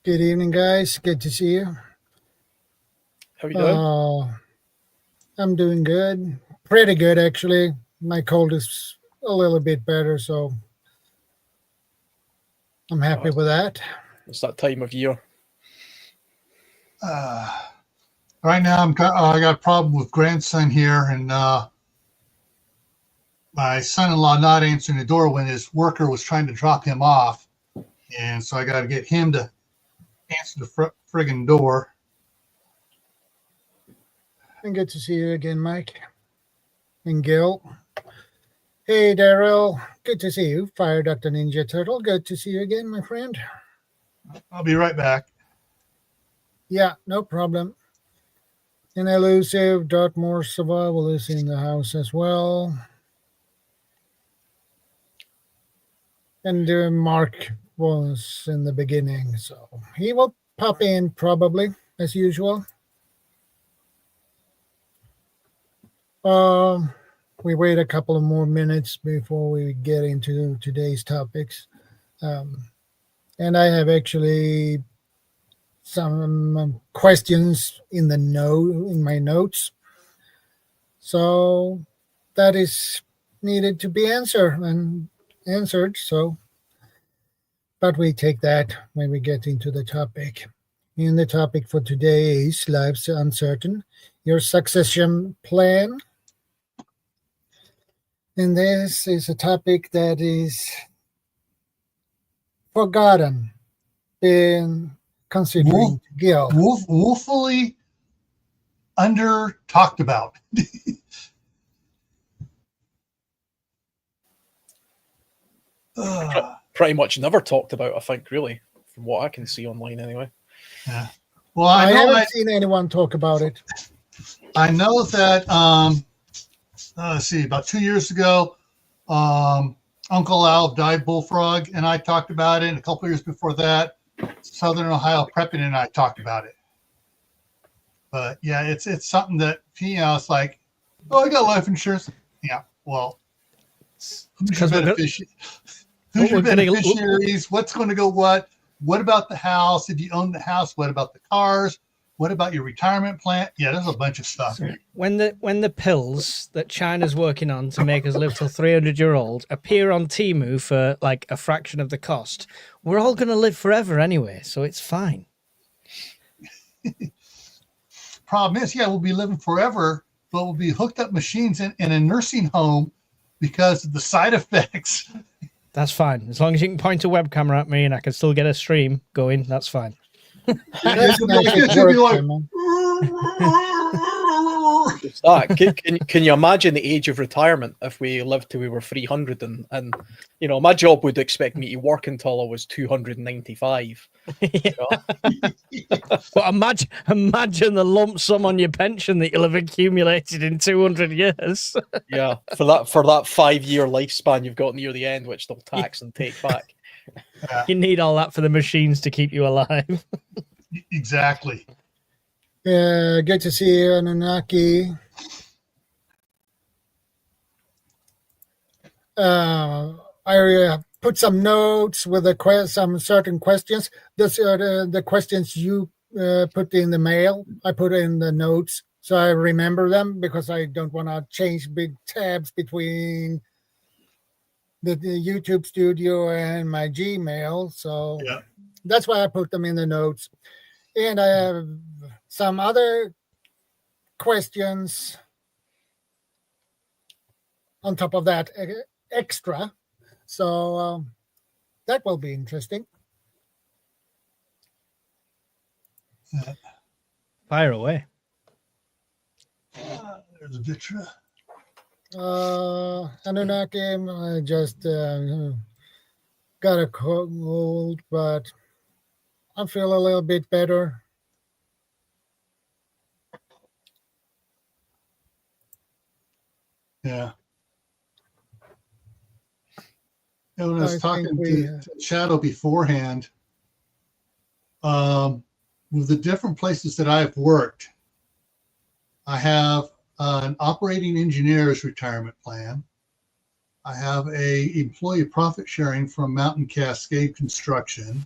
Good evening, guys. Good to see you. How are you doing? I'm doing good. Pretty good, actually. My cold is a little bit better, so I'm happy with that. It's that time of year. Right now, I got a problem with grandson here, and my son-in-law not answering the door when his worker was trying to drop him off, and so I got to get him to answer the friggin' door. And good to see you again, Mike. And Gil. Hey, Daryl. Good to see you. Fire Dr. Ninja Turtle. Good to see you again, my friend. I'll be right back. Yeah, no problem. And Elusive, Dartmoor Survival is in the house as well. And Mark was in the beginning, so he will pop in probably, as usual. We wait a couple of more minutes before we get into today's topics. And I have actually some questions in my notes. So that is needed to be answered. So, but we take that when we get into the topic. And the topic for today is life's uncertain, your succession plan. And this is a topic that is forgotten, been considering Gil. Woefully under talked about. Pretty much never talked about, I think, really, from what I can see online anyway. Yeah. Well, I haven't seen anyone talk about it. I know that, let's see, about 2 years ago, Uncle Al died bullfrog, and I talked about it. And a couple of years before that, Southern Ohio Prepping and I talked about it. But yeah, it's something that, it's like, oh, I got life insurance. Yeah, well, who's your beneficiaries? What's going to go what? What about the house? If you own the house, what about the cars? What about your retirement plan? Yeah, there's a bunch of stuff. When the pills that China's working on to make us live till 300-year-old appear on Temu for like a fraction of the cost, we're all going to live forever anyway, so it's fine. Problem is, we'll be living forever, but we'll be hooked up machines in a nursing home because of the side effects. That's fine. As long as you can point a web camera at me and I can still get a stream going, that's fine. Can you imagine the age of retirement if we lived till we were 300 and my job would expect me to work until I was 295. But imagine the lump sum on your pension that you'll have accumulated in 200 years. Yeah, for that 5-year lifespan you've got near the end, which they'll tax and take back. You need all that for the machines to keep you alive. Exactly. Good to see you, Anunnaki. I put some notes with some certain questions. The questions you put in the mail, I put in the notes so I remember them because I don't want to change big tabs between the YouTube studio and my Gmail. So that's why I put them in the notes. And I have some other questions on top of that extra. So that will be interesting. Fire away. There's a picture. Anunnaki, I just got a cold, but I feel a little bit better. Yeah. And when I was talking to Shadow beforehand, with the different places that I've worked, I have an operating engineer's retirement plan. I have a employee profit sharing from Mountain Cascade Construction.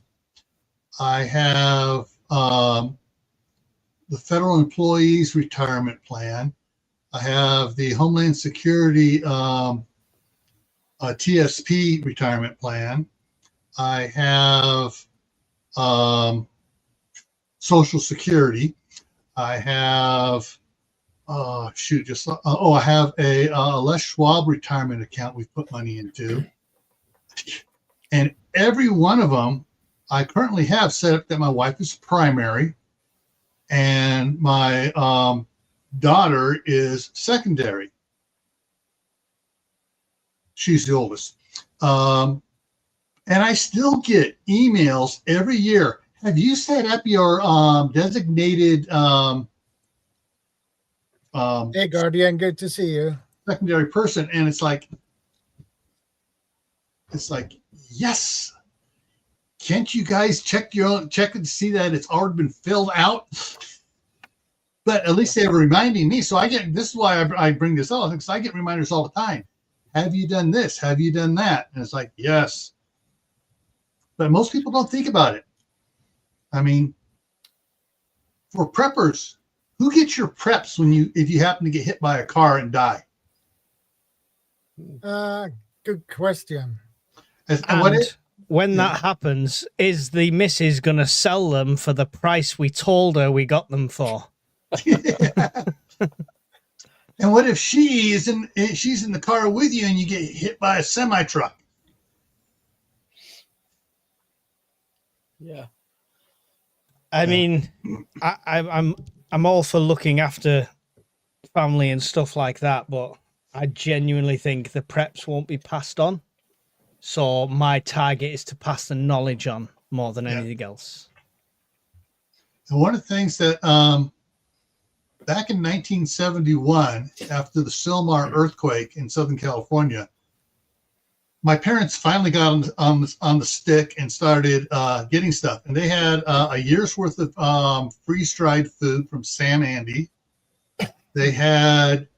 I have the Federal Employees Retirement Plan. I have the Homeland Security TSP Retirement Plan. I have Social Security. I have I have a Les Schwab retirement account we've put money into, and every one of them I currently have set up that my wife is primary, and my daughter is secondary. She's the oldest, and I still get emails every year. Have you set up your designated Hey, Guardian, good to see you. secondary person? And it's like, yes. Can't you guys check and see that it's already been filled out? But at least they were reminding me. So this is why I bring this up, because I get reminders all the time. Have you done this? Have you done that? And it's like, yes. But most people don't think about it. I mean, for preppers, who gets your preps if you happen to get hit by a car and die? Good question. When that happens, is the missus going to sell them for the price we told her we got them for? And what if she's in the car with you and you get hit by a semi truck? Yeah. I mean, I'm all for looking after family and stuff like that, but I genuinely think the preps won't be passed on. So my target is to pass the knowledge on more than anything else. And one of the things that back in 1971, after the Sylmar earthquake in Southern California, my parents finally got on the stick and started getting stuff. And they had a year's worth of freeze-dried food from Sam Andy. They had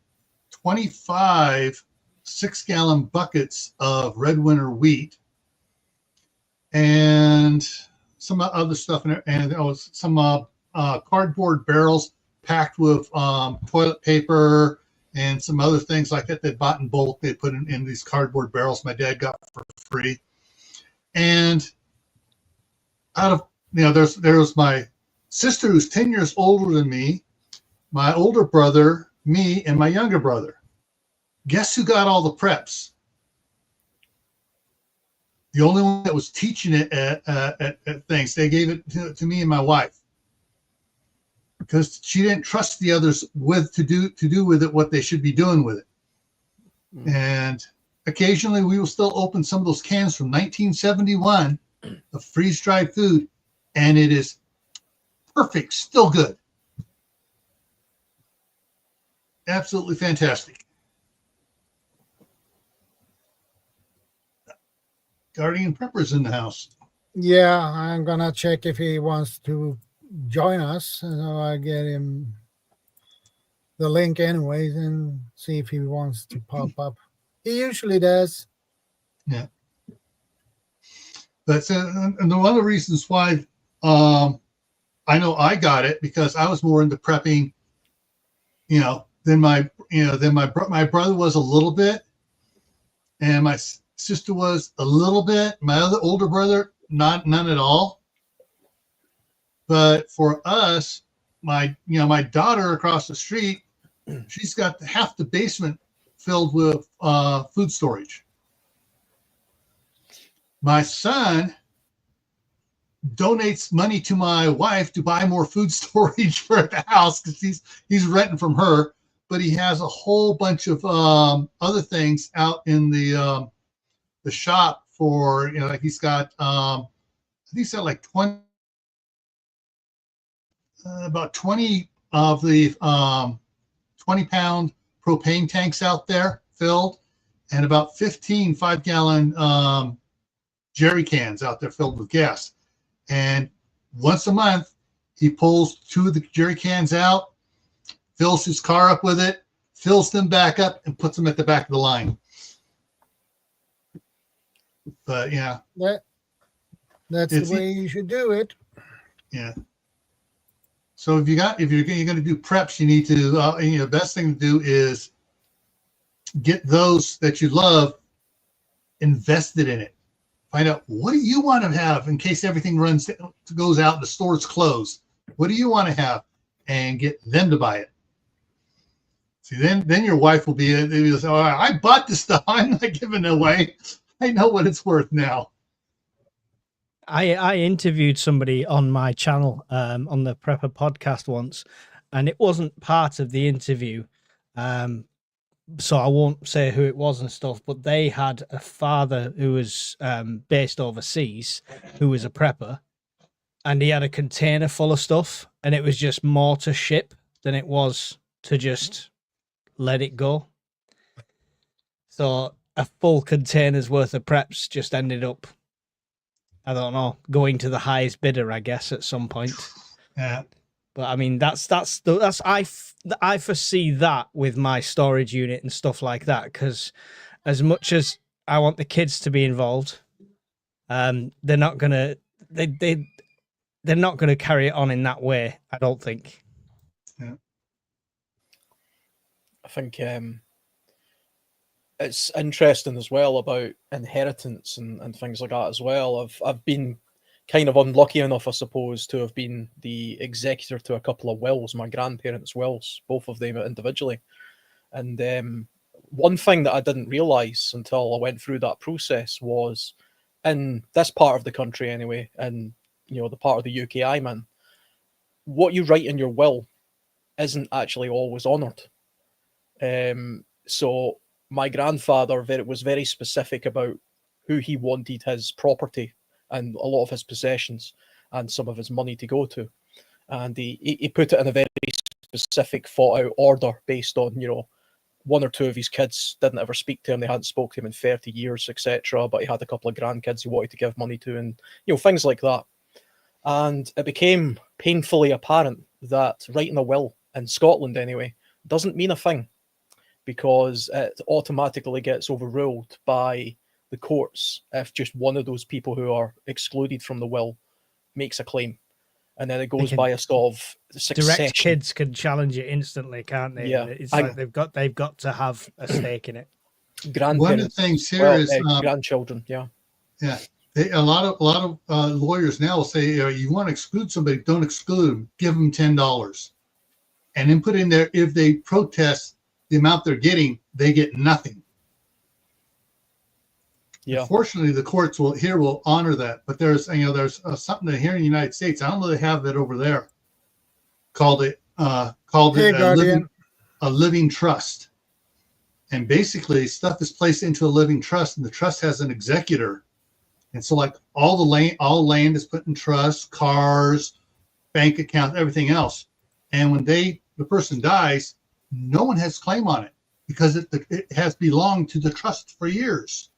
25 6-gallon buckets of Red Winter wheat and some other stuff. And there was some cardboard barrels packed with toilet paper and some other things like that they bought in bulk. They put in these cardboard barrels my dad got for free. And out of, there was my sister who's 10 years older than me, my older brother, me, and my younger brother. Guess who got all the preps? The only one that was teaching it at things. They gave it to me and my wife, because she didn't trust the others to do with it what they should be doing with it. And occasionally we will still open some of those cans from 1971 of freeze-dried food, and it is perfect, still good. Absolutely fantastic. Guardian Prepper's in the house. Yeah, I'm gonna check if he wants to join us. So I get him the link anyways and see if he wants to pop up. He usually does. Yeah. But and one of the reasons why I know I got it, because I was more into prepping, than my brother was a little bit, and my sister was a little bit. My other older brother, none at all. But for us, my daughter across the street, she's got half the basement filled with food storage. My son donates money to my wife to buy more food storage for the house, because he's renting from her, but he has a whole bunch of other things out in the shop for, like he's got I think he's got like 20 about 20 of the 20-pound propane tanks out there filled, and about 15 5-gallon jerry cans out there filled with gas. And once a month, he pulls 2 of the jerry cans out, fills his car up with it, fills them back up, and puts them at the back of the line. But yeah, That's the way you should do it. Yeah. So if you're going to do preps, you need to, the best thing to do is get those that you love invested in it. Find out, what do you want to have in case everything goes out and the store's closed? What do you want to have? And get them to buy it. See, then your wife will be, they'll say, oh, I bought this stuff. I'm not giving it away. I know what it's worth now. I interviewed somebody on my channel on the Prepper podcast once, and it wasn't part of the interview. So I won't say who it was and stuff, but they had a father who was based overseas, who was a prepper, and he had a container full of stuff, and it was just more to ship than it was to just let it go. So a full container's worth of preps just ended up, I don't know, going to the highest bidder, I guess, at some point. Yeah. But I mean, I foresee that with my storage unit and stuff like that, because as much as I want the kids to be involved, they're not gonna they're not gonna carry it on in that way, I don't think. Yeah. I think it's interesting as well about inheritance and things like that as well. I've been kind of unlucky enough, I suppose, to have been the executor to a couple of wills, my grandparents' wills, both of them individually. And one thing that I didn't realise until I went through that process was, in this part of the country anyway, and the part of the UK I'm in, what you write in your will isn't actually always honoured. So my grandfather was very specific about who he wanted his property and a lot of his possessions and some of his money to go to. And he put it in a very specific thought out order based on, one or two of his kids didn't ever speak to him. They hadn't spoken to him in 30 years, etc. But he had a couple of grandkids he wanted to give money to and, things like that. And it became painfully apparent that writing a will, in Scotland anyway, doesn't mean a thing, because it automatically gets overruled by the courts if just one of those people who are excluded from the will makes a claim, and then it goes by a sort of succession. Direct kids can challenge it instantly, can't they? Yeah, it's like they've got to have a stake in it. One of the things here is grandchildren. Yeah. A lot of lawyers now will say, you want to exclude somebody, don't exclude them, give them $10, and then put in there, if they protest the amount they're getting, they get nothing. Yeah. Fortunately, the courts will honor that. But there's something that here in the United States, I don't know they have that over there, called a living trust. And basically, stuff is placed into a living trust, and the trust has an executor. And so, like all land is put in trust, cars, bank accounts, everything else. And when the person dies, no one has claim on it because it has belonged to the trust for years.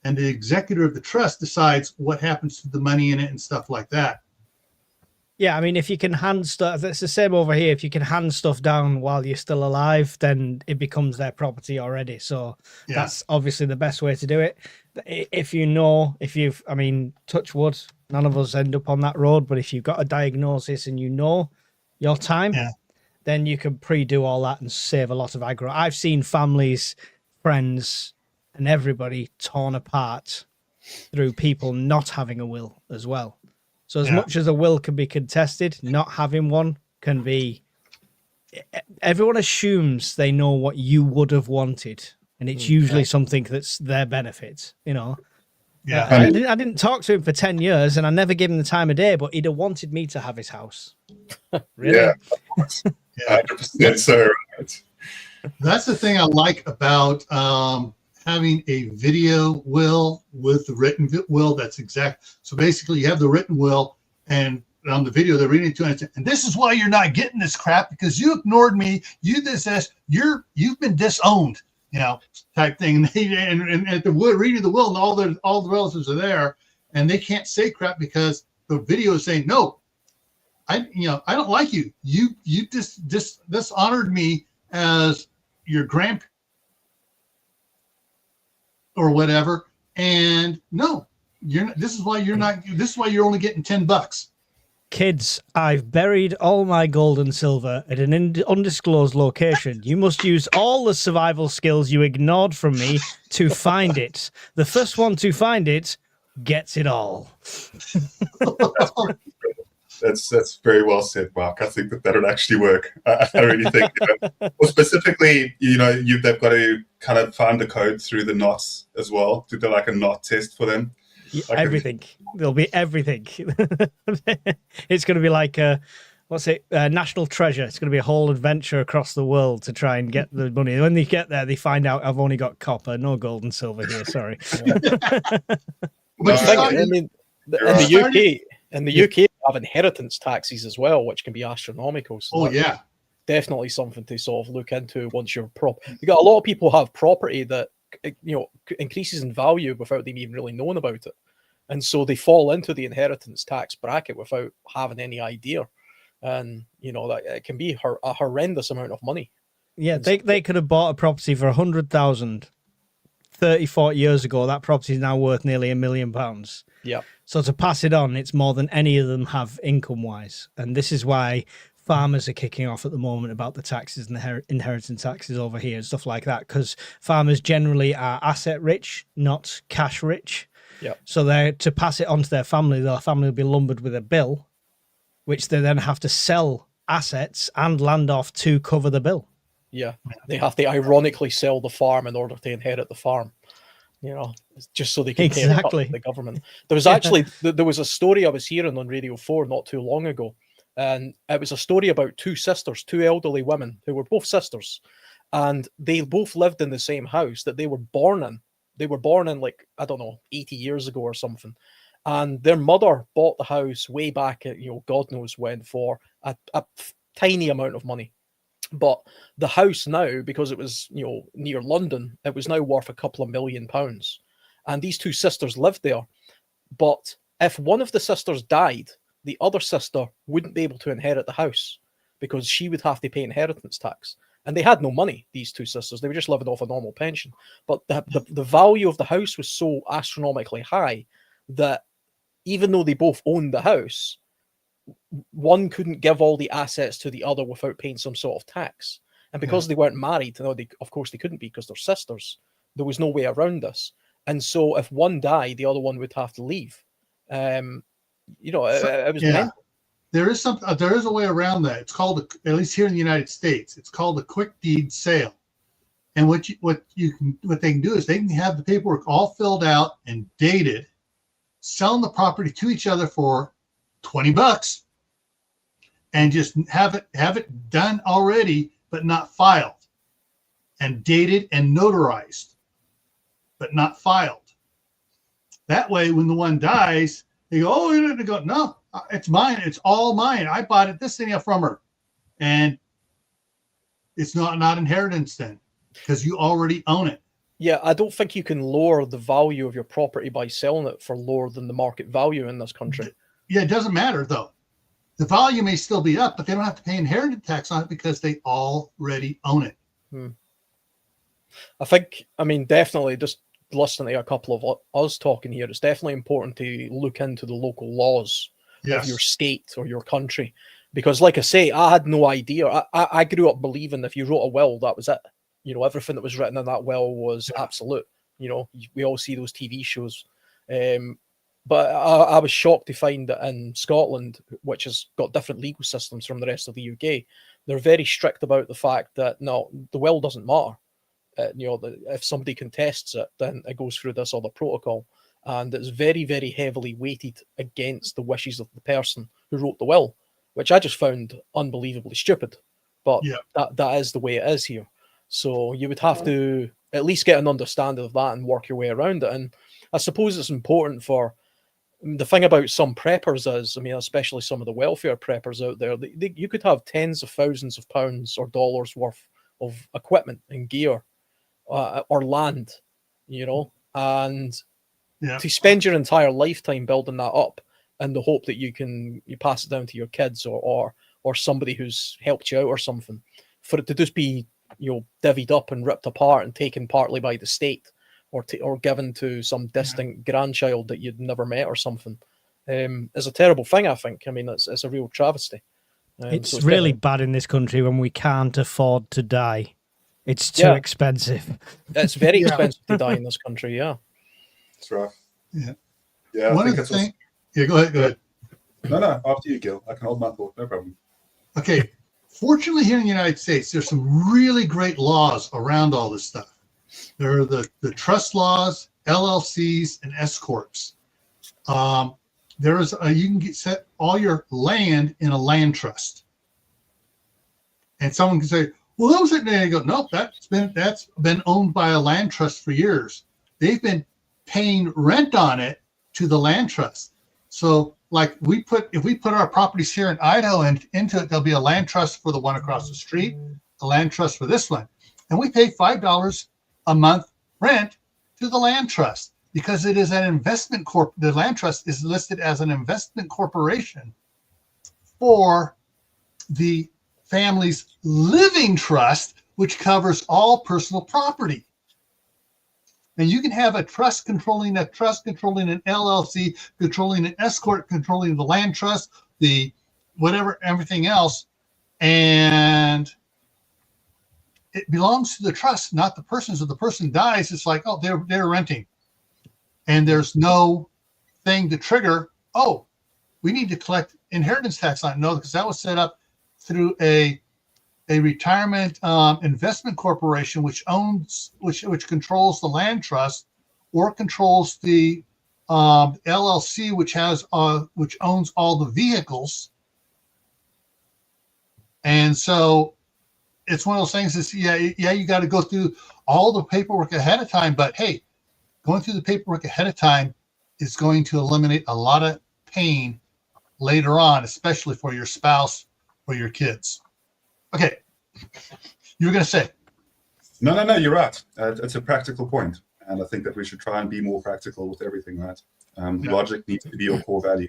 And the executor of the trust decides what happens to the money in it and stuff like that. Yeah, I mean, if you can hand stuff, it's the same over here. If you can hand stuff down while you're still alive, then it becomes their property already. So that's obviously the best way to do it. Touch wood, none of us end up on that road. But if you've got a diagnosis and your time, then you can pre-do all that and save a lot of aggro. I've seen families, friends, and everybody torn apart through people not having a will as well. So as much as a will can be contested, not having one can be... Everyone assumes they know what you would have wanted, and it's usually something that's their benefit, Yeah. I didn't talk to him for 10 years, and I never gave him the time of day, but he'd have wanted me to have his house. Really? Yeah, of course. 100%, sir. That's the thing I like about having a video will with the written will. That's exact. So basically, you have the written will, and on the video they're reading it to you, and this is why you're not getting this crap because you ignored me. You've been disowned, type thing. And at the reading of the will, and all the relatives are there, and they can't say crap because the video is saying no. I don't like you. You dishonored me as your grandparent or whatever. And no, you're not, this is why you're only getting $10. Kids, I've buried all my gold and silver at an undisclosed location. You must use all the survival skills you ignored from me to find it. The first one to find it gets it all. That's very well said, Mark. I think that would actually work. I really think, well, specifically, they've got to kind of find the code through the knots as well, to do like a knot test for them. Like everything. There'll be everything. It's going to be like National Treasure. It's going to be a whole adventure across the world to try and get the money. When they get there, they find out I've only got copper, no gold and silver here. Sorry. In the UK, they have inheritance taxes as well, which can be astronomical. So yeah, definitely something to sort of look into once you're You got a lot of people have property that increases in value without them even really knowing about it, and so they fall into the inheritance tax bracket without having any idea, and that it can be a horrendous amount of money. Yeah, they could have bought a property for 100,000 30-40 years ago. That property is now worth nearly £1 million. Yeah. So to pass it on, it's more than any of them have income-wise. And this is why farmers are kicking off at the moment about the taxes and the inheritance taxes over here and stuff like that, because farmers generally are asset-rich, not cash-rich. Yeah. So they're to pass it on to their family will be lumbered with a bill, which they then have to sell assets and land off to cover the bill. Yeah. They have to ironically sell the farm in order to inherit the farm. Just so they can pay the government. There was actually there was a story I was hearing on Radio 4 not too long ago, and it was a story about two elderly women who were both sisters, and they both lived in the same house that they were born in. They were born in 80 years ago or something, and their mother bought the house way back at God knows when for a tiny amount of money. But the house now, because it was, near London, it was now worth a couple of £1 million. And these two sisters lived there. But if one of the sisters died, the other sister wouldn't be able to inherit the house because she would have to pay inheritance tax. And they had no money, these two sisters. They were just living off a normal pension. But the value of the house was so astronomically high that even though they both owned the house, one couldn't give all the assets to the other without paying some sort of tax. And because they weren't married, of course they couldn't be because they're sisters. There was no way around this. And so if one died, the other one would have to leave. It was mental. There is a way around that. It's called, at least here in the United States, it's called a quick deed sale. And what they can do is they can have the paperwork all filled out and dated, selling the property to each other for $20 and just have it done already, but not filed, and dated and notarized, but not filed. That way, when the one dies, they go, "Oh, you didn't go. No, it's mine. It's all mine. I bought it this thing from her," and it's not inheritance then because you already own it. Yeah, I don't think you can lower the value of your property by selling it for lower than the market value in this country. Yeah, it doesn't matter though. The value may still be up, but they don't have to pay inheritance tax on it because they already own it. I think, definitely just listening to a couple of us talking here, it's definitely important to look into the local laws of your state or your country. Because like I say, I had no idea. I grew up believing if you wrote a will, that was it. Everything that was written in that will was absolute. We all see those TV shows. But I was shocked to find that in Scotland, which has got different legal systems from the rest of the UK, they're very strict about the fact that, no, the will doesn't matter. If somebody contests it, then it goes through this other protocol. And it's very, very heavily weighted against the wishes of the person who wrote the will, which I just found unbelievably stupid. But that is the way it is here. So you would have to at least get an understanding of that and work your way around it. And I suppose it's important for... The thing about some preppers is, especially some of the welfare preppers out there, you could have tens of thousands of pounds or dollars worth of equipment and gear or land, and to spend your entire lifetime building that up in the hope that you pass it down to your kids or somebody who's helped you out or something, for it to just be divvied up and ripped apart and taken partly by the state or given to some distant grandchild that you'd never met or something. is a terrible thing, I think. I mean, it's a real travesty. It's so really definitely- bad in this country when we can't afford to die. It's too Yeah. expensive. It's very Yeah. expensive to die in this country, yeah. That's rough. Yeah. Yeah, I One think of the it's also... things. Yeah, go ahead. Go ahead. No, after you, Gil. I can hold my thought, no problem. Okay. Fortunately, here in the United States, there's some really great laws around all this stuff. There are the trust laws, LLCs, and S corps. There is you can set all your land in a land trust, and someone can say, "Well, that was it." And you go, "Nope, that's been owned by a land trust for years. They've been paying rent on it to the land trust." So, like if we put our properties here in Idaho and into it, there'll be a land trust for the one across the street, a land trust for this one, and we pay $5 a month rent to the land trust because it is an investment corp. The land trust is listed as an investment corporation for the family's living trust, which covers all personal property. And you can have a trust controlling an LLC, controlling an S corp, controlling the land trust, the whatever, everything else, and it belongs to the trust, not the person. So the person dies, it's like, oh, they're renting, and there's no thing to trigger. Oh, we need to collect inheritance tax on it. No, because that was set up through a retirement investment corporation, which controls the land trust, or controls the LLC, which owns all the vehicles. And so it's one of those things. Is you got to go through all the paperwork ahead of time. But hey, going through the paperwork ahead of time is going to eliminate a lot of pain later on, especially for your spouse or your kids. Okay, you were going to say. No, you're right. It's a practical point, and I think that we should try and be more practical with everything, right? Logic needs to be your core value.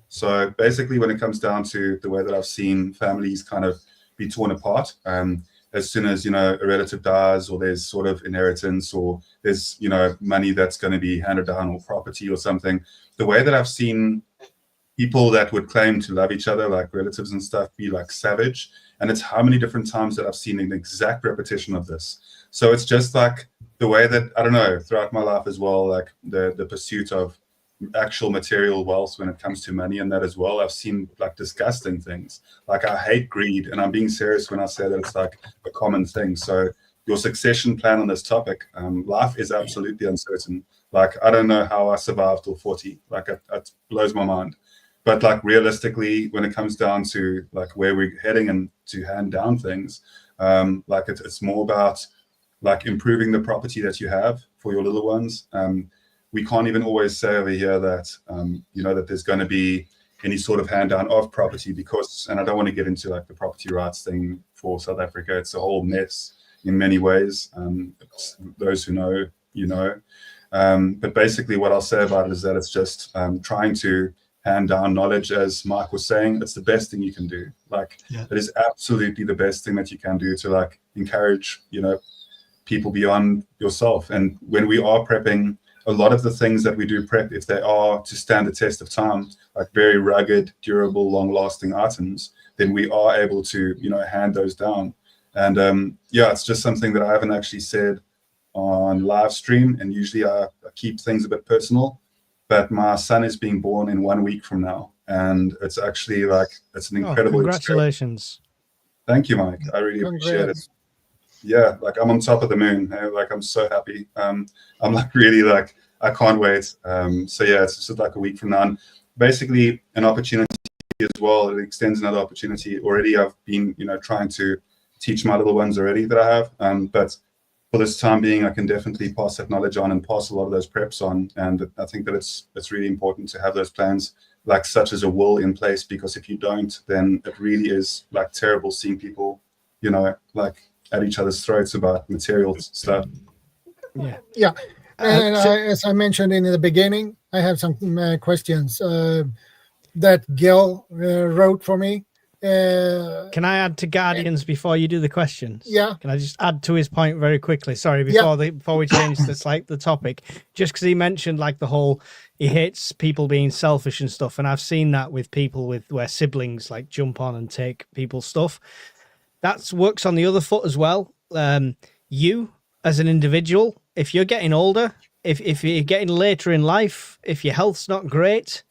So basically, when it comes down to the way that I've seen families kind of be torn apart, as soon as, a relative dies, or there's sort of inheritance, or there's, money that's going to be handed down, or property or something, the way that I've seen people that would claim to love each other, like relatives and stuff, be like savage. And it's how many different times that I've seen an exact repetition of this. So it's just like the way that, I don't know, throughout my life as well, like the pursuit of actual material wealth when it comes to money and that as well, I've seen like disgusting things. Like I hate greed, and I'm being serious when I say that it's like a common thing. So your succession plan on this topic, life is absolutely uncertain. Like I don't know how I survived till 40. Like it blows my mind. But like realistically, when it comes down to like where we're heading and to hand down things, like it's more about like improving the property that you have for your little ones. We can't even always say over here that that there's going to be any sort of hand down of property, because, and I don't want to get into like the property rights thing for South Africa. It's a whole mess in many ways. Those who know, but basically what I'll say about it is that it's just trying to hand down knowledge. As Mike was saying, it's the best thing you can do. Like it is absolutely the best thing that you can do to like encourage people beyond yourself. And when we are prepping, a lot of the things that we do prep, if they are to stand the test of time, like very rugged, durable, long-lasting items, then we are able to hand those down. And it's just something that I haven't actually said on live stream, and usually I keep things a bit personal. But my son is being born in 1 week from now, and it's actually like it's an incredible congratulations. Thank you, Mike. I really appreciate it. Yeah, like I'm on top of the moon. Like I'm so happy. I'm like really like I can't wait. So yeah, it's just like a week from now. And basically an opportunity as well. It extends another opportunity. Already I've been trying to teach my little ones already that I have. But for this time being, I can definitely pass that knowledge on and pass a lot of those preps on. And I think that it's really important to have those plans, like such as a will in place, because if you don't, then it really is like terrible seeing people, like at each other's throats about material stuff. Yeah. And as I mentioned in the beginning, I have some questions that Gil wrote for me. Can I add to Guardians before you do the questions? Yeah. Can I just add to his point very quickly? Sorry, before we change the topic, just because he mentioned like the whole he hates people being selfish and stuff, and I've seen that with people with where siblings like jump on and take people's stuff. That works on the other foot as well. You as an individual, if you're getting older, if you're getting later in life, if your health's not great,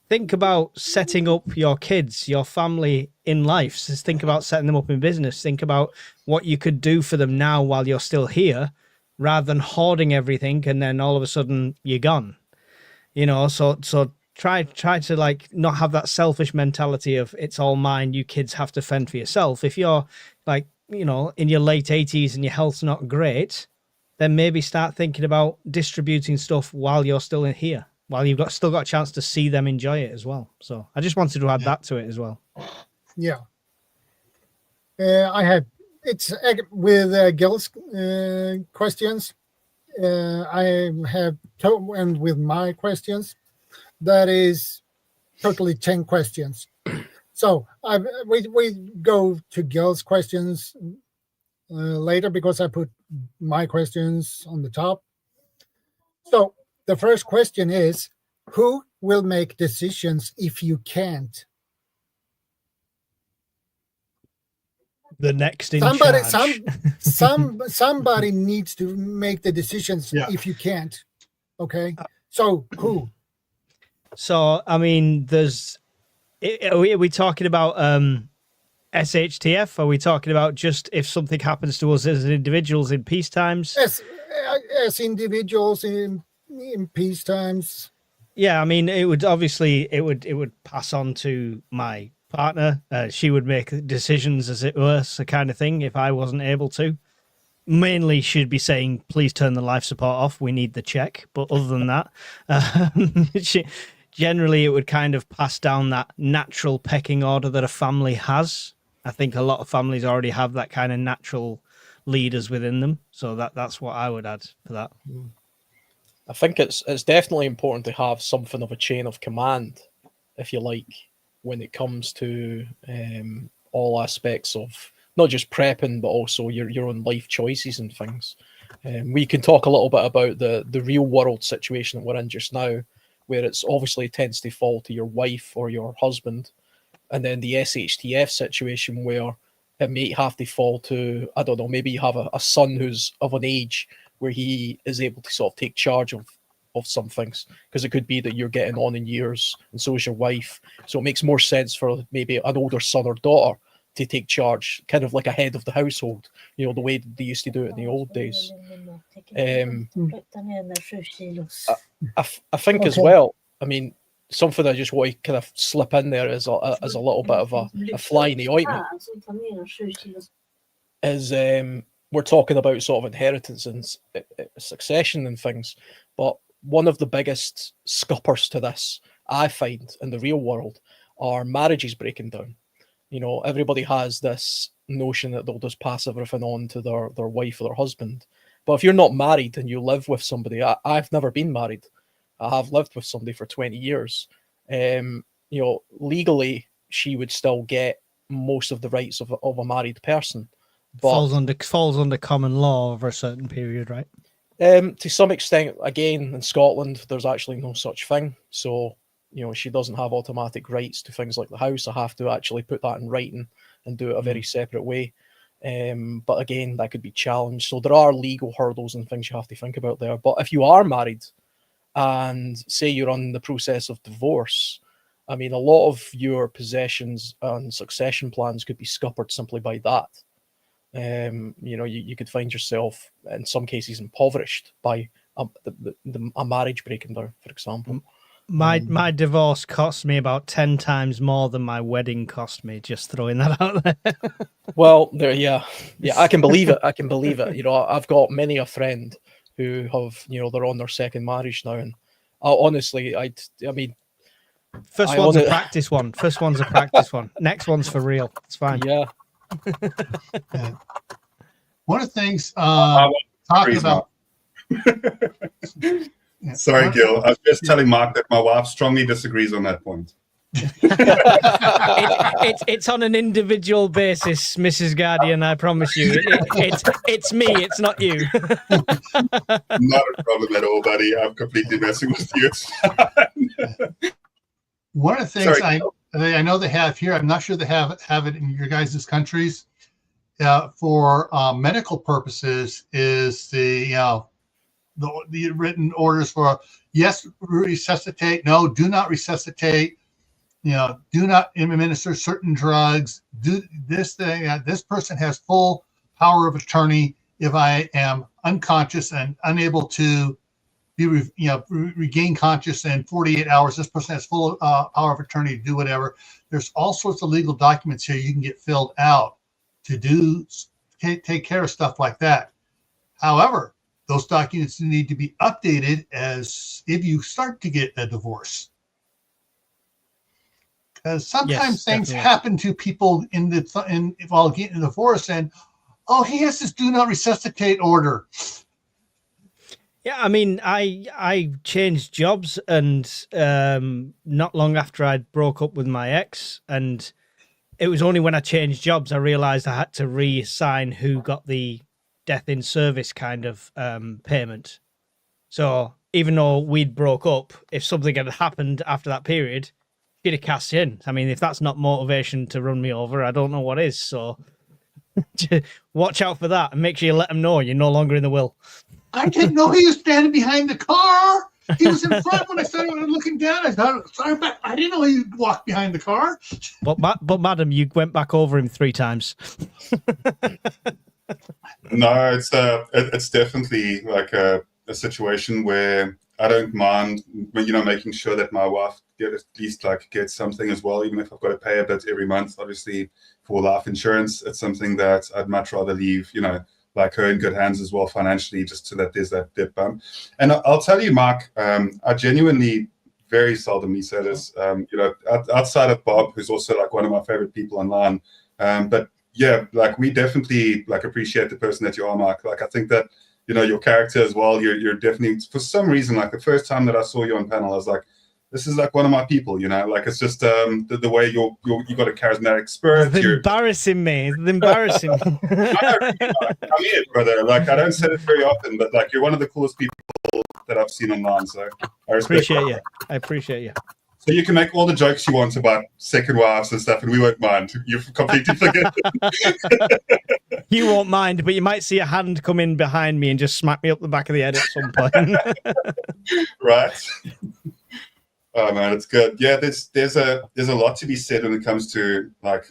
think about setting up your kids, your family in life. So think about setting them up in business. Think about what you could do for them now while you're still here, rather than hoarding everything and then all of a sudden you're gone. You know, so try to like not have that selfish mentality of it's all mine. You kids have to fend for yourself. If you're like, you know, in your late 80s and your health's not great, then maybe start thinking about distributing stuff while you're still in here, while you've still got a chance to see them enjoy it as well. So I just wanted to add that to it as well. Yeah. I have, it's with Gil's questions. I have, and with my questions, that is totally 10 questions. So we go to Gil's questions later because I put my questions on the top. So the first question is, who will make decisions if you can't? The next in charge. Somebody needs to make the decisions if you can't. Okay. So who? So, I mean, are we talking about SHTF? Are we talking about just if something happens to us as individuals in peace times? As individuals in peace times. Yeah, I mean, it would pass on to my partner. She would make decisions as it were, so kind of thing, if I wasn't able to. Mainly she'd be saying, please turn the life support off, we need the check. But other than that, generally it would kind of pass down that natural pecking order that a family has. I think a lot of families already have that kind of natural leaders within them. So that's what I would add for that. I think it's definitely important to have something of a chain of command, if you like, when it comes to all aspects of not just prepping, but also your own life choices and things. We can talk a little bit about the real world situation that we're in just now, where it's obviously tends to fall to your wife or your husband, and then the SHTF situation where it may have to fall to, I don't know, maybe you have a son who's of an age where he is able to sort of take charge of some things, because it could be that you're getting on in years and so is your wife. So it makes more sense for maybe an older son or daughter to take charge, kind of like a head of the household, you know, the way they used to do it in the old days. I think as well, I mean, something I just want to kind of slip in there as a little bit of a fly in the ointment is we're talking about sort of inheritance and succession and things, but one of the biggest scuppers to this, I find, in the real world, are marriages breaking down. You know, everybody has this notion that they'll just pass everything on to their wife or their husband. But if you're not married and you live with somebody, I've never been married. I have lived with somebody for 20 years. You know, legally, she would still get most of the rights of a married person. But falls under common law over a certain period, right? To some extent, again, in Scotland, there's actually no such thing. So, you know, she doesn't have automatic rights to things like the house. I have to actually put that in writing and do it a very separate way. But again, that could be challenged. So there are legal hurdles and things you have to think about there. But if you are married and say you're on the process of divorce, I mean, a lot of your possessions and succession plans could be scuppered simply by that. You know, you could find yourself in some cases impoverished by a marriage breaking down, for example. My divorce cost me about 10 times more than my wedding cost me. Just throwing that out there. Well, yeah, I can believe it. You know, I've got many a friend who have, you know, they're on their second marriage now, and honestly, I mean, first one's a practice one. First one's a practice one. Next one's for real. It's fine. Yeah. One of the things talking about. Sorry, Gil. I was just telling Mark that my wife strongly disagrees on that point. It's on an individual basis, Mrs. Guardian. I promise you, it's me. It's not you. Not a problem at all, buddy. I'm completely messing with you. It's fine. One of the things Sorry. I know they have here, I'm not sure they have it in your guys' countries, for medical purposes, is the written orders for yes, resuscitate, no, do not resuscitate, do not administer certain drugs, do this thing. This person has full power of attorney if I am unconscious and unable to be regain conscious in 48 hours. This person has full power of attorney to do whatever. There's all sorts of legal documents here you can get filled out to take care of stuff like that. However, those documents need to be updated as if you start to get a divorce. Because sometimes things happen to people while getting a divorce, and he has this do not resuscitate order. Yeah, I mean, I changed jobs, and not long after I'd broke up with my ex, and it was only when I changed jobs I realized I had to reassign who got the death in service kind of payment. So even though we'd broke up, if something had happened after that period, she'd have cashed in. I mean, if that's not motivation to run me over, I don't know what is. So watch out for that and make sure you let them know you're no longer in the will. I didn't know he was standing behind the car. He was in front when I started looking down. I thought, sorry, but I didn't know he walked behind the car. But madam, you went back over him 3 times. No, it's definitely like a situation where I don't mind, making sure that my wife gets something as well, even if I've got to pay a bit every month. Obviously, for life insurance, it's something that I'd much rather leave, like her in good hands as well financially, just so that there's that dip bump. And I'll tell you, Mark, I genuinely very seldomly say this, outside of Bob, who's also like one of my favorite people online, but yeah, like we definitely like appreciate the person that you are, Mark. Like I think that your character as well. You're definitely, for some reason, like the first time that I saw you on panel, I was like, this is like one of my people. Like it's just the way you got a charismatic spirit. It's embarrassing me. It's embarrassing. I'm here, brother. Like I don't say it very often, but like you're one of the coolest people that I've seen online. So I appreciate you. I appreciate you. So you can make all the jokes you want about second wives and stuff, and we won't mind. You completely forget them. You won't mind, but you might see a hand come in behind me and just smack me up the back of the head at some point. Right. Oh man, it's good. Yeah, there's a lot to be said when it comes to like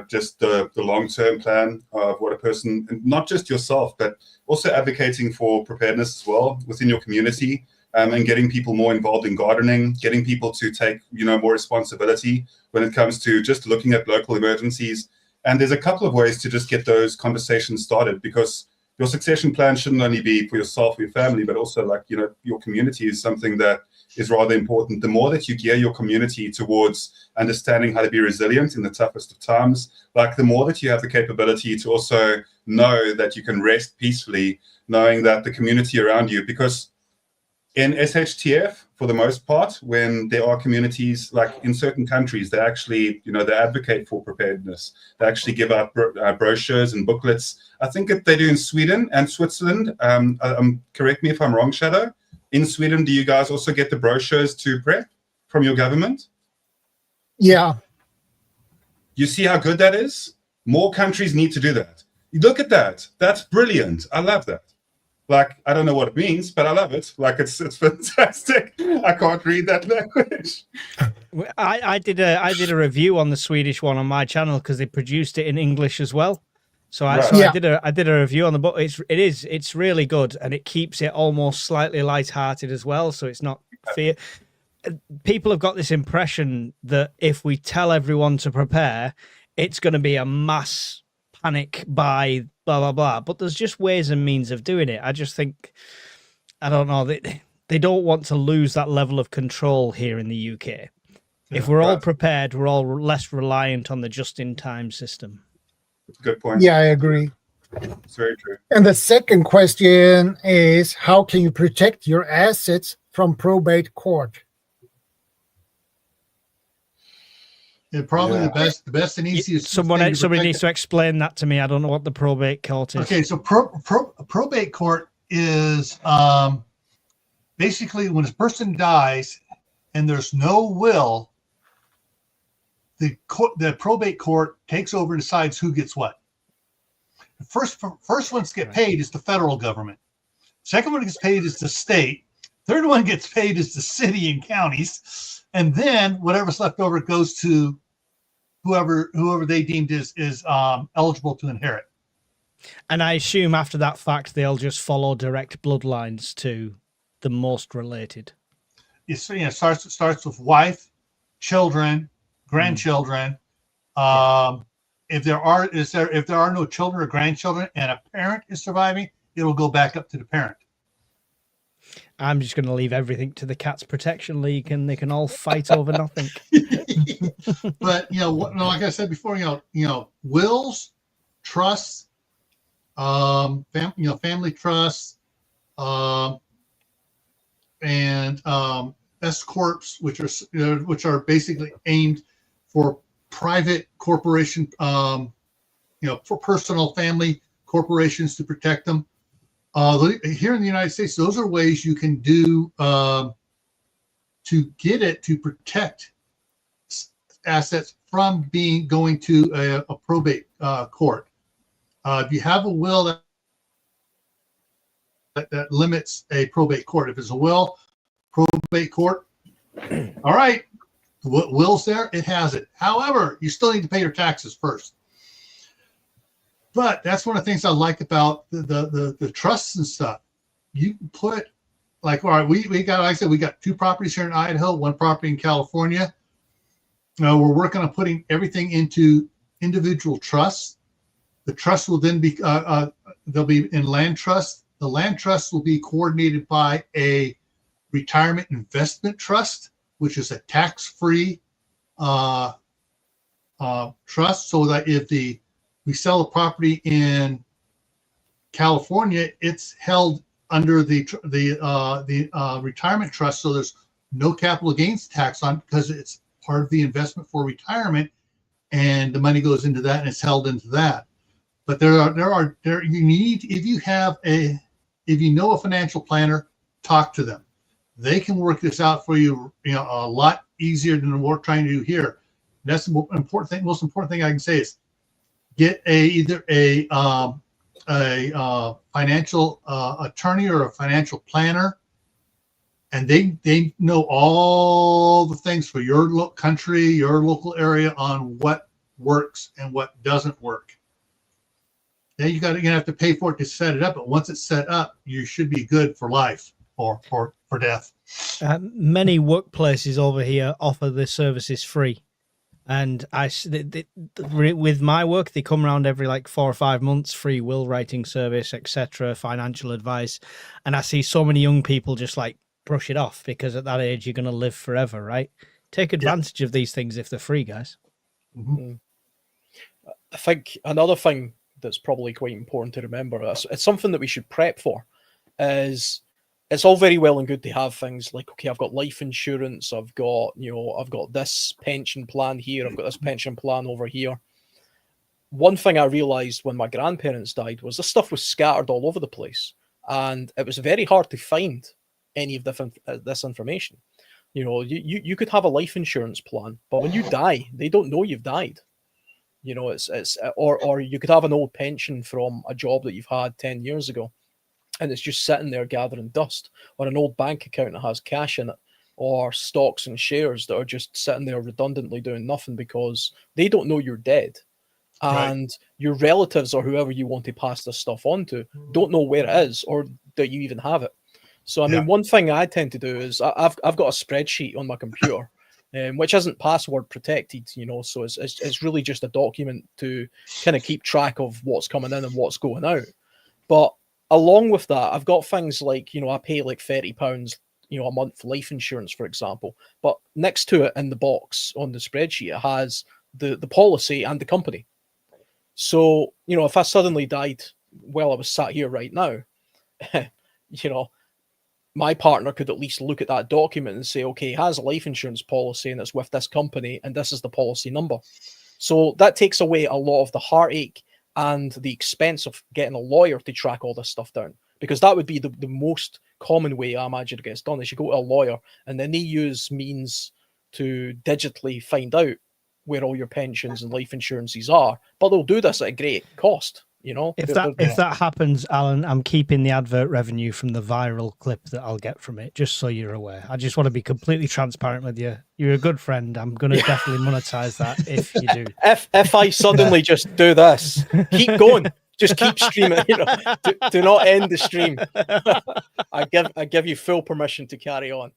just the long-term plan of what a person, and not just yourself, but also advocating for preparedness as well within your community. And getting people more involved in gardening, getting people to take, more responsibility when it comes to just looking at local emergencies. And there's a couple of ways to just get those conversations started, because your succession plan shouldn't only be for yourself or your family, but also like, your community is something that is rather important. The more that you gear your community towards understanding how to be resilient in the toughest of times, like the more that you have the capability to also know that you can rest peacefully, knowing that the community around you, because in SHTF, for the most part, when there are communities, like in certain countries, they actually, they advocate for preparedness. They actually give out brochures and booklets. I think that they do in Sweden and Switzerland. Correct me if I'm wrong, Shadow. In Sweden, do you guys also get the brochures to prep from your government? Yeah. You see how good that is? More countries need to do that. Look at that. That's brilliant. I love that. Like, I don't know what it means, but I love it. Like, it's fantastic. I can't read that language. I did a review on the Swedish one on my channel because they produced it in English as well. So I did a review on the book. It's really good, and it keeps it almost slightly lighthearted as well. So it's not fear. People have got this impression that if we tell everyone to prepare, it's going to be a mass panic buy, blah blah blah. But there's just ways and means of doing it. I just think, I don't know, they don't want to lose that level of control here in the UK. Yeah, if we're all prepared, we're all less reliant on the just-in-time system. Good point. Yeah, I agree. It's very true. And the second question is, how can you protect your assets from probate court? Probably Yeah. the best and easiest. Somebody thing to protect needs to explain that to me. I don't know what the probate court is. Okay, so probate court is basically when a person dies and there's no will, the probate court takes over and decides who gets what. The first ones get paid is the federal government. Second one gets paid is the state. Third one gets paid is the city and counties, and then whatever's left over goes to whoever they deemed is eligible to inherit. And I assume after that fact, they'll just follow direct bloodlines to the most related. It starts with wife, children, grandchildren. If there are no children or grandchildren and a parent is surviving, it'll go back up to the parent. I'm just going to leave everything to the Cats Protection League, and they can all fight over nothing. But like I said before, wills, trusts, family trusts, and S corps, which are basically aimed for private corporation, for personal family corporations to protect them. Here in the United States, those are ways you can do to protect assets from going to a probate court. If you have a will that limits a probate court, if it's a will, probate court, all right, will's there, it has it. However, you still need to pay your taxes first. But that's one of the things I like about the trusts and stuff. You can put, all right, we got, like I said, we got 2 properties here in Idaho, 1 property in California. We're working on putting everything into individual trusts. The trust will then be, they'll be in land trust. The land trust will be coordinated by a retirement investment trust, which is a tax-free trust, so that if we sell a property in California, it's held under the retirement trust, so there's no capital gains tax on, because it's part of the investment for retirement, and the money goes into that and it's held into that. But you need, if you know a financial planner, talk to them. They can work this out for you, a lot easier than what we're trying to do here. That's the most important thing I can say is get either a financial attorney or a financial planner, and they know all the things for your country, your local area, on what works and what doesn't work. Then you're gonna have to pay for it to set it up, but once it's set up, you should be good for life or for death. Many workplaces over here offer the services free. And with my work, they come around every 4 or 5 months, free will writing service, etc., financial advice. And I see so many young people just brush it off, because at that age, you're going to live forever, right? Take advantage of these things if they're free, guys. Mm-hmm. I think another thing that's probably quite important to remember, it's something that we should prep for, is it's all very well and good to have things like, okay, I've got life insurance, I've got this pension plan here, I've got this pension plan over here. One thing I realized when my grandparents died was this stuff was scattered all over the place, and it was very hard to find any of this information. You could have a life insurance plan, but when you die, they don't know you've died. Or you could have an old pension from a job that you've had 10 years ago, and it's just sitting there gathering dust, or an old bank account that has cash in it, or stocks and shares that are just sitting there redundantly doing nothing because they don't know you're dead. And your relatives or whoever you want to pass this stuff on to don't know where it is or that you even have it. So, I mean, one thing I tend to do is I've got a spreadsheet on my computer, which isn't password protected, so it's really just a document to kind of keep track of what's coming in and what's going out. But along with that, I've got things like, I pay £30, a month for life insurance, for example. But next to it in the box on the spreadsheet, it has the policy and the company. So, if I suddenly died while I was sat here right now, my partner could at least look at that document and say, okay, he has a life insurance policy and it's with this company and this is the policy number. So that takes away a lot of the heartache and the expense of getting a lawyer to track all this stuff down. Because that would be the most common way I imagine it gets done, is you go to a lawyer and then they use means to digitally find out where all your pensions and life insurances are. But they'll do this at a great cost. You know, if that happens, Alan, I'm keeping the advert revenue from the viral clip that I'll get from it, just so you're aware. I just want to be completely transparent with you. You're a good friend. I'm going to definitely monetize that if you do. If I suddenly just do this, keep going, just keep streaming. You know, do not end the stream. I give you full permission to carry on.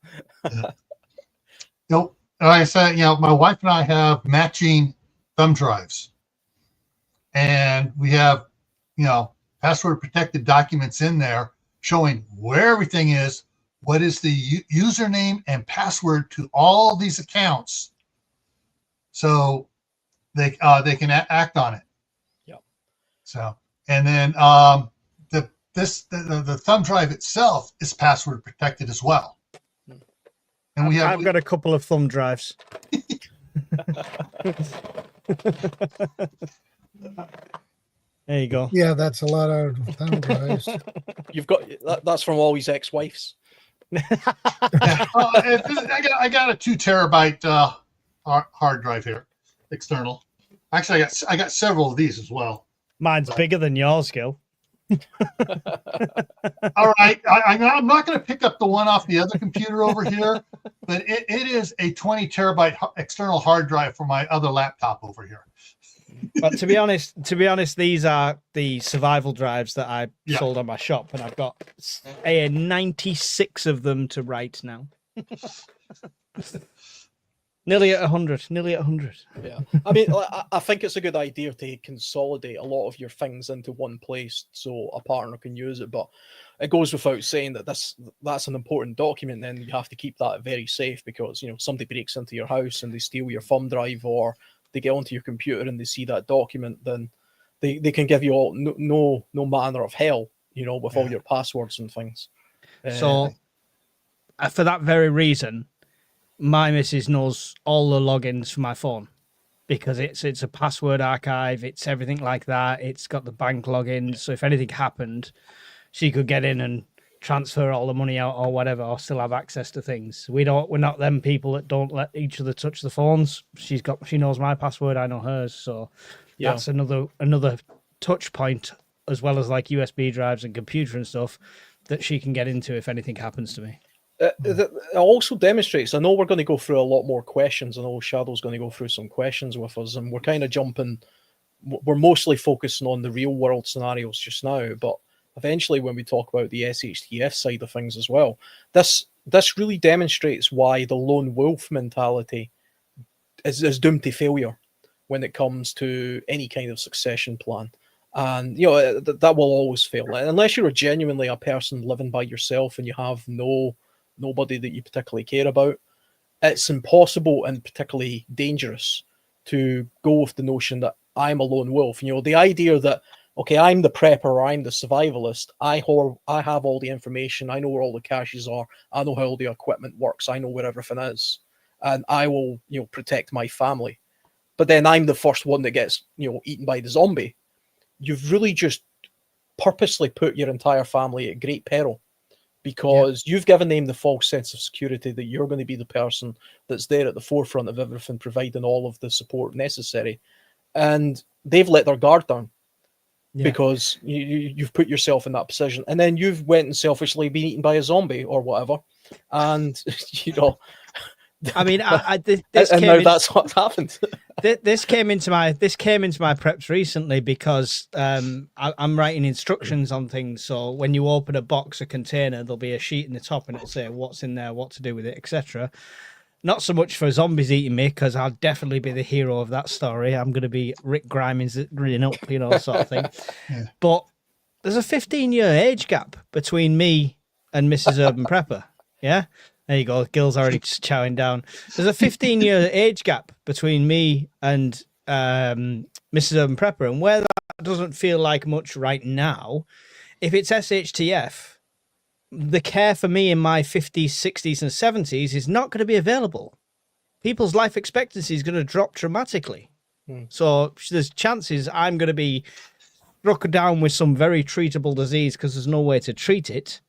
Like I said, my wife and I have matching thumb drives, and we have, password protected documents in there showing where everything is, what is the username and password to all these accounts, so they can act on it. Yep. So, and then the thumb drive itself is password protected as well. And I've got a couple of thumb drives. There you go. Yeah, that's a lot of thumb drives. You've got that's from all his ex-wives. I got a 2 terabyte hard drive here, external. Actually, I got several of these as well. Mine's bigger than yours, Gil. All right, I'm not going to pick up the one off the other computer over here, but it is a 20 terabyte external hard drive for my other laptop over here. But to be honest, these are the survival drives that I sold on my shop, and I've got 96 of them to write now. Nearly at 100. Yeah, I mean, I think it's a good idea to consolidate a lot of your things into one place so a partner can use it. But it goes without saying that that's an important document. Then you have to keep that very safe, because somebody breaks into your house and they steal your thumb drive, or they get onto your computer and they see that document, then they can give you all no manner of hell, with all your passwords and things. So for that very reason, my missus knows all the logins for my phone, because it's a password archive, it's everything like that. It's got the bank logins, so if anything happened, she could get in and transfer all the money out or whatever, or still have access to things. We're not them people that don't let each other touch the phones. She knows my password, I know hers, so that's another touch point, as well as like USB drives and computer and stuff, that she can get into if anything happens to me. It also demonstrates, I know we're going to go through a lot more questions. I know Shadow's going to go through some questions with us, and we're kind of we're mostly focusing on the real world scenarios just now, but eventually when we talk about the SHTF side of things as well, this really demonstrates why the lone wolf mentality is doomed to failure when it comes to any kind of succession plan. And that will always fail, unless you're genuinely a person living by yourself and you have nobody that you particularly care about. It's impossible and particularly dangerous to go with the notion that I'm a lone wolf. The idea that, okay, I'm the prepper or I'm the survivalist. I have all the information. I know where all the caches are. I know how all the equipment works. I know where everything is, and I will, protect my family. But then I'm the first one that gets, eaten by the zombie. You've really just purposely put your entire family at great peril, because you've given them the false sense of security that you're going to be the person that's there at the forefront of everything, providing all of the support necessary, and they've let their guard down. Because you've put yourself in that position, and then you've went and selfishly been eaten by a zombie or whatever, and I mean, that's what's happened. This came into my preps recently, because I'm writing instructions on things. So when you open a box, a container, there'll be a sheet in the top, and it'll say what's in there, what to do with it, etc. Not so much for zombies eating me, because I'll definitely be the hero of that story. I'm going to be Rick Grimes grinning up, sort of thing. But there's a 15-year age gap between me and Mrs. Urban Prepper. Yeah? There you go. Gil's already just chowing down. There's a 15-year age gap between me and Mrs. Urban Prepper. And where that doesn't feel like much right now, if it's SHTF, the care for me in my 50s, 60s, and 70s is not going to be available. People's life expectancy is going to drop dramatically. So there's chances I'm going to be struck down with some very treatable disease because there's no way to treat it,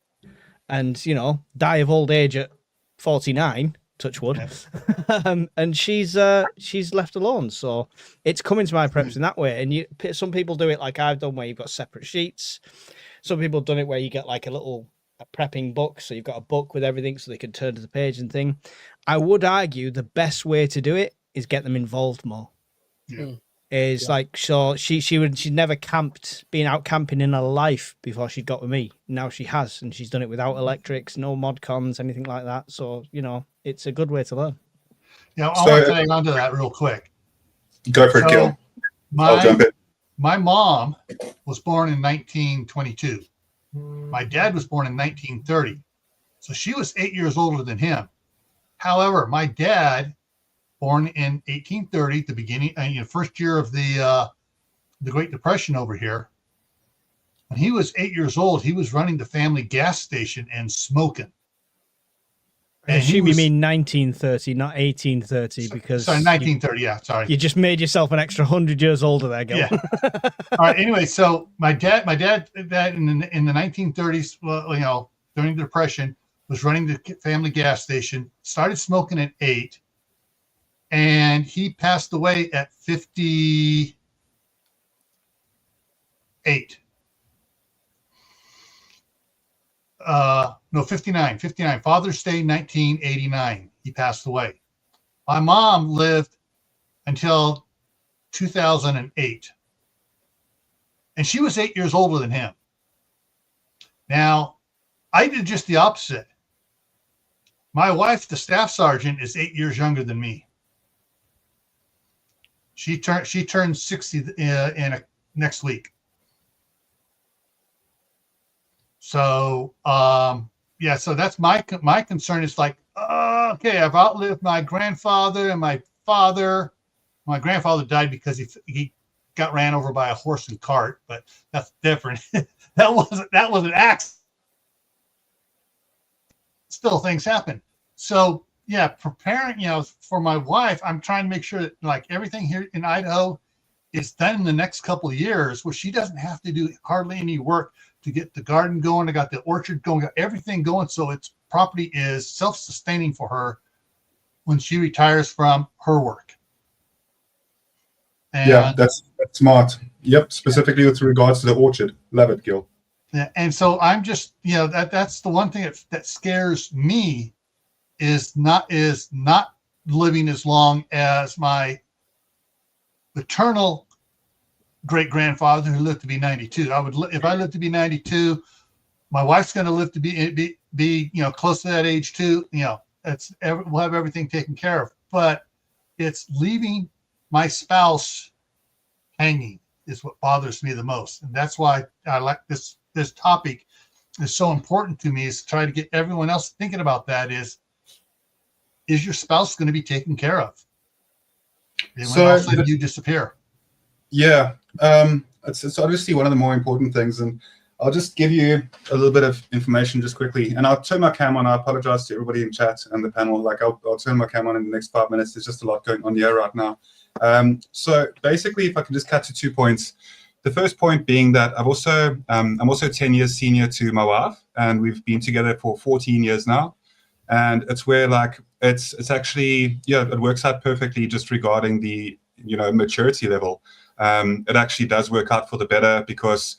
and die of old age at 49. Touch wood. And she's left alone. So it's coming to my preps in that way. And some people do it like I've done, where you've got separate sheets. Some people have done it where you get like a prepping book, so you've got a book with everything so they can turn to the page and thing. I would argue the best way to do it is get them involved more. Like, so she'd never been out camping in her life before she got with me. Now she has, and she's done it without electrics, no mod cons, anything like that. So it's a good way to learn. I want to hang on to that real quick. Go for it, Gil. I'll jump in. My mom was born in 1922. My dad was born in 1930. So she was 8 years older than him. However, my dad, born in 1830, the beginning, first year of the Great Depression over here, when he was 8 years old, he was running the family gas station and smoking. And you mean 1930, not 1830, because... Sorry, 1930, yeah, sorry. You just made yourself an extra 100 years older there, Gil. Yeah. All right, anyway, so my dad in the 1930s, during the Depression, was running the family gas station, started smoking at 8, and he passed away at 58. 59. Father's Day, 1989. He passed away. My mom lived until 2008. And she was 8 years older than him. Now, I did just the opposite. My wife, the staff sergeant, is 8 years younger than me. She turned 60 next week. So so that's my concern. Is like, okay, I've outlived my grandfather and my father. My grandfather died because he got ran over by a horse and cart, but that's different. that was an accident. Still, things happen. So yeah, preparing, for my wife, I'm trying to make sure that like everything here in Idaho is done in the next couple of years, where she doesn't have to do hardly any work to get the garden going. I got the orchard going, got everything going, so its property is self-sustaining for her when she retires from her work. And, yeah, that's smart. Yep, specifically with regards to the orchard. Love it, Gil. Yeah, and so I'm just, that's the one thing that scares me is not living as long as my maternal great grandfather who lived to be 92. If I live to be 92, my wife's going to live to be close to that age too. We'll have everything taken care of. But it's leaving my spouse hanging is what bothers me the most, and that's why I like this topic is so important to me. Is to try to get everyone else thinking about that. Is your spouse going to be taken care of? And when all of a sudden you disappear. Yeah, it's obviously one of the more important things, and I'll just give you a little bit of information just quickly, and I'll turn my cam on. I apologize to everybody in chat and the panel. Like I'll turn my cam on in the next 5 minutes. There's just a lot going on here right now. So basically, if I can just cut to 2 points. The first point being that I'm also 10 years senior to my wife, and we've been together for 14 years now. And it's where like it's actually it works out perfectly just regarding the maturity level. It actually does work out for the better because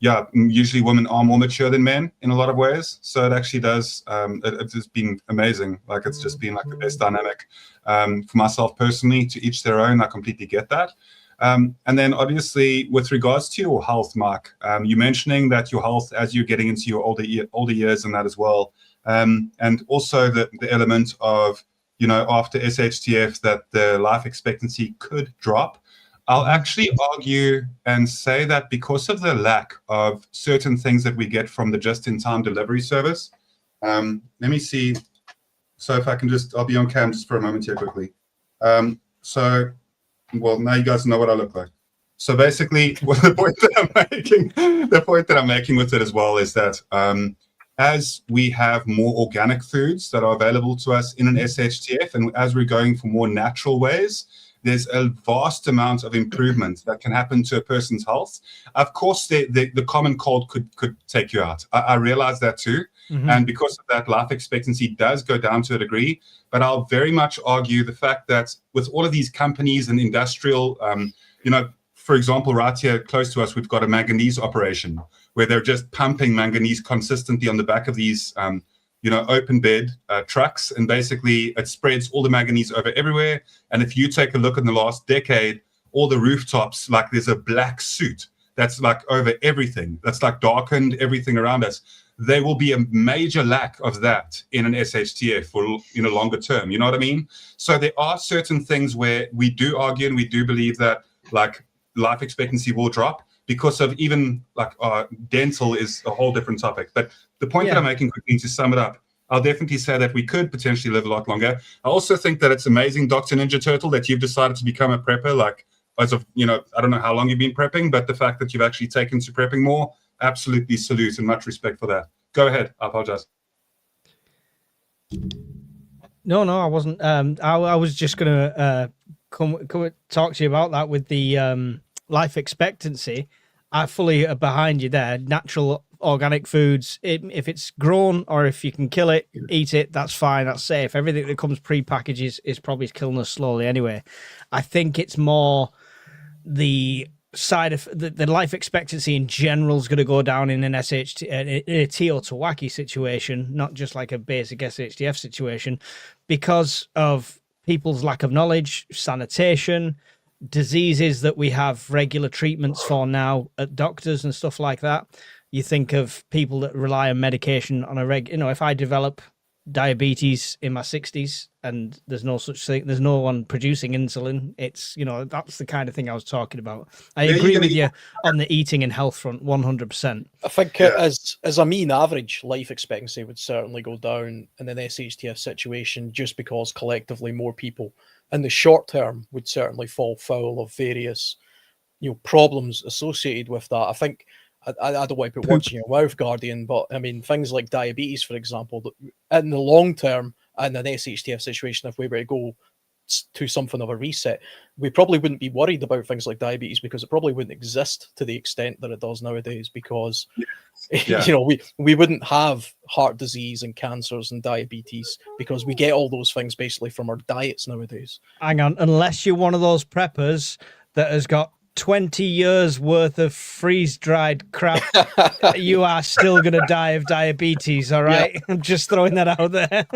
usually women are more mature than men in a lot of ways. So it actually does. It's just been amazing. Like it's just been like the best dynamic for myself personally. To each their own. I completely get that. And then obviously with regards to your health, Mark, you're mentioning that your health as you're getting into your older years and that as well. And also the element of, after SHTF that the life expectancy could drop. I'll actually argue and say that because of the lack of certain things that we get from the just-in-time delivery service. Let me see. So if I can I'll be on cam just for a moment here quickly. Well, now you guys know what I look like. So basically, the point that I'm making with it as well is that as we have more organic foods that are available to us in an SHTF, and as we're going for more natural ways, there's a vast amount of improvement that can happen to a person's health. Of course, the common cold could take you out. I realize that too. Mhm. And because of that, life expectancy does go down to a degree. But I'll very much argue the fact that with all of these companies and industrial, for example, right here close to us, we've got a manganese operation where they're just pumping manganese consistently on the back of these open bed trucks, and basically it spreads all the manganese over everywhere. And if you take a look in the last decade, all the rooftops, like there's a black soot that's like over everything, that's like darkened everything around us. There will be a major lack of that in an SHTF for longer term. You know what I mean? So there are certain things where we do argue and we do believe that like life expectancy will drop because of even like dental is a whole different topic. But the point that I'm making quickly to sum it up, I'll definitely say that we could potentially live a lot longer. I also think that it's amazing, Dr. Ninja Turtle, that you've decided to become a prepper. Like as of, I don't know how long you've been prepping, but the fact that you've actually taken to prepping more, absolutely salute and much respect for that. Go ahead. I apologize. No, I wasn't. I was just going to come talk to you about that with the life expectancy. I fully are behind you there. Natural organic foods, if it's grown or if you can kill it, eat it, that's fine, that's safe. Everything that comes pre-packaged is probably killing us slowly anyway. I think it's more the side of the life expectancy in general is going to go down in an SHT, a Teotihuacan situation, not just like a basic SHTF situation, because of people's lack of knowledge, sanitation, diseases that we have regular treatments for now at doctors and stuff like that. You think of people that rely on medication on a if I develop diabetes in my 60s and there's no such thing, there's no one producing insulin, it's that's the kind of thing I was talking about. I agree with you on the eating and health front 100%. I think as a mean average, life expectancy would certainly go down in an SHTF situation just because collectively more people in the short term would certainly fall foul of various problems associated with that. I think I don't want to put words in your mouth, Guardian, but I mean, things like diabetes, for example, in the long term, in an SHTF situation, if we were to go to something of a reset, we probably wouldn't be worried about things like diabetes because it probably wouldn't exist to the extent that it does nowadays because, we wouldn't have heart disease and cancers and diabetes because we get all those things basically from our diets nowadays. Hang on, unless you're one of those preppers that has got 20 years worth of freeze-dried crap, you are still going to die of diabetes, all right? Yeah. I'm just throwing that out there.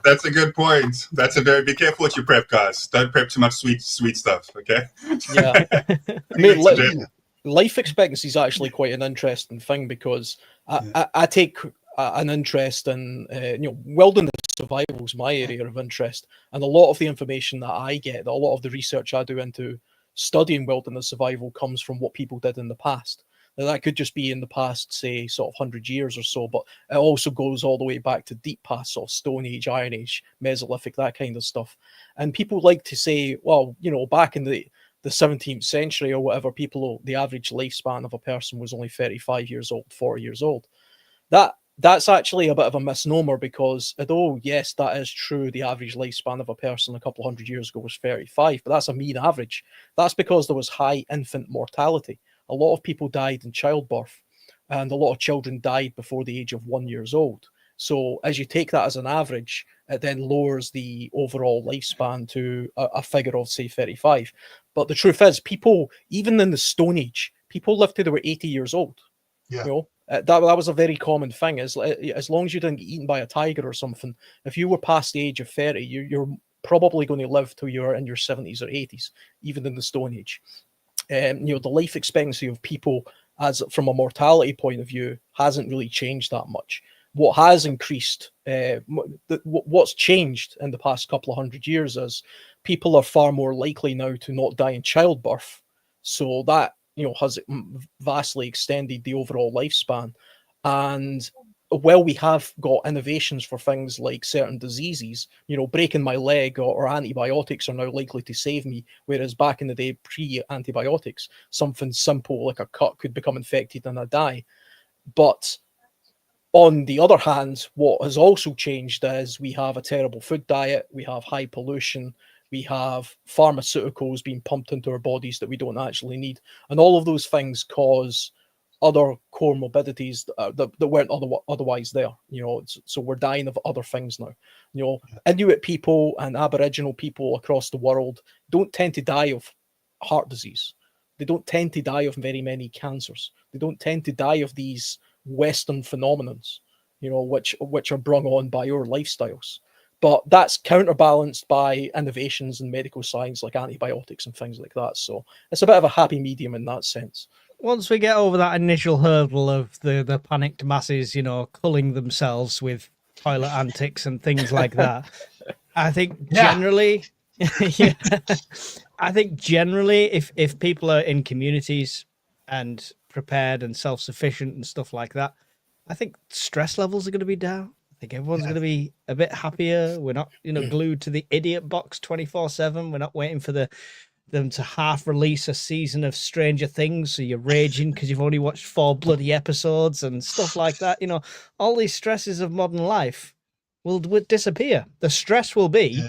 That's a good point. Be careful what you prep, guys. Don't prep too much sweet stuff, okay? Yeah. I mean, life expectancy is actually quite an interesting thing because I take an interest in, wilderness survival is my area of interest. And a lot of the information that I get, a lot of the research I do into studying wilderness survival comes from what people did in the past. Now, that could just be in the past, say, sort of 100 years or so, but it also goes all the way back to deep past, sort of Stone Age, Iron Age, Mesolithic, that kind of stuff. And people like to say, well, back in the 17th century or whatever, the average lifespan of a person was only 35 years old, 40 years old. That's actually a bit of a misnomer because although, yes, that is true, the average lifespan of a person a couple of hundred years ago was 35, but that's a mean average. That's because there was high infant mortality. A lot of people died in childbirth and a lot of children died before the age of 1 year old. So as you take that as an average, it then lowers the overall lifespan to a figure of, say, 35. But the truth is, people, even in the Stone Age, people lived till they were 80 years old. Yeah. That was a very common thing. As long as you didn't get eaten by a tiger or something, if you were past the age of 30, you're probably going to live till you're in your 70s or 80s, even in the Stone Age. The life expectancy of people, as from a mortality point of view, hasn't really changed that much. What has increased, what's changed in the past couple of hundred years is people are far more likely now to not die in childbirth. So that has vastly extended the overall lifespan. And while we have got innovations for things like certain diseases, breaking my leg or antibiotics are now likely to save me, whereas back in the day, pre-antibiotics, something simple like a cut could become infected and I die. But On the other hand, what has also changed is we have a terrible food diet, we have high pollution, we have pharmaceuticals being pumped into our bodies that we don't actually need. And all of those things cause other comorbidities that weren't otherwise there. So we're dying of other things now. Inuit people and Aboriginal people across the world don't tend to die of heart disease. They don't tend to die of very many cancers. They don't tend to die of these Western phenomenons, which are brought on by our lifestyles. But that's counterbalanced by innovations in medical science like antibiotics and things like that. So it's a bit of a happy medium in that sense. Once we get over that initial hurdle of the panicked masses, culling themselves with toilet antics and things like that, I think generally, I think generally, if people are in communities and prepared and self-sufficient and stuff like that, I think stress levels are going to be down. I think everyone's going to be a bit happier. We're not, glued to the idiot box 24/7. We're not waiting for them to half release a season of Stranger Things, so you're raging because you've only watched 4 bloody episodes and stuff like that. All these stresses of modern life will disappear. The stress will be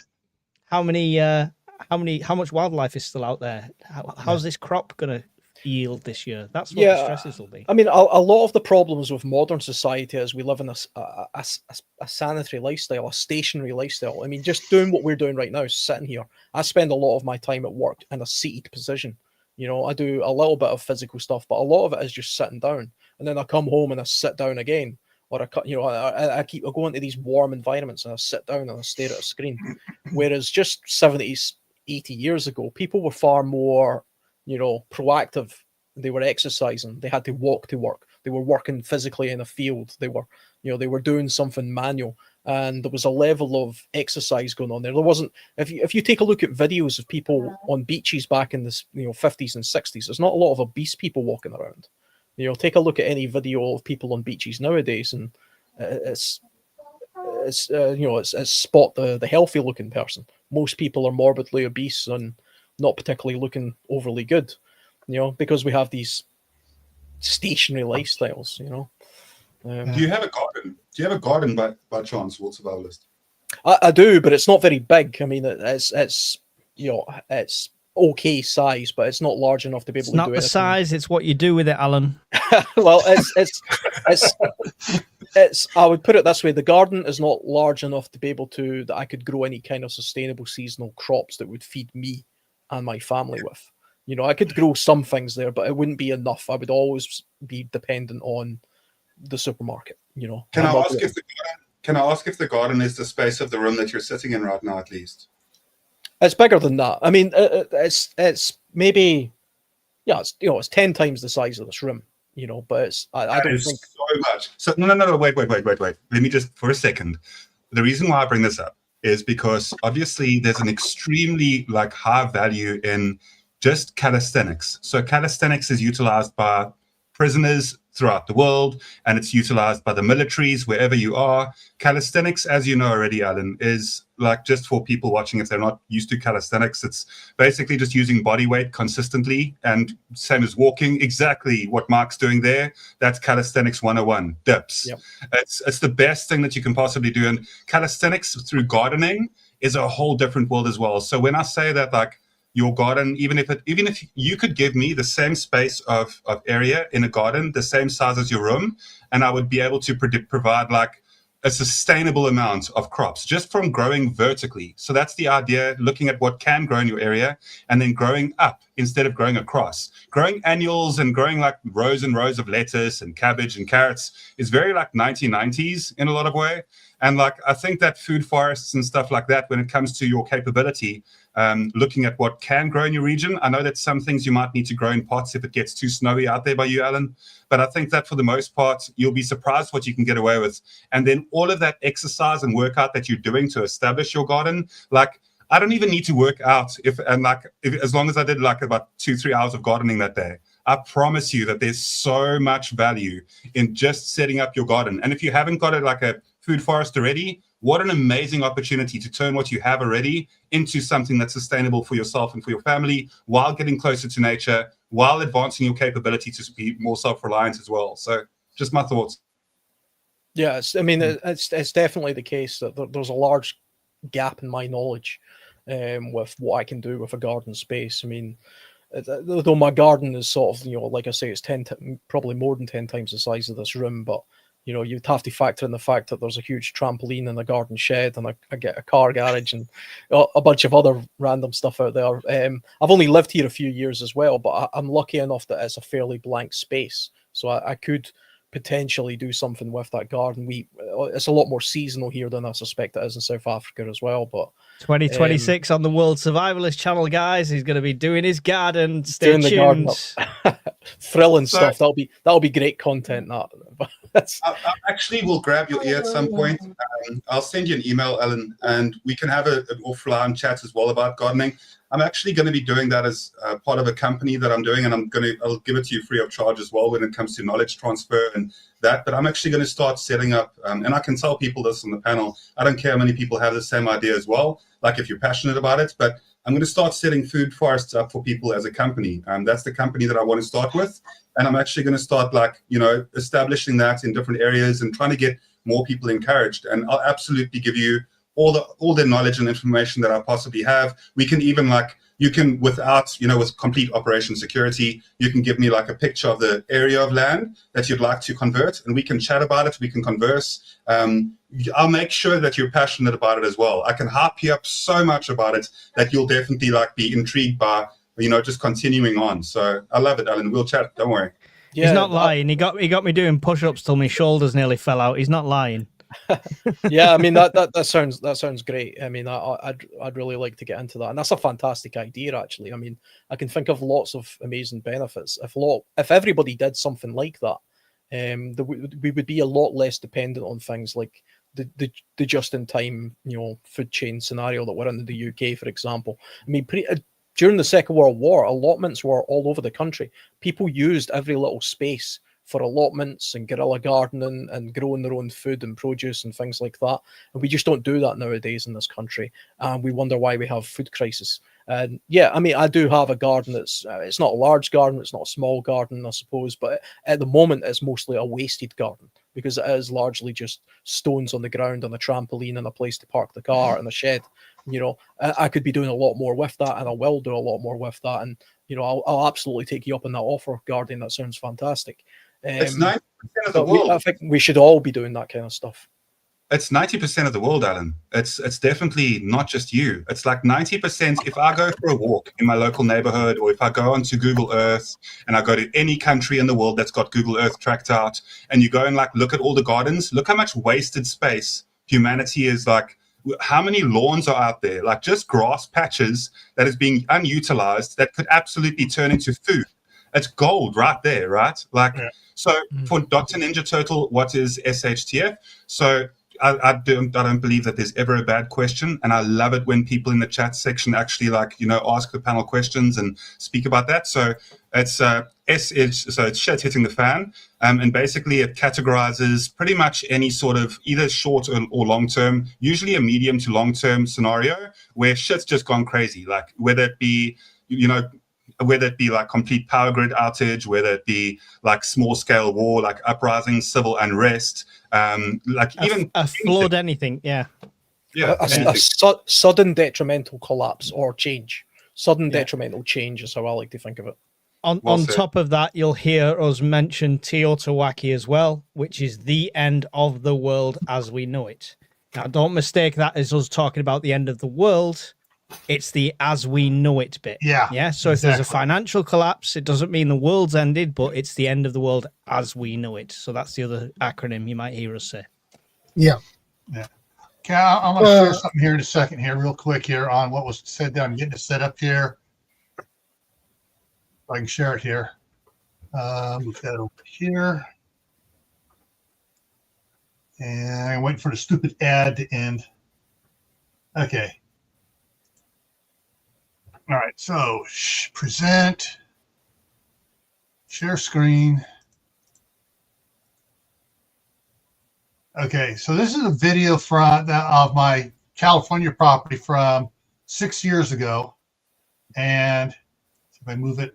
how much wildlife is still out there. How's this crop gonna yield this year? That's what the stresses will be. I mean, a lot of the problems with modern society is we live in a sanitary lifestyle, a stationary lifestyle. I mean, just doing what we're doing right now, sitting here. I spend a lot of my time at work in a seated position. I do a little bit of physical stuff, but a lot of it is just sitting down. And then I come home and I sit down again. Or I go into these warm environments and I sit down and I stare at a screen. Whereas just 70, 80 years ago, people were far more proactive. They were exercising. They had to walk to work. They were working physically in a field. They were doing something manual, and there was a level of exercise going on there. There wasn't. If you take a look at videos of people on beaches back in the 50s and 60s, there's not a lot of obese people walking around. Take a look at any video of people on beaches nowadays, and it's spot the healthy looking person. Most people are morbidly obese and not particularly looking overly good, because we have these stationary lifestyles, Do you have a garden? Do you have a garden by chance, World Survivalist? I do, but it's not very big. I mean, it's okay size, but it's not large enough to be able to do it. It's not the size, it's what you do with it, Alan. Well, it's I would put it this way: the garden is not large enough to be able to that I could grow any kind of sustainable seasonal crops that would feed me and my family with. I could grow some things there, but it wouldn't be enough. I would always be dependent on the supermarket. Can I ask if the garden is the space of the room that you're sitting in right now, at least? It's bigger than that. I mean, it's maybe, it's 10 times the size of this room. But I don't think so much. So no, wait. Let me just for a second. The reason why I bring this up is because obviously there's an extremely high value in just calisthenics. So calisthenics is utilized by prisoners throughout the world, and it's utilized by the militaries wherever you are. Calisthenics, as you know already, Alan, is just for people watching, if they're not used to calisthenics, it's basically just using body weight consistently, and same as walking, exactly what Mark's doing there. That's calisthenics 101, dips. Yep. It's the best thing that you can possibly do. And calisthenics through gardening is a whole different world as well. So when I say that, your garden, even if you could give me the same space of area in a garden, the same size as your room, and I would be able to provide a sustainable amount of crops just from growing vertically. So that's the idea, looking at what can grow in your area and then growing up instead of growing across. Growing annuals and growing rows and rows of lettuce and cabbage and carrots is very 1990s in a lot of way. And I think that food forests and stuff like that, when it comes to your capability, looking at what can grow in your region. I know that some things you might need to grow in pots if it gets too snowy out there by you, Alan. But I think that for the most part, you'll be surprised what you can get away with. And then all of that exercise and workout that you're doing to establish your garden, I don't even need to work out if as long as I did about 2-3 hours of gardening that day. I promise you that there's so much value in just setting up your garden. And if you haven't got it a food forest already, what an amazing opportunity to turn what you have already into something that's sustainable for yourself and for your family, while getting closer to nature, while advancing your capability to be more self-reliant as well. So just my thoughts. Yeah, it's definitely the case that there's a large gap in my knowledge with what I can do with a garden space. I mean, though my garden is sort of, like I say, it's probably more than 10 times the size of this room, but you'd have to factor in the fact that there's a huge trampoline and a garden shed and I get a car garage and a bunch of other random stuff out there. I've only lived here a few years as well, but I'm lucky enough that it's a fairly blank space, so I could potentially do something with that garden. It's a lot more seasonal here than I suspect it is in South Africa as well. But 2026 on the World Survivalist channel, guys. He's going to be doing his garden. Stay doing the garden tuned. thrilling stuff. That'll be great content. I actually will grab your ear at some point. I'll send you an email, Alan, and we can have an offline chat as well about gardening. I'm actually going to be doing that as part of a company that I'm doing, and I'll give it to you free of charge as well when it comes to knowledge transfer and that. But I'm actually going to start setting up, and I can tell people this on the panel. I don't care how many people have the same idea as well, like if you're passionate about it, but I'm going to start setting food forests up for people as a company. That's the company that I want to start with. And I'm actually going to start establishing that in different areas and trying to get more people encouraged. And I'll absolutely give you all the knowledge and information that I possibly have. We can even you can, without, with complete operation security, you can give me a picture of the area of land that you'd like to convert, and we can chat about it. We can converse. I'll make sure that you're passionate about it as well. I can hype you up so much about it that you'll definitely be intrigued by, just continuing on. So I love it, Alan. We'll chat. Don't worry. Yeah, he's not lying. He got me doing push-ups till my shoulders nearly fell out. He's not lying. Yeah, I mean that sounds great. I mean, I'd really like to get into that, and that's a fantastic idea. Actually, I mean, I can think of lots of amazing benefits if everybody did something like that. We would be a lot less dependent on things like the just-in-time food chain scenario that we're in the UK, for example. I mean, during the Second World War, allotments were all over the country. People used every little space for allotments and guerrilla gardening and growing their own food and produce and things like that. And we just don't do that nowadays in this country. And we wonder why we have food crisis. And yeah, I mean, I do have a garden that's, it's not a large garden, it's not a small garden, I suppose, but at the moment it's mostly a wasted garden because it is largely just stones on the ground and a trampoline and a place to park the car and a shed. I could be doing a lot more with that, and I will do a lot more with that. And, I'll absolutely take you up on that offer, Guardian. That sounds fantastic. It's 90% of the world. I think we should all be doing that kind of stuff. It's 90% of the world, Alan. It's definitely not just you. It's 90%. If I go for a walk in my local neighborhood, or if I go onto Google Earth and I go to any country in the world that's got Google Earth tracked out, and you go and look at all the gardens, look how much wasted space humanity is how many lawns are out there, just grass patches that is being unutilized that could absolutely turn into food. It's gold right there, right? Yeah. So for Dr. Ninja Turtle, what is SHTF? So I don't believe that there's ever a bad question, and I love it when people in the chat section actually ask the panel questions and speak about that. So it's it's shit hitting the fan, and basically it categorizes pretty much any sort of either short or long term, usually a medium to long term scenario where shit's just gone crazy, whether it be complete power grid outage, whether it be small scale war, uprising, civil unrest, even a flood, anything. Yeah. A sudden detrimental collapse or change. Sudden detrimental change is how I like to think of it. On top of that, you'll hear us mention Teotihuacan as well, which is the end of the world as we know it. Now, don't mistake that as us talking about the end of the world. It's the as we know it bit. Yeah. So if there's a financial collapse, it doesn't mean the world's ended, but it's the end of the world as we know it. So that's the other acronym you might hear us say. Yeah. Okay, I'm going to share something here in a second here, real quick here on what was said down, getting it set up here. If I can share it here. Move that over here. And I'm waiting for the stupid ad to end. Okay. All right, so present, share screen. Okay, so this is a video of my California property from 6 years ago. And if I move it,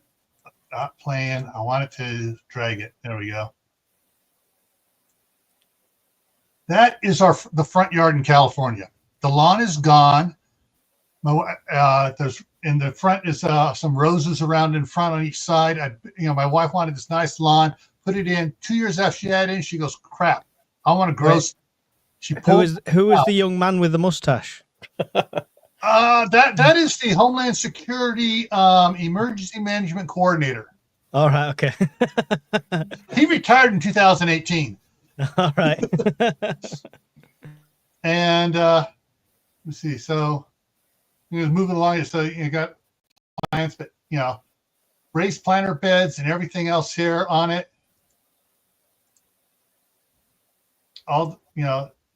not playing, I want it to drag it. There we go. That is the front yard in California. The lawn is gone. There's in the front is some roses around in front on each side. My wife wanted this nice lawn, put it in. 2 years after she had it in, she goes, "Crap, I want to grow." Wait. She Who pulled. is the young man with the mustache? That is the Homeland Security Emergency Management Coordinator. All right, okay. He retired in 2018. All right. And let's see. So he was moving along. So you got plants, but raised planter beds and everything else here on it. All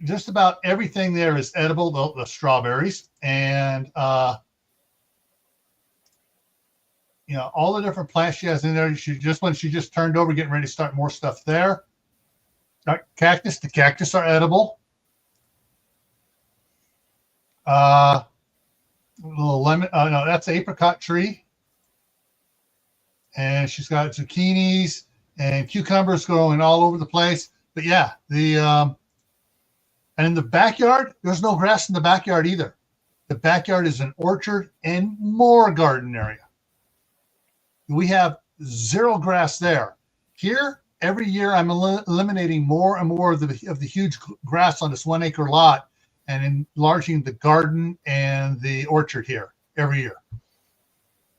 just about everything there is edible. The strawberries and all the different plants she has in there. When she just turned over, getting ready to start more stuff there. Cactus. The cactus are edible. Little lemon. No, that's apricot tree. And she's got zucchinis and cucumbers growing all over the place. But yeah, and in the backyard, there's no grass in the backyard either. The backyard is an orchard and more garden area. We have zero grass there. Here, every year, I'm eliminating more and more of the huge grass on this 1 acre lot and enlarging the garden and the orchard here every year.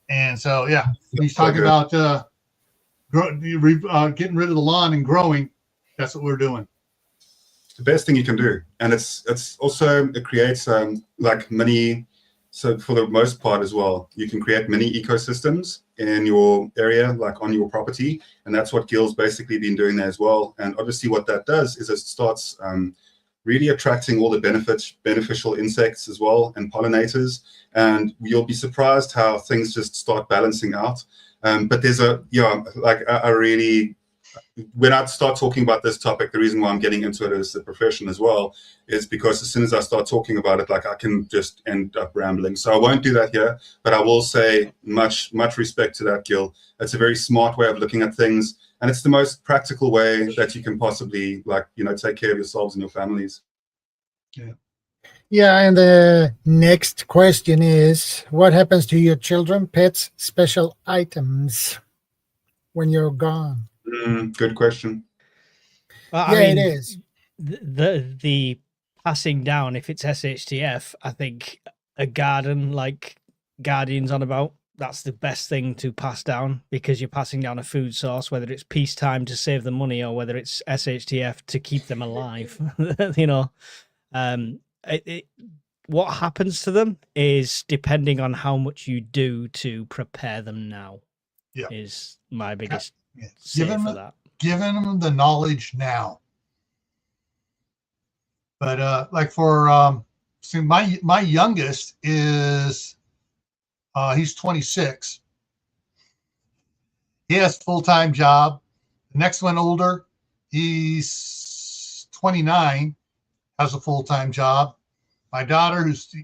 And so, yeah, he's talking about getting rid of the lawn and growing. That's what we're doing. The best thing you can do, and it's also it creates like mini. So for the most part as well, you can create mini ecosystems in your area, like on your property, and that's what Gil's basically been doing there as well. And obviously, what that does is it starts really attracting all the beneficial insects as well and pollinators, and you'll be surprised how things just start balancing out. But there's I really. When I start talking about this topic, the reason why I'm getting into it as a profession as well is because as soon as I start talking about it, I can just end up rambling. So I won't do that here, but I will say much respect to that, Gil. It's a very smart way of looking at things, and it's the most practical way that you can possibly take care of yourselves and your families. Yeah. Yeah, and the next question is, what happens to your children, pets, special items when you're gone? Good question. Well, yeah, it is. The passing down, if it's SHTF, I think a garden like Guardian's on about, that's the best thing to pass down, because you're passing down a food source, whether it's peacetime to save the money or whether it's SHTF to keep them alive. What happens to them is depending on how much you do to prepare them now. Yeah. Is my biggest Giving them the knowledge now. But my youngest is he's 26. He has a full-time job. The next one older, he's 29, has a full-time job. My daughter, who's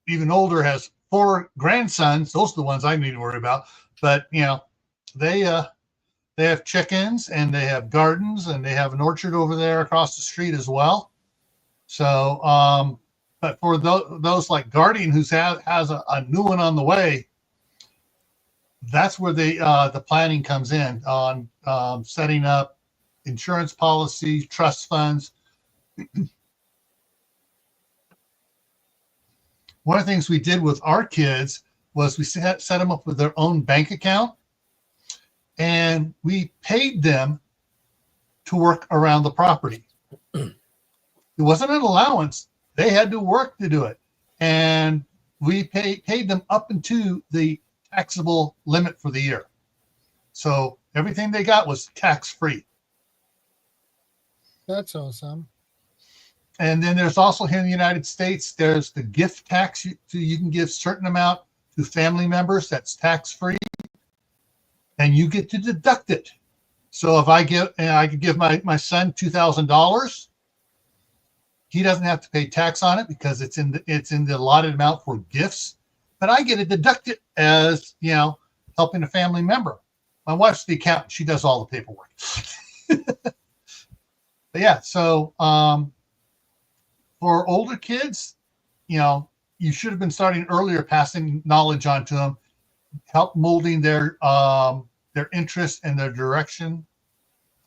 even older, has 4 grandsons. Those are the ones I need to worry about. But they have chickens and they have gardens and they have an orchard over there across the street as well. So, but for those like Guardian, who has a new one on the way, that's where the planning comes in on setting up insurance policies, trust funds. One of the things we did with our kids was we set them up with their own bank account. And we paid them to work around the property. It wasn't an allowance. They had to work to do it. And we paid them up into the taxable limit for the year. So everything they got was tax-free. That's awesome. And then there's also here in the United States, there's the gift tax. You can give a certain amount to family members. That's tax-free. And you get to deduct it. So if I could give my son $2,000, he doesn't have to pay tax on it because it's in the allotted amount for gifts. But I get to deduct it as helping a family member. My wife's the accountant; she does all the paperwork. But yeah, so for older kids, you should have been starting earlier, passing knowledge on to them, help molding their interest and their direction.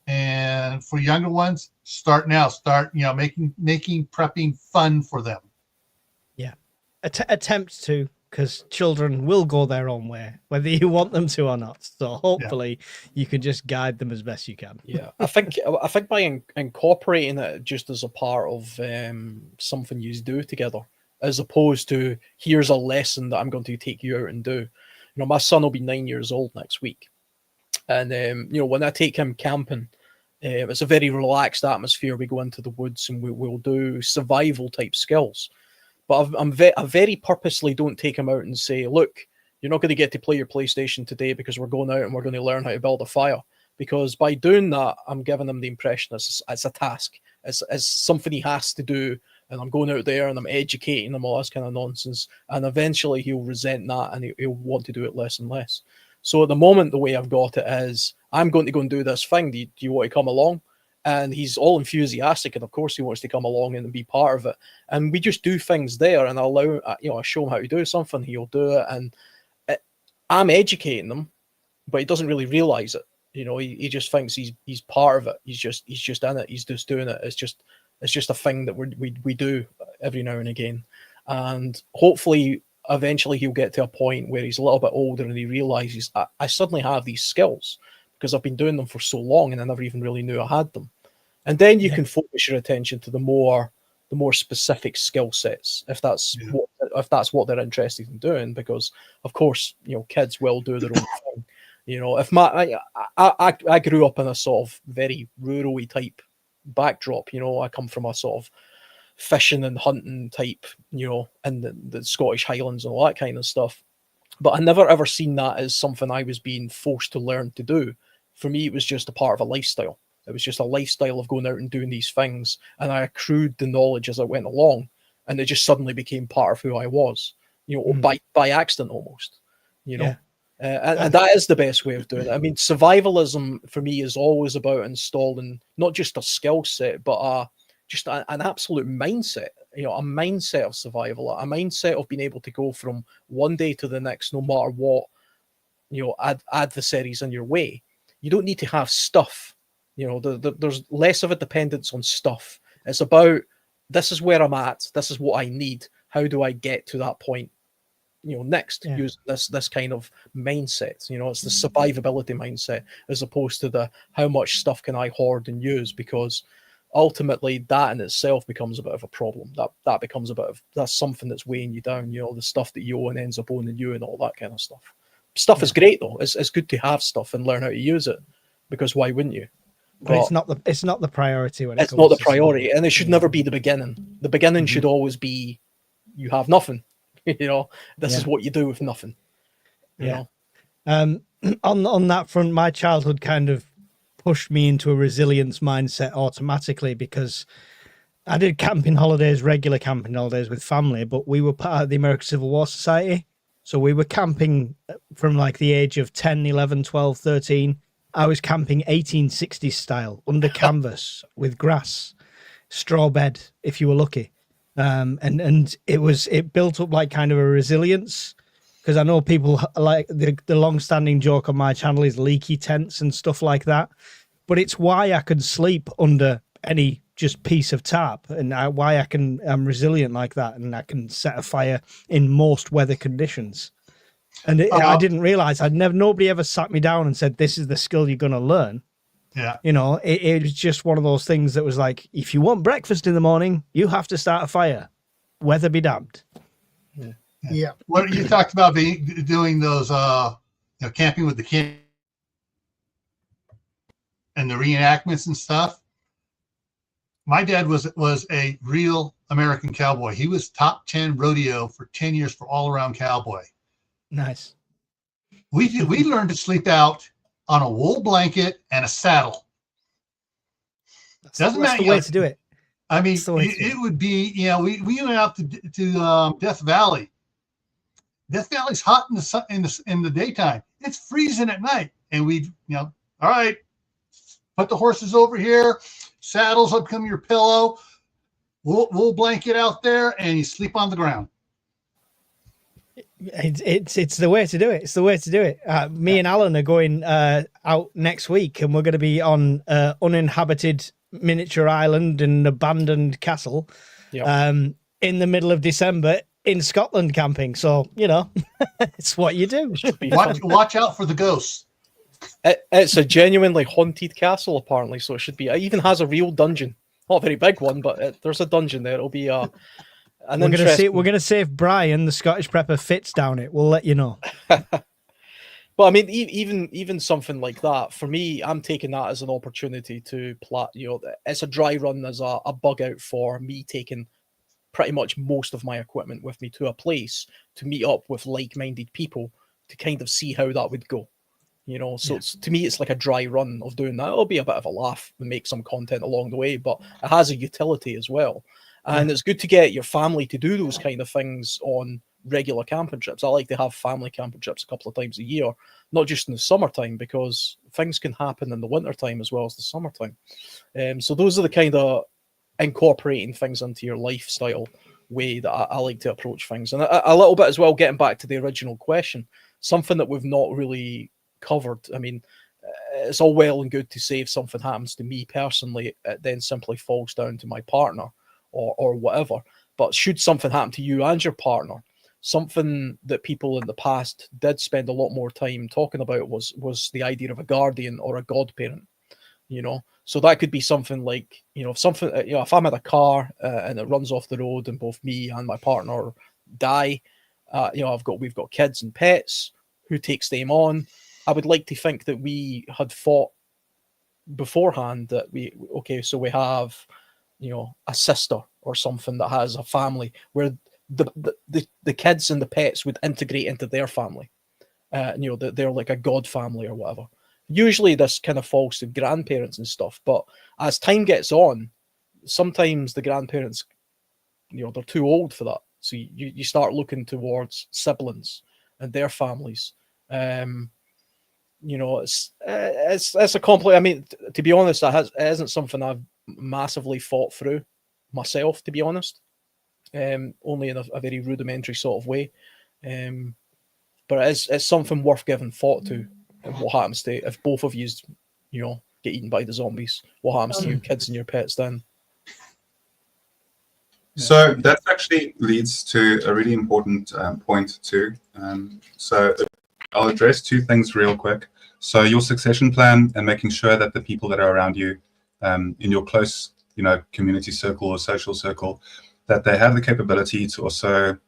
And for younger ones, start now. Start, making prepping fun for them. Yeah, attempt to, because children will go their own way, whether you want them to or not. So hopefully you can just guide them as best you can. Yeah, I think by incorporating it just as a part of something you do together, as opposed to here's a lesson that I'm going to take you out and do. My son will be 9 years old next week, and when I take him camping, it's a very relaxed atmosphere. We go into the woods and we'll do survival type skills. But I very purposely don't take him out and say, look, you're not going to get to play your PlayStation today because we're going out and we're going to learn how to build a fire. Because by doing that, I'm giving him the impression it's a task. It's something he has to do. And I'm going out there and I'm educating him, all this kind of nonsense. And eventually he'll resent that and he'll want to do it less and less. So at the moment, the way I've got it is, I'm going to go and do this thing. Do you want to come along? And he's all enthusiastic, and of course he wants to come along and be part of it. And we just do things there, and I show him how to do something, he'll do it, and I'm educating him, but he doesn't really realize it. He just thinks he's part of it. He's just in it. He's just doing it. It's just a thing that we do every now and again, and hopefully eventually he'll get to a point where he's a little bit older and he realizes I suddenly have these skills, because I've been doing them for so long and I never even really knew I had them. And then you can focus your attention to the more specific skill sets, if that's what they're interested in doing, because of course, kids will do their own thing. If I grew up in a sort of very rural-y type backdrop, I come from a sort of fishing and hunting type, in the Scottish Highlands and all that kind of stuff. But I never ever seen that as something I was being forced to learn to do. For me, it was just a part of a lifestyle. It was just a lifestyle of going out and doing these things. And I accrued the knowledge as I went along. And it just suddenly became part of who I was, by accident almost, And that is the best way of doing it. I mean, survivalism for me is always about installing not just a skill set, but just an absolute mindset, a mindset of survival, a mindset of being able to go from one day to the next, no matter what, adversaries in your way. You don't need to have stuff. There's less of a dependence on stuff. It's about, this is where I'm at. This is what I need. How do I get to that point? Next, use this kind of mindset. It's the survivability mindset, as opposed to the how much stuff can I hoard and use, because ultimately that in itself becomes a bit of a problem. That becomes that's something that's weighing you down. The stuff that you own ends up owning you and all that kind of stuff. Stuff is great though. It's good to have stuff and learn how to use it, because why wouldn't you? But it's not the priority when it's not the priority, and it should never be the beginning. The beginning should always be you have nothing. This is what you do with nothing. You know? On that front, my childhood kind of pushed me into a resilience mindset automatically, because I did regular camping holidays with family, but we were part of the American Civil War Society. So we were camping from like the age of 10, 11, 12, 13. I was camping 1860s style, under canvas, with grass, straw bed, if you were lucky. And it built up like kind of a resilience, because I know people like the long-standing joke on my channel is leaky tents and stuff like that. But it's why I could sleep under any just piece of tarp, and why I'm resilient like that, and I can set a fire in most weather conditions. And I didn't realize nobody ever sat me down and said, this is the skill you're going to learn. Yeah. It was just one of those things that was like, if you want breakfast in the morning, you have to start a fire, weather be damned. Yeah. What you talked about doing those, camping with the kids and the reenactments and stuff. My dad was a real American cowboy. He was top 10 rodeo for 10 years for all around cowboy. Nice. We learned to sleep out on a wool blanket and a saddle. That's the way to do it. I mean, it would be, we went out to Death Valley. Death Valley's hot in the daytime. It's freezing at night. And we, all right, put the horses over here, saddles up, come your pillow, We'll blanket out there, and you sleep on the ground. It's the way to do it. It's the way to do it. Me and Alan are going out next week, and we're going to be on uninhabited miniature island and abandoned castle in the middle of December in Scotland camping. So, it's what you do. Watch out for the ghosts. It's a genuinely haunted castle, apparently, so it should be. It even has a real dungeon. Not a very big one, but there's a dungeon there. It'll be we're going to see if Brian, the Scottish prepper, fits down it. We'll let you know. But I mean, even something like that, for me, I'm taking that as an opportunity to it's a dry run as a bug out for me taking pretty much most of my equipment with me to a place to meet up with like-minded people to kind of see how that would go. So to me, it's like a dry run of doing that. It'll be a bit of a laugh and make some content along the way, but it has a utility as well. And it's good to get your family to do those kind of things on regular camping trips. I like to have family camping trips a couple of times a year, not just in the summertime, because things can happen in the wintertime as well as the summertime. So those are the kind of incorporating things into your lifestyle way that I like to approach things. And a little bit as well, getting back to the original question, something that we've not really covered. I mean, it's all well and good to say if something happens to me personally, it then simply falls down to my partner or whatever. But should something happen to you and your partner, something that people in the past did spend a lot more time talking about was the idea of a guardian or a godparent. So that could be something like, if I'm in a car and it runs off the road and both me and my partner die, we've got kids and pets. Who takes them on? I would like to think that we had thought beforehand that we have, a sister or something that has a family where the kids and the pets would integrate into their family. They're like a god family or whatever. Usually this kind of falls to grandparents and stuff, but as time gets on, sometimes the grandparents, they're too old for that. So you start looking towards siblings and their families. It's a complex. I mean, to be honest, it isn't something I've massively thought through myself, to be honest. Only in a very rudimentary sort of way. But it's something worth giving thought to. And what happens to if both of you, get eaten by the zombies? What happens to your kids and your pets then? So that actually leads to a really important point too. So I'll address two things real quick. So your succession plan and making sure that the people that are around you in your close, community circle or social circle, that they have the capability to also,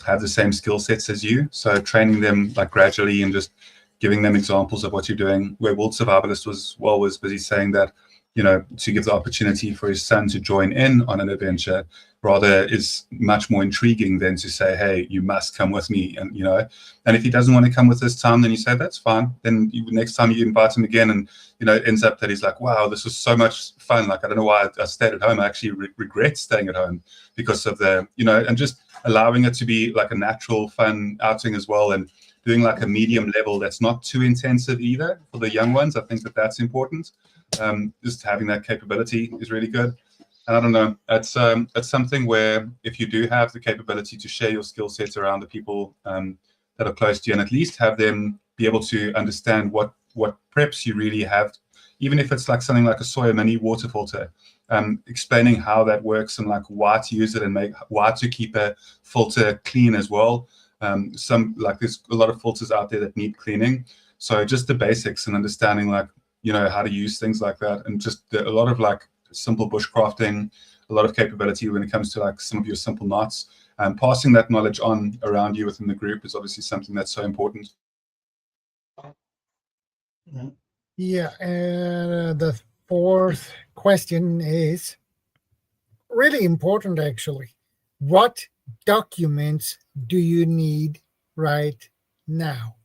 have the same skill sets as you. So training them like gradually and just giving them examples of what you're doing. Where World Survivalist was busy saying that, to give the opportunity for his son to join in on an adventure rather is much more intriguing than to say, hey, you must come with me. And, and if he doesn't want to come with this time, then you say, that's fine. Then next time you invite him again and, it ends up that he's like, wow, this was so much fun. Like, I don't know why I stayed at home. I actually regret staying at home because of the, and just allowing it to be like a natural fun outing as well. And doing like a medium level that's not too intensive either for the young ones. I think that's important. Just having that capability is really good. And I don't know, it's something where if you do have the capability to share your skill sets around the people that are close to you, and at least have them be able to understand what preps you really have, even if it's like something like a Sawyer mini water filter, explaining how that works and like why to use it and why to keep a filter clean as well. There's a lot of filters out there that need cleaning. So just the basics and understanding how to use things like that, and just a lot of like simple bushcrafting, a lot of capability when it comes to like some of your simple knots. Passing that knowledge on around you within the group is obviously something that's so important. Yeah, and the fourth question is really important, actually. What documents do you need right now?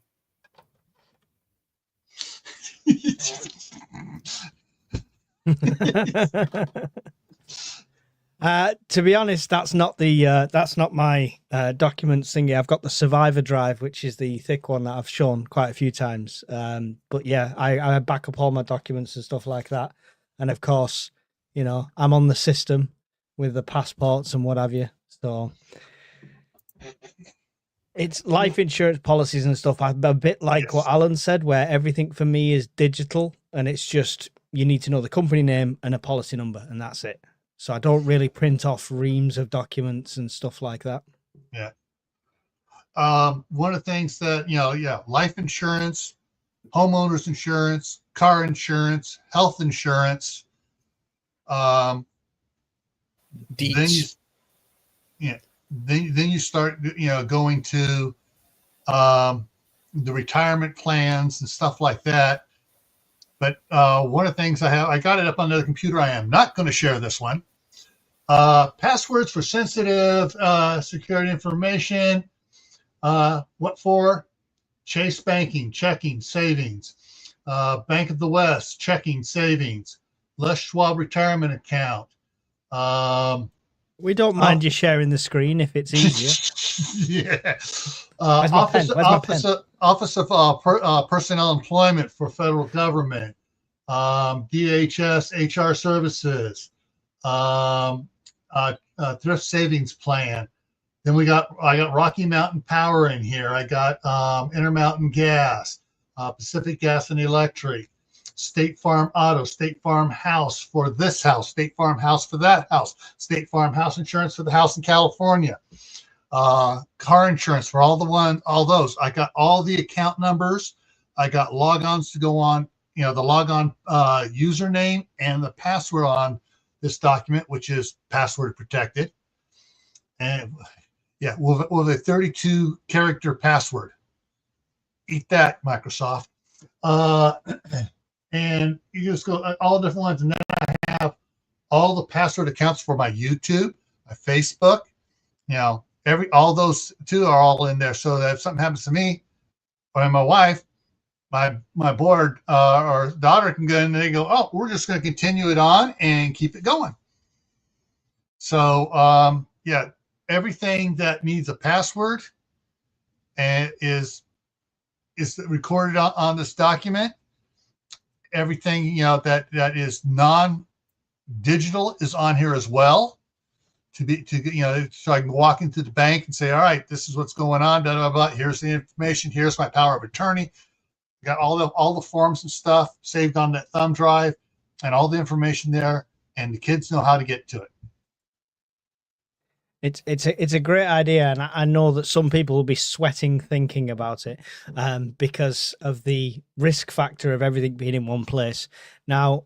To be honest, that's not my documents thingy. I've got the Survivor drive, which is the thick one that I've shown quite a few times. But yeah, I back up all my documents and stuff like that. And of course, I'm on the system. with the passports and what have you. So it's life insurance policies and stuff. I'm a bit like what Alan said, where everything for me is digital, and it's just you need to know the company name and a policy number, and that's it. So I don't really print off reams of documents and stuff like that. Yeah. One of the things that, life insurance, homeowners insurance, car insurance, health insurance. Deeds. Then you start, going to the retirement plans and stuff like that. But one of the things I got it up on the computer. I am not going to share this one. Passwords for sensitive security information. What for? Chase Banking, checking, savings. Bank of the West, checking, savings. Les Schwab retirement account. We don't mind you sharing the screen if it's easier. Yeah. Office of Personnel Employment for federal government. DHS HR services. Thrift savings plan. Then I got Rocky Mountain Power in here. I got Intermountain Gas, Pacific Gas and Electric, State Farm Auto, State Farm House for this house, State Farm House for that house, State Farm House Insurance for the house in California, car insurance for all those. I got all the account numbers. I got logons to go on, the logon username and the password on this document, which is password protected. And yeah, with a 32 character password. Eat that, Microsoft. And you just go all different ones. And then I have all the password accounts for my YouTube, my Facebook, all those too are all in there. So that if something happens to me or my wife, my board or daughter can go in and they go, oh, we're just going to continue it on and keep it going. So, everything that needs a password and is recorded on this document. Everything that is non-digital is on here as well. So I can walk into the bank and say, all right, this is what's going on. Blah, blah, blah. Here's the information. Here's my power of attorney. I got all the forms and stuff saved on that thumb drive, and all the information there. And the kids know how to get to it. It's a great idea, and I know that some people will be sweating thinking about it, because of the risk factor of everything being in one place. Now,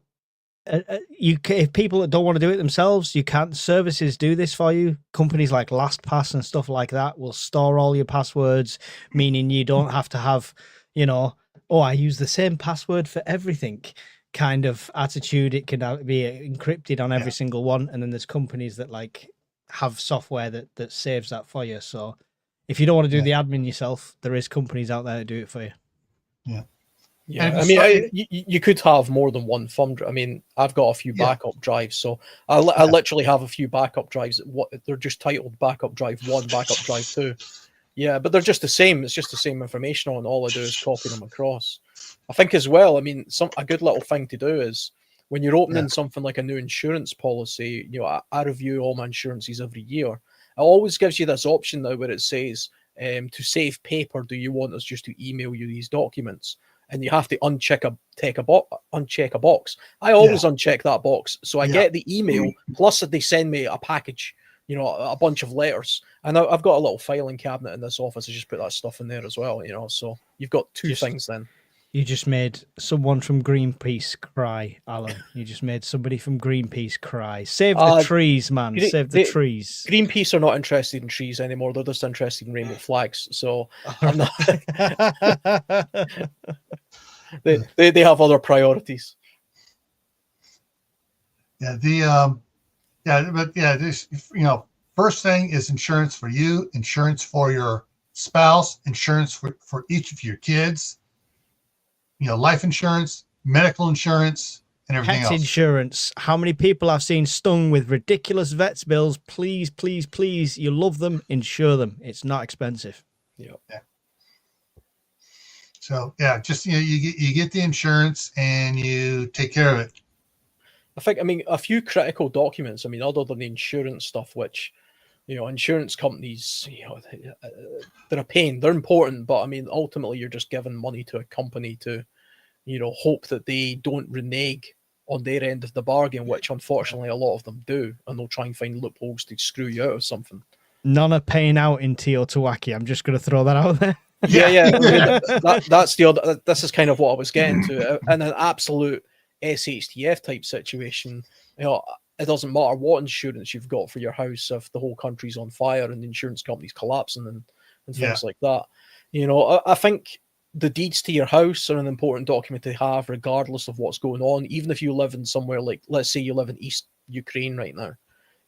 if people that don't want to do it themselves, you can't. Services do this for you. Companies like LastPass and stuff like that will store all your passwords, meaning you don't have to have, I use the same password for everything kind of attitude. It can be encrypted on every single one, and then there's companies that have software that saves that for you. So if you don't want to do the admin yourself, there is companies out there that do it for you. Yeah, I mean, you could have more than one thumb drive. I mean, I've got a few backup drives, so I literally have a few backup drives. They're just titled backup drive 1, backup drive 2. Yeah, but they're just the same. It's just the same information on. All I do is copy them across. I think as well, I mean, a good little thing to do is when you're opening something like a new insurance policy, I review all my insurances every year. It always gives you this option now where it says, to save paper, do you want us just to email you these documents? And you have to uncheck a box. I always uncheck that box. So I get the email, plus they send me a package, a bunch of letters. And I've got a little filing cabinet in this office. I just put that stuff in there as well, so you've got two things then. You just made someone from Greenpeace cry, Alan. You just made somebody from Greenpeace cry. Save the trees, man. Save the trees. Greenpeace are not interested in trees anymore. They're just interested in rainbow flags. So I'm not... they have other priorities. First thing is insurance for you, insurance for your spouse, insurance for each of your kids. Life insurance, medical insurance, and everything else. Pet insurance. How many people I've seen stung with ridiculous vets bills? Please, please, please. You love them, insure them. It's not expensive. Yeah. So just you get the insurance and you take care of it. I mean, a few critical documents. I mean, other than the insurance stuff, which, insurance companies, they're a pain. They're important, but I mean, ultimately, you're just giving money to a company to, hope that they don't renege on their end of the bargain, which unfortunately a lot of them do, and they'll try and find loopholes to screw you out of something. None are paying out in Teotihuacan. I'm just going to throw that out there. Yeah. I mean, that's the other. This is kind of what I was getting to. In an absolute SHTF type situation, it doesn't matter what insurance you've got for your house if the whole country's on fire and the insurance company's collapsing and things like that. I think the deeds to your house are an important document to have, regardless of what's going on. Even if you live in somewhere like, let's say you live in East Ukraine right now,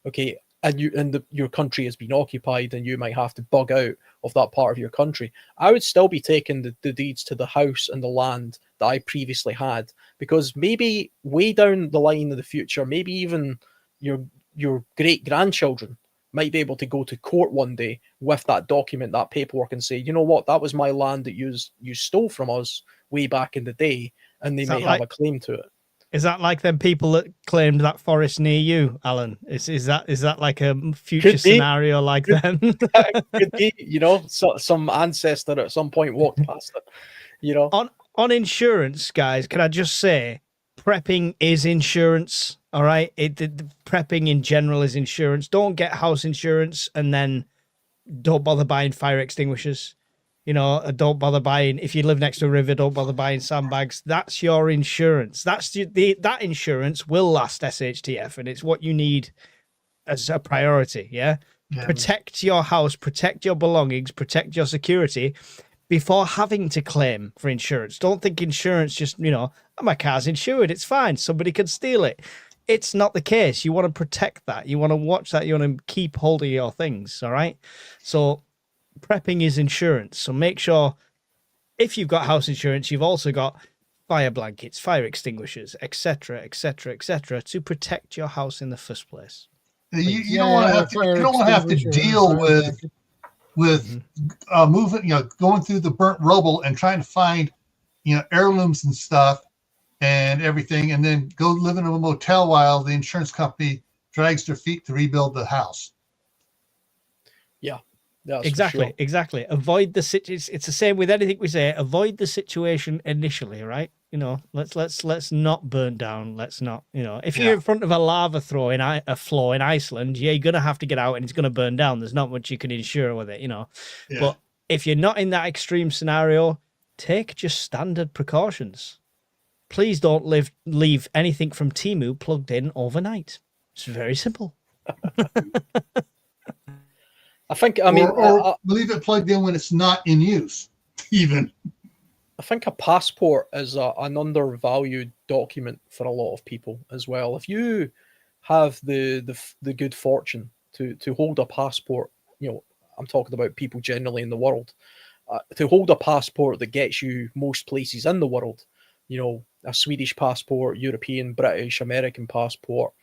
okay, and your country has been occupied, and you might have to bug out of that part of your country. I would still be taking the deeds to the house and the land that I previously had, because maybe way down the line in the future, maybe even your great grandchildren might be able to go to court one day with that document, that paperwork, and say, you know what, that was my land that you stole from us way back in the day, and they may have a claim to it. Is that like them people that claimed that forest near you, Alan? Is that like a future scenario like them? Could be, some ancestor at some point walked past it. On insurance, guys, can I just say, prepping is insurance. All right, prepping in general is insurance. Don't get house insurance and then don't bother buying fire extinguishers. Don't bother buying, if you live next to a river, don't bother buying sandbags. That's your insurance. That insurance will last SHTF, and it's what you need as a priority. Yeah. Protect your house, protect your belongings, protect your security before having to claim for insurance. Don't think insurance just, my car's insured, it's fine, somebody can steal it. It's not the case. You want to protect that. You want to watch that. You want to keep hold of your things. All right. So prepping is insurance. So make sure if you've got house insurance, you've also got fire blankets, fire extinguishers, etc., etc., etc., to protect your house in the first place. You don't want to have to deal with moving, going through the burnt rubble and trying to find, heirlooms and stuff and everything, and then go live in a motel while the insurance company drags their feet to rebuild the house. Yeah. Exactly. Avoid the situation. It's the same with anything we say. Avoid the situation initially, right? Let's not burn down. Let's not, if you're in front of a lava flow in Iceland, you're gonna have to get out and it's gonna burn down. There's not much you can insure with it, But if you're not in that extreme scenario, take just standard precautions. Please don't leave anything from Temu plugged in overnight. It's very simple. I think, or leave it plugged in when it's not in use, even. I think a passport is an undervalued document for a lot of people as well. If you have the good fortune to hold a passport, I'm talking about people generally in the world, to hold a passport that gets you most places in the world, a Swedish passport, European, British, American passport,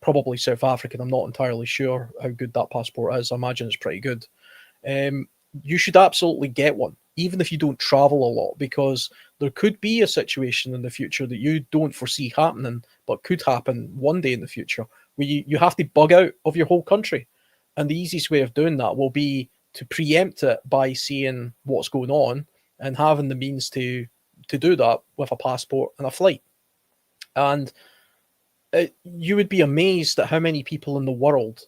probably South African. I'm not entirely sure how good that passport is. I imagine it's pretty good. You should absolutely get one, even if you don't travel a lot, because there could be a situation in the future that you don't foresee happening, but could happen one day in the future, where you have to bug out of your whole country. And the easiest way of doing that will be to preempt it by seeing what's going on and having the means to do that with a passport and a flight. And you would be amazed at how many people in the world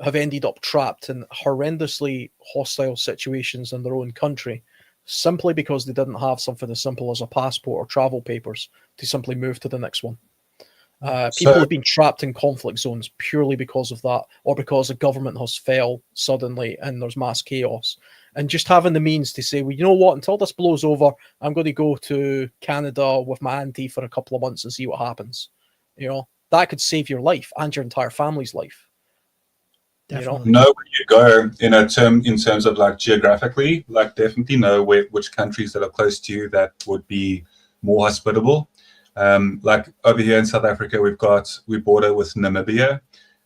have ended up trapped in horrendously hostile situations in their own country, simply because they didn't have something as simple as a passport or travel papers to simply move to the next one. People have been trapped in conflict zones purely because of that, or because a government has failed suddenly and there's mass chaos. And just having the means to say, well, you know what, until this blows over, I'm going to go to Canada with my auntie for a couple of months and see what happens. That could save your life and your entire family's life. Definitely. Know where you go in terms of like geographically, like definitely know which countries that are close to you that would be more hospitable. Like over here in South Africa, we border with Namibia,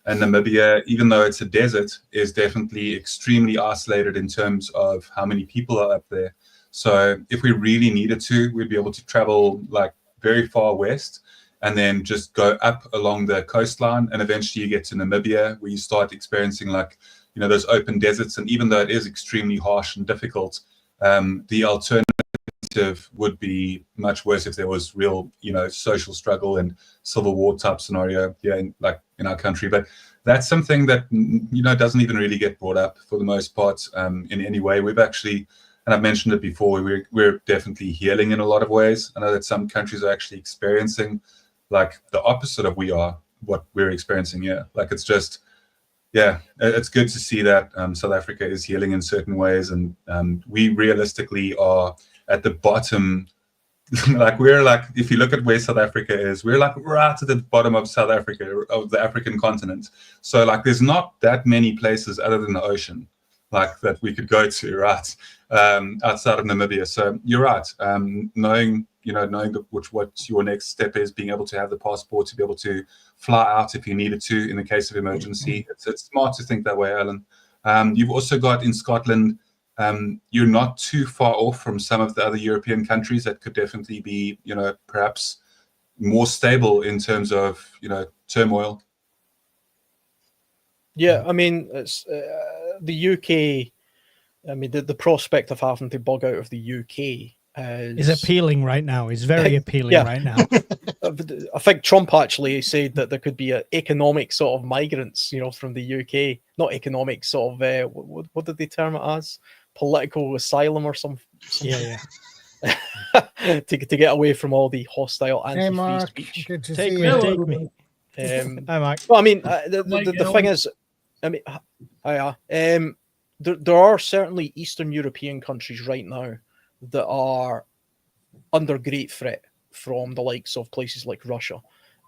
and Namibia, even though it's a desert, is definitely extremely isolated in terms of how many people are up there. So if we really needed to, we'd be able to travel like very far west and then just go up along the coastline, and eventually you get to Namibia, where you start experiencing like, you know, those open deserts. And even though it is extremely harsh and difficult, the alternative would be much worse if there was real, you know, social struggle and civil war type scenario here in our country. But that's something that, you know, doesn't even really get brought up for the most part in any way. We've actually, and I've mentioned it before, we're definitely healing in a lot of ways. I know that some countries are actually experiencing like the opposite of what we're experiencing here. Like, it's just, yeah, it's good to see that South Africa is healing in certain ways, and we realistically are at the bottom. Like, we're like, if you look at where South Africa is, we're like right at the bottom of South Africa, of the African continent. So like, there's not that many places other than the ocean like that we could go to, right, outside of Namibia. So you're right. Knowing what your next step is, being able to have the passport to be able to fly out if you needed to in the case of emergency. It's smart to think that way, Alan. You've also got in Scotland, you're not too far off from some of the other European countries that could definitely be, you know, perhaps more stable in terms of, you know, turmoil. Yeah, I mean, it's the UK. I mean, the prospect of having to bug out of the UK is appealing right now. Is very appealing right now. I think Trump actually said that there could be an economic sort of migrants, you know, from the UK. Not economic, sort of what did they term it as? Political asylum or something. Yeah. to get away from all the hostile anti-free Mark, speech. good to Take see me, you. take me. Hi, Mark. Well, I mean, the thing is, I mean, there are certainly Eastern European countries right now that are under great threat from the likes of places like Russia.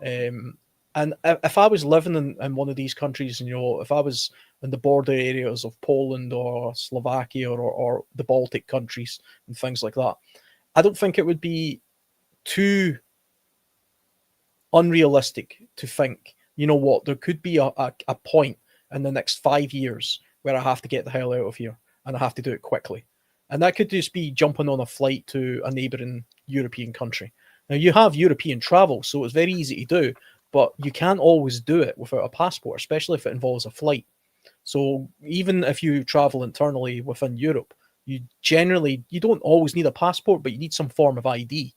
And if I was living in one of these countries, you know, if I was in the border areas of Poland or Slovakia or the Baltic countries and things like that, I don't think it would be too unrealistic to think, you know what, there could be a point in the next 5 years where I have to get the hell out of here, and I have to do it quickly. And that could just be jumping on a flight to a neighbouring European country. Now, you have European travel, so it's very easy to do, but you can't always do it without a passport, especially if it involves a flight. So even if you travel internally within Europe, you don't always need a passport, but you need some form of ID,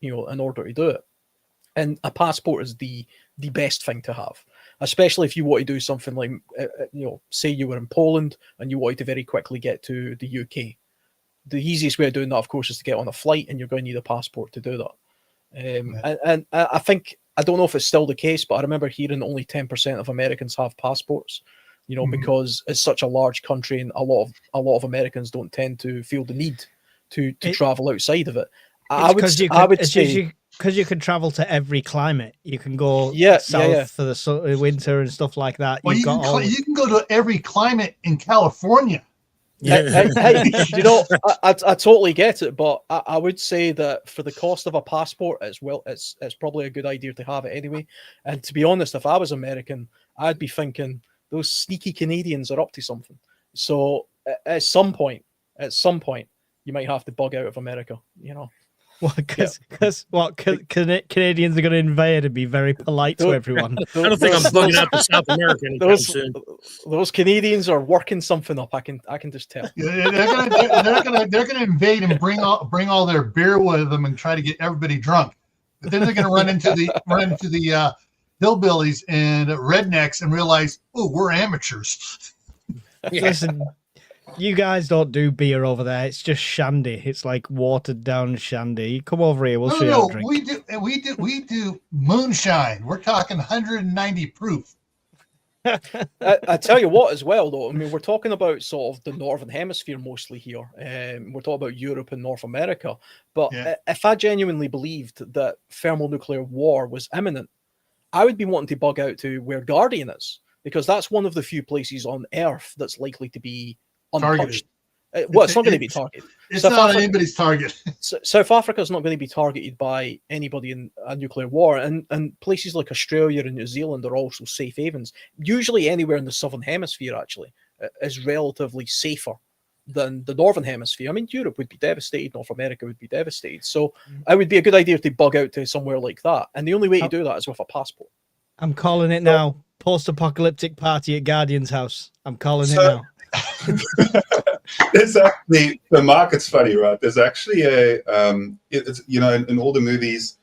you know, in order to do it. And a passport is the best thing to have, especially if you want to do something like, you know, say you were in Poland and you wanted to very quickly get to the UK. The easiest way of doing that, of course, is to get on a flight, and you're going to need a passport to do that. And I think, I don't know if it's still the case, but I remember hearing only 10% of Americans have passports, you know, because it's such a large country, and a lot of Americans don't tend to feel the need to travel outside of it. I would say, because you can travel to every climate. You can go south for the winter and stuff like that. Well, you can go to every climate in California. Yeah. Hey, you know, I totally get it, but I would say that for the cost of a passport, it's probably a good idea to have it anyway. And to be honest, if I was American, I'd be thinking those sneaky Canadians are up to something. So at some point, you might have to bug out of America, you know. Well, because Canadians are going to invade and be very polite to everyone. I don't think I'm bugging out to South America anytime soon. Those Canadians are working something up. I can just tell. Yeah, they're gonna invade and bring all their beer with them and try to get everybody drunk. But then they're gonna run into the hillbillies and rednecks and realize, oh, we're amateurs. Yeah. Listen, you guys don't do beer over there. It's just shandy. It's like watered down shandy. Come over here. We'll show you how to drink. We do moonshine. We're talking 190 proof. I tell you what, as well, though. I mean, we're talking about sort of the Northern Hemisphere mostly here. We're talking about Europe and North America. But if I genuinely believed that thermonuclear war was imminent, I would be wanting to bug out to where Guardian is, because that's one of the few places on Earth that's likely to be untouched. Well, it's not going to be targeted. It's not anybody's target. South Africa is not going to be targeted by anybody in a nuclear war, and places like Australia and New Zealand are also safe havens. Usually, anywhere in the Southern Hemisphere actually is relatively safer than the Northern Hemisphere. I mean, Europe would be devastated, North America would be devastated. So it would be a good idea to bug out to somewhere like that. And the only way to do that is with a passport. I'm calling it now. Post-apocalyptic party at Guardian's house. I'm calling it So- now. There's actually, the market's funny, right? There's actually it's, you know, in all the movies,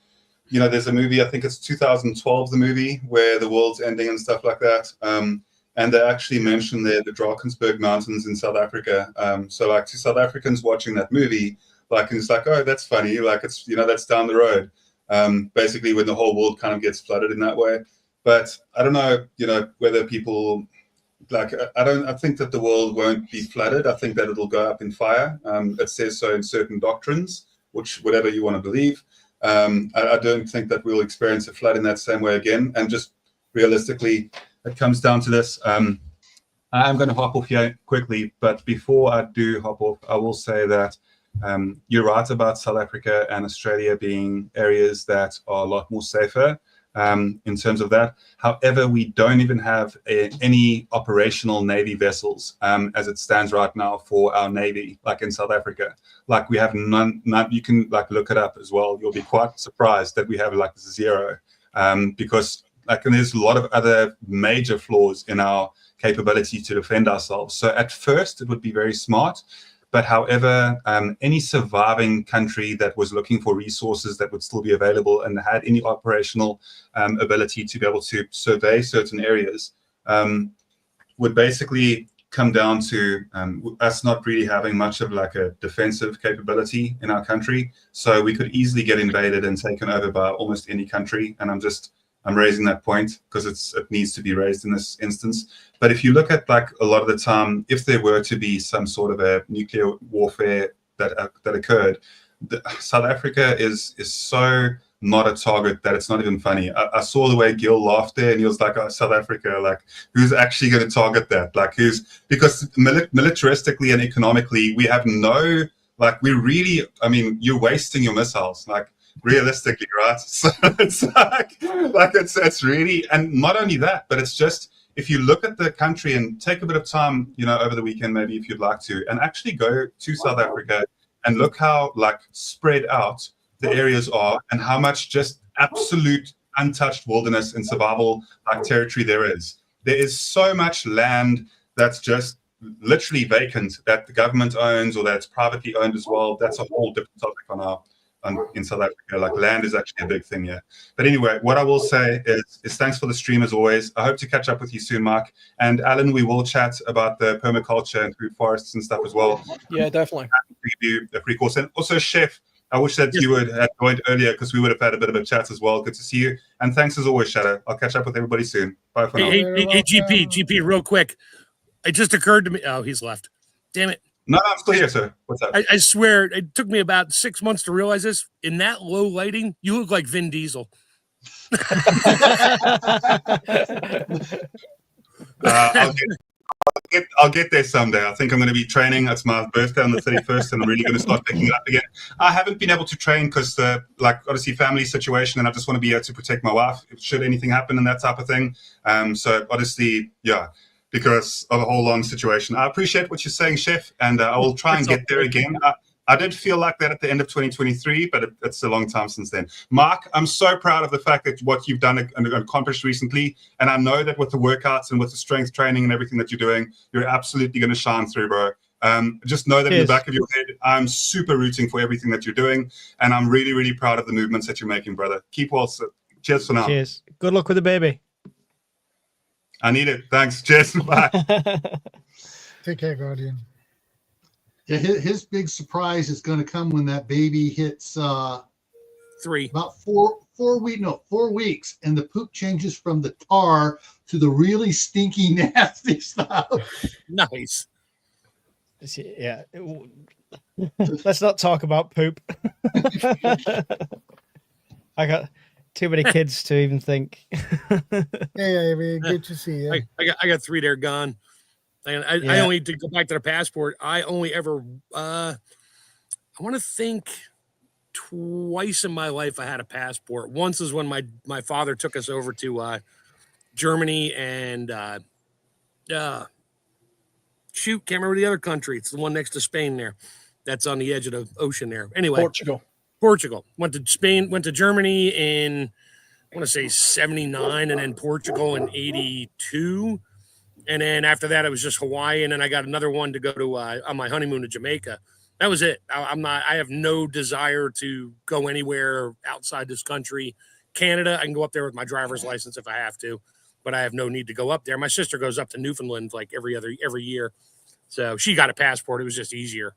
you know, there's a movie, I think it's 2012, the movie where the world's ending and stuff like that. And they actually mention there the Drakensberg Mountains in South Africa. So like to South Africans watching that movie, like, and it's like, oh, that's funny. Like it's, you know, that's down the road. Basically when the whole world kind of gets flooded in that way. But I don't know, you know, whether people, like, I think that the world won't be flooded. I think that it'll go up in fire. It says so in certain doctrines, which whatever you want to believe. I don't think that we'll experience a flood in that same way again. And just realistically, it comes down to this. I'm going to hop off here quickly, but before I do hop off, I will say that you're right about South Africa and Australia being areas that are a lot more safer. In terms of that. However, we don't even have any operational Navy vessels as it stands right now for our Navy, like in South Africa. Like we have none, you can like look it up as well. You'll be quite surprised that we have like zero because like, and there's a lot of other major flaws in our capability to defend ourselves. So at first it would be very smart. But however, any surviving country that was looking for resources that would still be available and had any operational ability to be able to survey certain areas would basically come down to us not really having much of like a defensive capability in our country. So we could easily get invaded and taken over by almost any country. And I'm raising that point because it needs to be raised in this instance. But if you look at like a lot of the time, if there were to be some sort of a nuclear warfare that occurred, South Africa is so not a target that it's not even funny. I saw the way Gil laughed there, and he was like, "Oh, South Africa, like who's actually going to target that? Like because militaristically and economically, we have no like we really. I mean, you're wasting your missiles like." Realistically, right? So it's like it's really, and not only that, but it's just if you look at the country and take a bit of time, you know, over the weekend, maybe if you'd like to, and actually go to South Africa and look how like spread out the areas are and how much just absolute untouched wilderness and survival like territory there is. There is so much land that's just literally vacant that the government owns or that's privately owned as well. That's a whole different topic in South Africa. Like land is actually a big thing here. But anyway, what I will say is thanks for the stream as always. I hope to catch up with you soon, Mark. And Alan, we will chat about the permaculture and food forests and stuff as well. Yeah, definitely. To give you a free course. And also, Chef, I wish that you would have joined earlier because we would have had a bit of a chat as well. Good to see you. And thanks as always, Shadow. I'll catch up with everybody soon. Bye for now. Hey, GP, real quick. It just occurred to me. Oh, he's left. Damn it. No, I'm still here, sir. What's up? I swear, it took me about 6 months to realize this. In that low lighting, you look like Vin Diesel. I'll get there someday. I think I'm going to be training. It's my birthday on the 31st, and I'm really going to start picking it up again. I haven't been able to train because, obviously, family situation, and I just want to be able to protect my wife should anything happen and that type of thing. So, honestly, yeah. Because of a whole long situation. I appreciate what you're saying, Chef, and I will try and get there again. I did feel like that at the end of 2023, but it's a long time since then. Mark, I'm so proud of the fact that what you've done and accomplished recently, and I know that with the workouts and with the strength training and everything that you're doing, you're absolutely going to shine through, bro. Just know that in the back of your head, I'm super rooting for everything that you're doing, and I'm really, really proud of the movements that you're making, brother. Keep well. Cheers for now. Cheers. Good luck with the baby. I need it. Thanks. Cheers. Bye. Take care, Guardian. Yeah, his big surprise is going to come when that baby hits 3. about 4 weeks, and the poop changes from the tar to the really stinky, nasty stuff. Nice. Yeah. Let's not talk about poop. I got too many kids to even think. Yeah, good to see you. I got 3 there gone. And I only, to go back to the passport, I only ever, I want to think twice in my life I had a passport. Once is when my father took us over to Germany and shoot, can't remember the other country. It's the one next to Spain there. That's on the edge of the ocean there. Anyway, Portugal. Went to Spain, went to Germany in, I want to say 79, and then Portugal in 82. And then after that, it was just Hawaii. And then I got another one to go to on my honeymoon to Jamaica. That was it. I have no desire to go anywhere outside this country. Canada, I can go up there with my driver's license if I have to, but I have no need to go up there. My sister goes up to Newfoundland like every year. So she got a passport. It was just easier.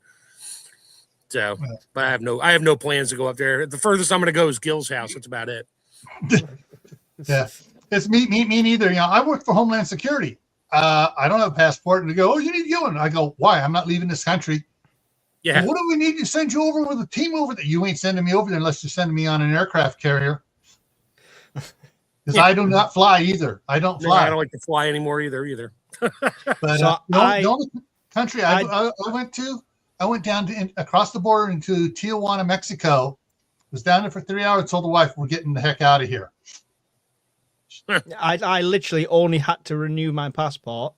So, but I have no plans to go up there. The furthest I'm going to go is Gil's house. That's about it. Yeah, it's me neither. You know, I work for Homeland Security. I don't have a passport, and they go, "Oh, you need to get one." I go, "Why? I'm not leaving this country." Yeah. Well, what do we need to send you over with a team over there? You ain't sending me over there unless you're sending me on an aircraft carrier. Because I do not fly either. I don't fly. I don't like to fly anymore either. But So the only country I went to. I went down to across the border into Tijuana, Mexico. Was down there for 3 hours. Told the wife, "We're getting the heck out of here." I literally only had to renew my passport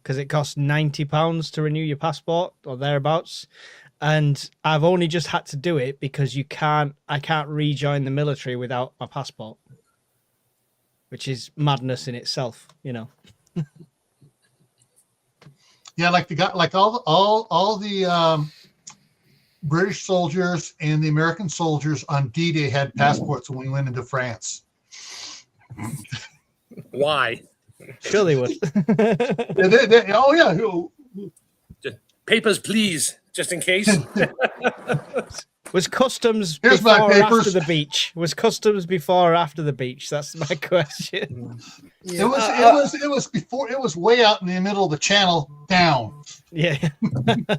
because it costs £90 to renew your passport or thereabouts, and I've only just had to do it because I can't rejoin the military without my passport, which is madness in itself, you know. Yeah, like all the British soldiers and the American soldiers on D-Day had passports when we went into France. Why? Sure they would. Oh yeah. Papers, please, just in case. Was customs Here's before my or papers. after the beach? Was customs before or after the beach? That's my question. It was before. It was way out in the middle of the channel down. Yeah.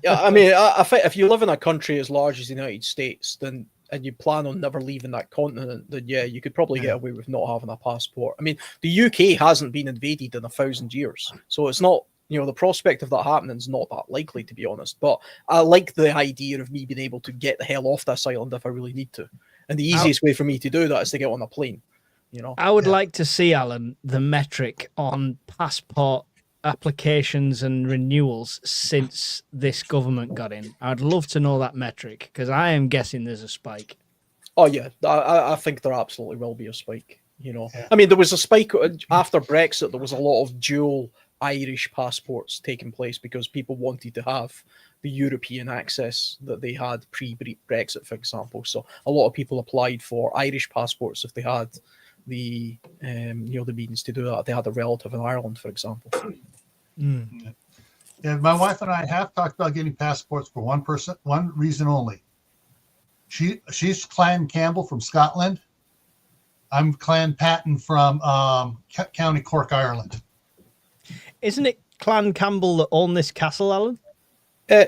Yeah, I mean, I think if you live in a country as large as the United States, then and you plan on never leaving that continent, then yeah, you could probably get away with not having a passport. I mean, the UK hasn't been invaded in 1,000 years, so it's not, you know, the prospect of that happening is not that likely, to be honest. But I like the idea of me being able to get the hell off this island if I really need to. And the easiest way for me to do that is to get on a plane, you know. I would like to see, Alan, the metric on passport applications and renewals since this government got in. I'd love to know that metric because I am guessing there's a spike. Oh yeah, I think there absolutely will be a spike. You know, I mean, there was a spike after Brexit. There was a lot of dual Irish passports taking place because people wanted to have the European access that they had pre-Brexit, for example. So a lot of people applied for Irish passports if they had the you know, the means to do that. They had a relative in Ireland, for example. Yeah, my wife and I have talked about getting passports for one reason only. She's Clan Campbell from Scotland. I'm Clan Patton from County Cork, Ireland. Isn't it Clan Campbell that own this castle, Alan?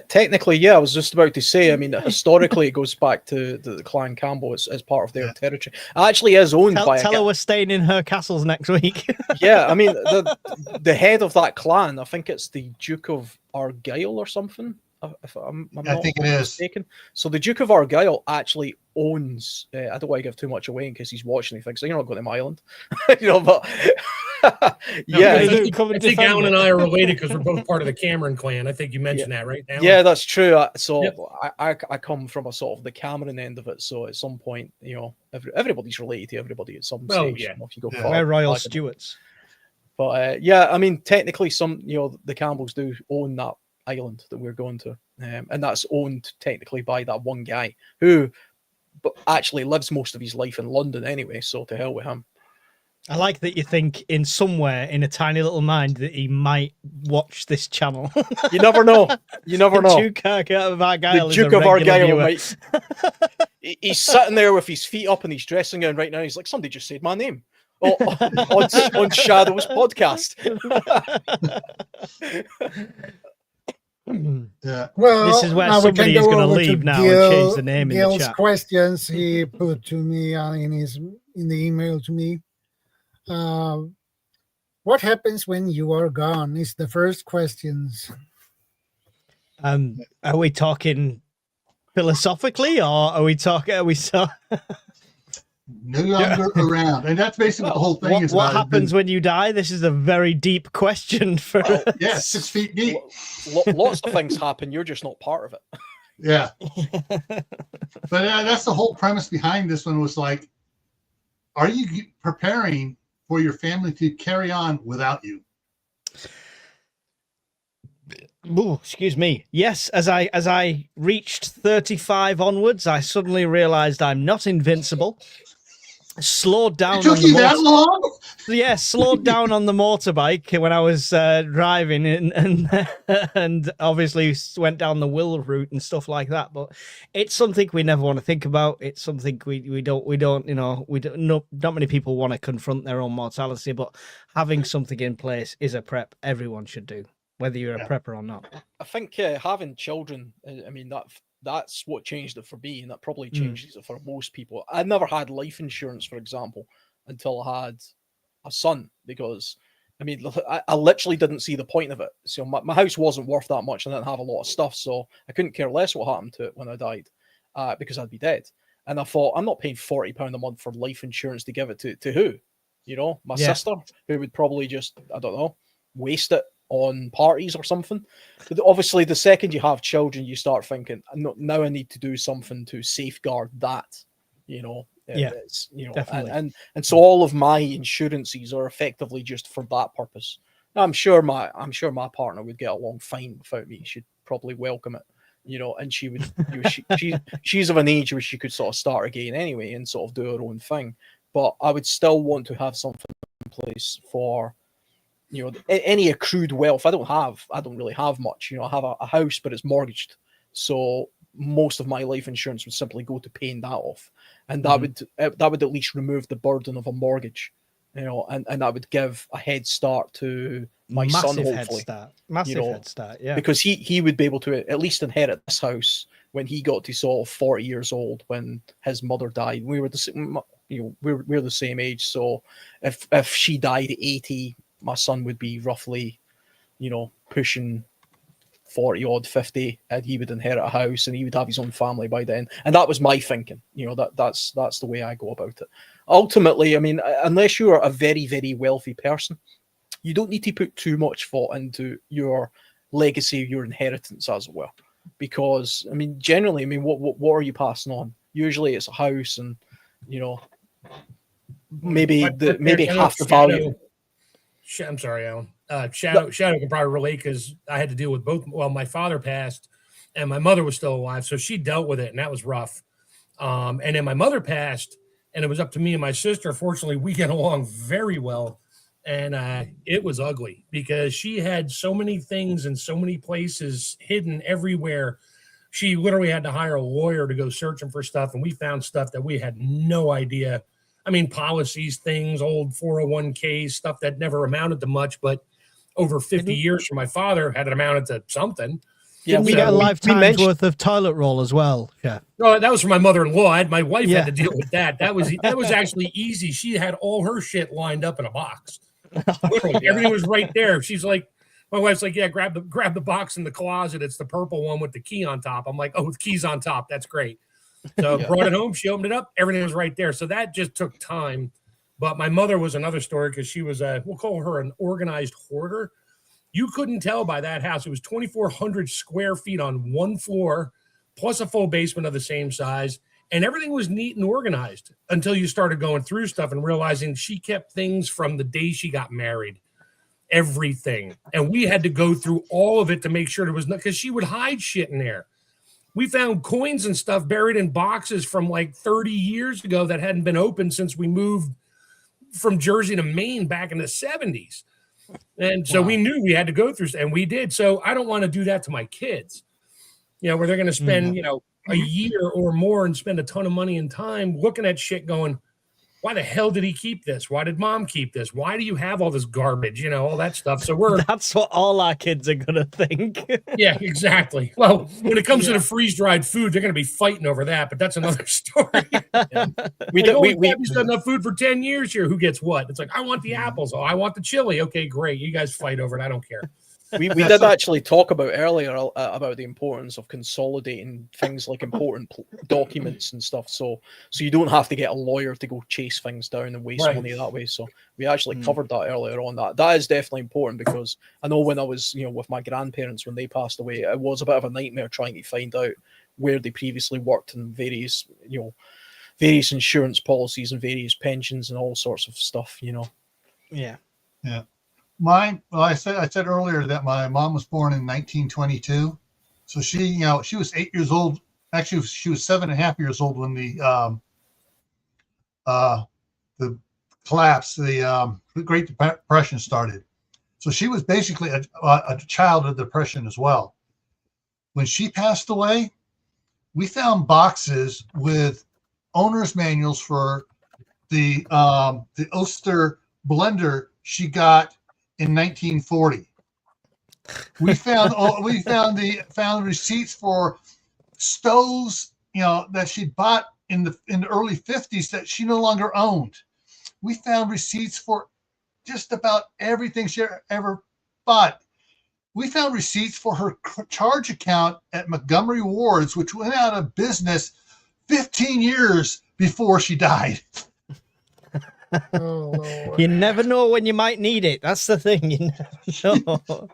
Technically, yeah, I was just about to say, I mean, historically, it goes back to the Clan Campbell as part of their territory. It actually is owned by... Tell her we're staying in her castles next week. Yeah, I mean, the head of that clan, I think it's the Duke of Argyll or something, if I'm not mistaken. So the Duke of Argyll actually owns... I don't want to give too much away in case he's watching anything, so you're not going to my island. You know, but... Yeah, I think Alan and I are related because we're both part of the Cameron clan. I think you mentioned that, right? Alan? Yeah, that's true. I come from a sort of the Cameron end of it. So at some point, you know, everybody's related to everybody at some stage. Yeah. You know, if you go We're royal Stuarts. But yeah, I mean, technically, the Campbells do own that island that we're going to, and that's owned technically by that one guy who, but actually lives most of his life in London anyway. So to hell with him. I like that you think in somewhere in a tiny little mind that he might watch this channel. You never know. You never know. The Duke of Argyll, mate. He's sitting there with his feet up in his dressing gown right now. He's like, somebody just said my name on Shadow's podcast. Yeah. Well, this is where now somebody is going to leave now and change the name in the Gil's chat. questions he put to me in the email to me. What happens when you are gone is the first questions. Are we talking philosophically or are we talking no longer around. And that's basically what the whole thing is What about. happens when you die? This is a very deep question for us. Yeah, 6 feet deep. Lots of things happen. You're just not part of it. Yeah. But that's the whole premise behind this one was like, are you preparing for your family to carry on without you? Ooh, excuse me. Yes, as I reached 35 onwards, I suddenly realized I'm not invincible. Slowed down. It took you that long? Yeah, slowed down on the motorbike when I was driving, and obviously went down the will route and stuff like that. But it's something we never want to think about. It's something we don't not many people want to confront their own mortality. But having something in place is a prep everyone should do, whether you're a prepper or not. I think having children, I mean, that's what changed it for me, and that probably changes it for most people. I never had life insurance, for example, until I had a son, because, I mean, I literally didn't see the point of it. So my house wasn't worth that much, and I didn't have a lot of stuff, so I couldn't care less what happened to it when I died, because I'd be dead. And I thought, I'm not paying £40 a month for life insurance to give it to who? You know, my sister, who would probably just, I don't know, waste it on parties or something. But obviously, the second you have children, you start thinking, now I need to do something to safeguard that, you know. Definitely. And so all of my insurances are effectively just for that purpose. I'm sure my partner would get along fine without me. She'd probably welcome it, you know, and she would, she's of an age where she could sort of start again anyway and sort of do her own thing. But I would still want to have something in place for, you know, any accrued wealth. I don't really have much. You know, I have a house, but it's mortgaged. So most of my life insurance would simply go to paying that off. And that would at least remove the burden of a mortgage, you know, and that would give a head start to my son, hopefully. Massive head start, yeah. Because he would be able to at least inherit this house when he got to sort of 40 years old when his mother died. We were the same, you know, we're the same age. So if she died at 80, my son would be roughly, you know, pushing 40 odd 50, and he would inherit a house and he would have his own family by then. And that was my thinking, you know, that's the way I go about it. Ultimately, I mean, unless you're a very, very wealthy person, you don't need to put too much thought into your legacy, your inheritance as well. Because, I mean, generally, I mean, what are you passing on? Usually it's a house and, you know, maybe half the value. I'm sorry, Alan. Shadow can probably relate because I had to deal with both. Well, my father passed and my mother was still alive, so she dealt with it, and that was rough. And then my mother passed, and it was up to me and my sister. Fortunately, we get along very well, and it was ugly because she had so many things in so many places hidden everywhere. She literally had to hire a lawyer to go searching for stuff, and we found stuff that we had no idea. I mean, policies, things, old 401k stuff that never amounted to much, but over 50 years from my father had it amounted to something. Yeah, we got a lifetime's worth of toilet roll as well. Yeah. No, that was from my mother-in-law. My wife had to deal with that. That was actually easy. She had all her shit lined up in a box. Literally, everything was right there. She's like, my wife's like, yeah, grab the box in the closet. It's the purple one with the key on top. I'm like, oh, the key's on top. That's great. So brought it home. She opened it up. Everything was right there. So that just took time. But my mother was another story because she was we'll call her an organized hoarder. You couldn't tell by that house. It was 2,400 square feet on one floor, plus a full basement of the same size. And everything was neat and organized until you started going through stuff and realizing she kept things from the day she got married. Everything. And we had to go through all of it to make sure there was no, because she would hide shit in there. We found coins and stuff buried in boxes from like 30 years ago that hadn't been opened since we moved from Jersey to Maine back in the 70s. And so we knew we had to go through, and we did. So I don't want to do that to my kids, you know, where they're going to spend, you know, a year or more and spend a ton of money and time looking at shit going, why the hell did he keep this? Why did mom keep this? Why do you have all this garbage? You know, all that stuff. So that's what all our kids are going to think. Yeah, exactly. Well, when it comes to the freeze-dried food, they're going to be fighting over that, but that's another story. We've got enough food for 10 years here. Who gets what? It's like, I want the apples. Oh, I want the chili. Okay, great. You guys fight over it. I don't care. We did actually talk about earlier about the importance of consolidating things like important documents and stuff, so you don't have to get a lawyer to go chase things down and waste money that way. So we actually covered that earlier on. That is definitely important, because I know when I was with my grandparents when they passed away, it was a bit of a nightmare trying to find out where they previously worked and various insurance policies and various pensions and all sorts of stuff. Yeah. I said earlier that my mom was born in 1922, so she was 8 years old. Actually, she was 7.5 years old when the collapse, the Great Depression started. So she was basically a child of the Depression as well. When she passed away, we found boxes with owner's manuals for the Oster blender she got in 1940. We found receipts for stoves, that she bought in the early 50s that she no longer owned. We found receipts for just about everything she ever bought. We found receipts for her charge account at Montgomery Ward's, which went out of business 15 years before she died. Oh, Lord. You never know when you might need it. That's the thing. You never know.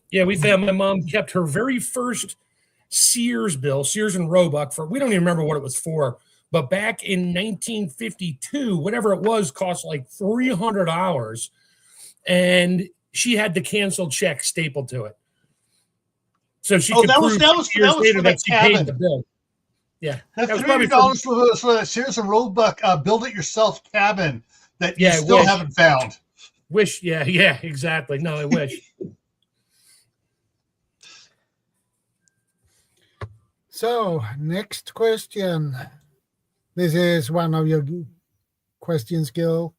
Yeah, we found my mom kept her very first Sears bill, Sears and Roebuck, we don't even remember what it was for, but back in 1952, whatever it was, cost like $300, and she had the canceled check stapled to it. So she could prove that was for the she cabin. paid the bill. Yeah, that was probably $300 for that Sears and Roebuck build-it-yourself cabin that you still haven't found. Yeah, exactly. No, I wish. So, next question. This is one of your questions, Gil.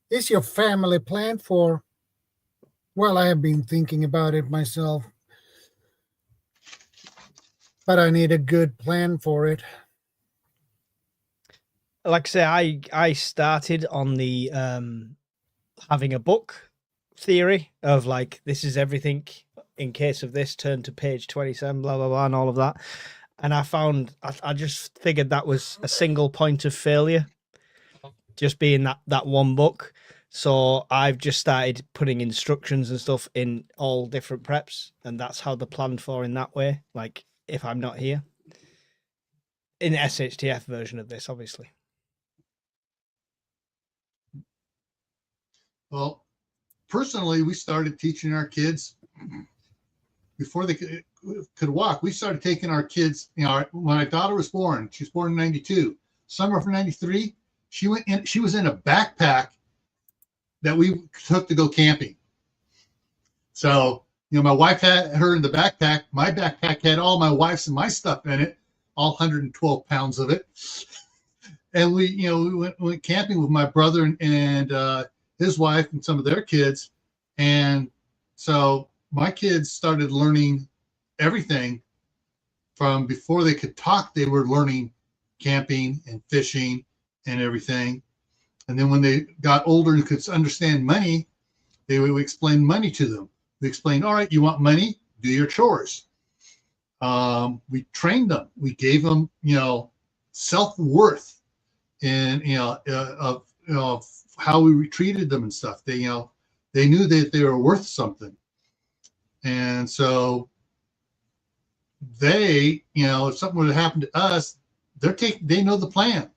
Is your family planned for? Well, I have been thinking about it myself, but I need a good plan for it. Like I say, I started on the having a book theory of like, this is everything in case of this, turn to page 27, blah, blah, blah, and all of that. And I found, I just figured that was a single point of failure, just being that one book. So I've just started putting instructions and stuff in all different preps, and that's how they're planned for in that way. Like if I'm not here, in the SHTF version of this, obviously. Well, personally, we started teaching our kids before they could walk. We started taking our kids, when my daughter was born, she was born in 92, summer of 93, she was in a backpack that we took to go camping. So, my wife had her in the backpack. My backpack had all my wife's and my stuff in it, all 112 pounds of it. And we went camping with my brother and his wife and some of their kids. And so my kids started learning everything from before they could talk. They were learning camping and fishing and everything. And then when they got older and could understand money, they would explain money to them. We explained, all right, you want money? Do your chores. We trained them. We gave them, self-worth and, of how we treated them and stuff. They knew that they were worth something. And so they, if something would have happened to us, they know the plan.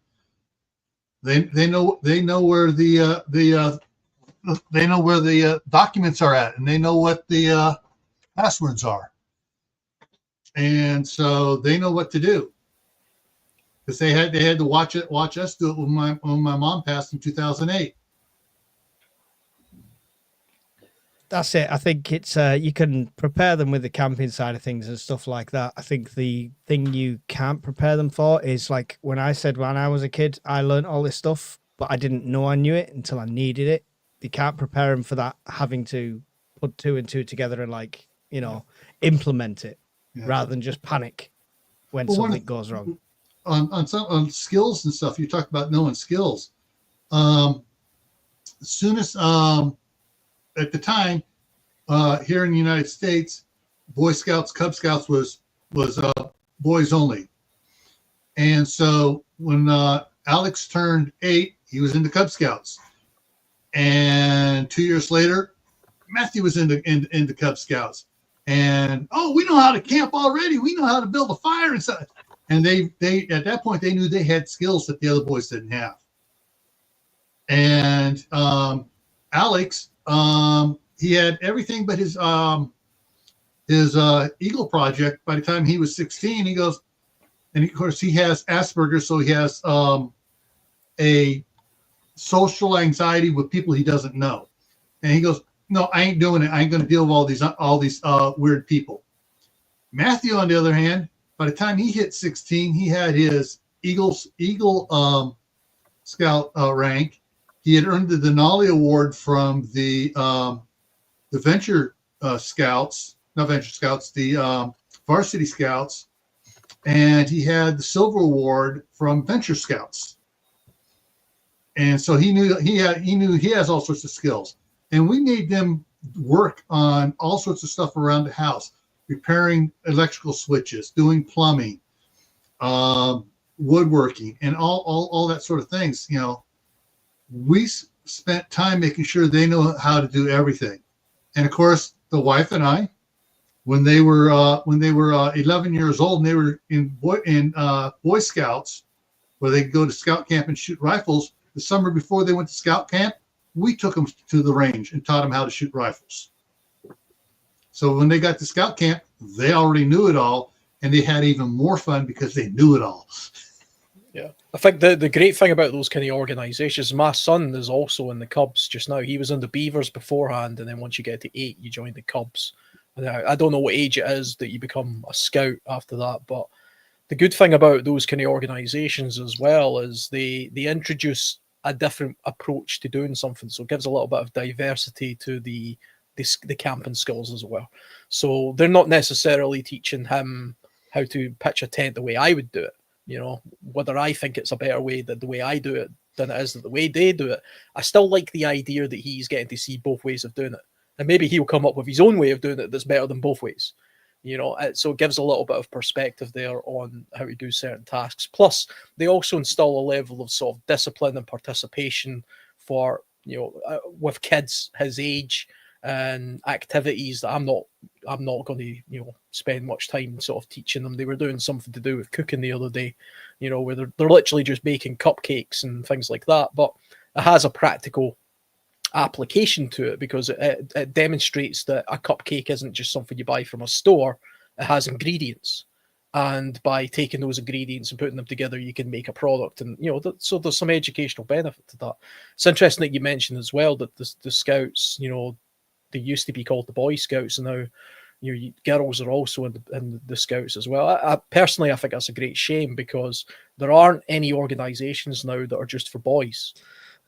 They know where the documents are at, and they know what the passwords are. And so they know what to do. Because they had to watch us do it when my mom passed in 2008. That's it. I think it's you can prepare them with the camping side of things and stuff like that. I think the thing you can't prepare them for is like when I was a kid, I learned all this stuff, but I didn't know I knew it until I needed it. You can't prepare them for that, having to put two and two together and implement it rather than just panic when something goes wrong. On skills and stuff, you talked about knowing skills. As soon as at the time, here in the United States, Boy Scouts, Cub Scouts was boys only. And so when Alex turned 8, he was into Cub Scouts. And 2 years later, Matthew was into Cub Scouts. And we know how to camp already. We know how to build a fire and stuff. And they at that point they knew they had skills that the other boys didn't have. And Alex, he had everything but his Eagle project. By the time he was 16, he goes, and of course he has Asperger's, so he has a social anxiety with people he doesn't know. And he goes, no, I ain't doing it. I ain't going to deal with all these weird people. Matthew, on the other hand, by the time he hit 16, he had his Eagle Scout rank. He had earned the Denali Award from the Venture Scouts, not Venture Scouts, the Varsity Scouts, and he had the Silver Award from Venture Scouts. And so he knew he has all sorts of skills. And we made them work on all sorts of stuff around the house, repairing electrical switches, doing plumbing, woodworking, and all that sort of things. You know, we spent time making sure they know how to do everything. And of course, the wife and I, when they were 11 years old and they were in Boy Scouts, where they go to scout camp and shoot rifles, the summer before they went to scout camp, we took them to the range and taught them how to shoot rifles. So when they got to scout camp, they already knew it all, and they had even more fun because they knew it all. Yeah, I think the great thing about those kind of organizations, my son is also in the Cubs just now. He was in the Beavers beforehand, and then once you get to 8, you join the Cubs. And I don't know what age it is that you become a scout after that, but the good thing about those kind of organizations as well is they introduce a different approach to doing something, so it gives a little bit of diversity to the camping skills as well. So they're not necessarily teaching him how to pitch a tent the way I would do it. You know, whether I think it's a better way than the way I do it than it is the way they do it, I still like the idea that he's getting to see both ways of doing it, and maybe he'll come up with his own way of doing it that's better than both ways. You know, so it gives a little bit of perspective there on how to do certain tasks. Plus, they also instill a level of sort of discipline and participation for, you know, with kids his age and activities that I'm not going to, you know, spend much time sort of teaching them. They were doing something to do with cooking the other day, you know, where they're literally just making cupcakes and things like that. But it has a practical application to it because it demonstrates that a cupcake isn't just something you buy from a store. It has ingredients, and by taking those ingredients and putting them together, you can make a product. And you know, so there's some educational benefit to that. It's interesting that you mentioned as well that the Scouts, you know, they used to be called the Boy Scouts, and now, you know, girls are also in the Scouts as well. I personally, I think that's a great shame because there aren't any organizations now that are just for boys.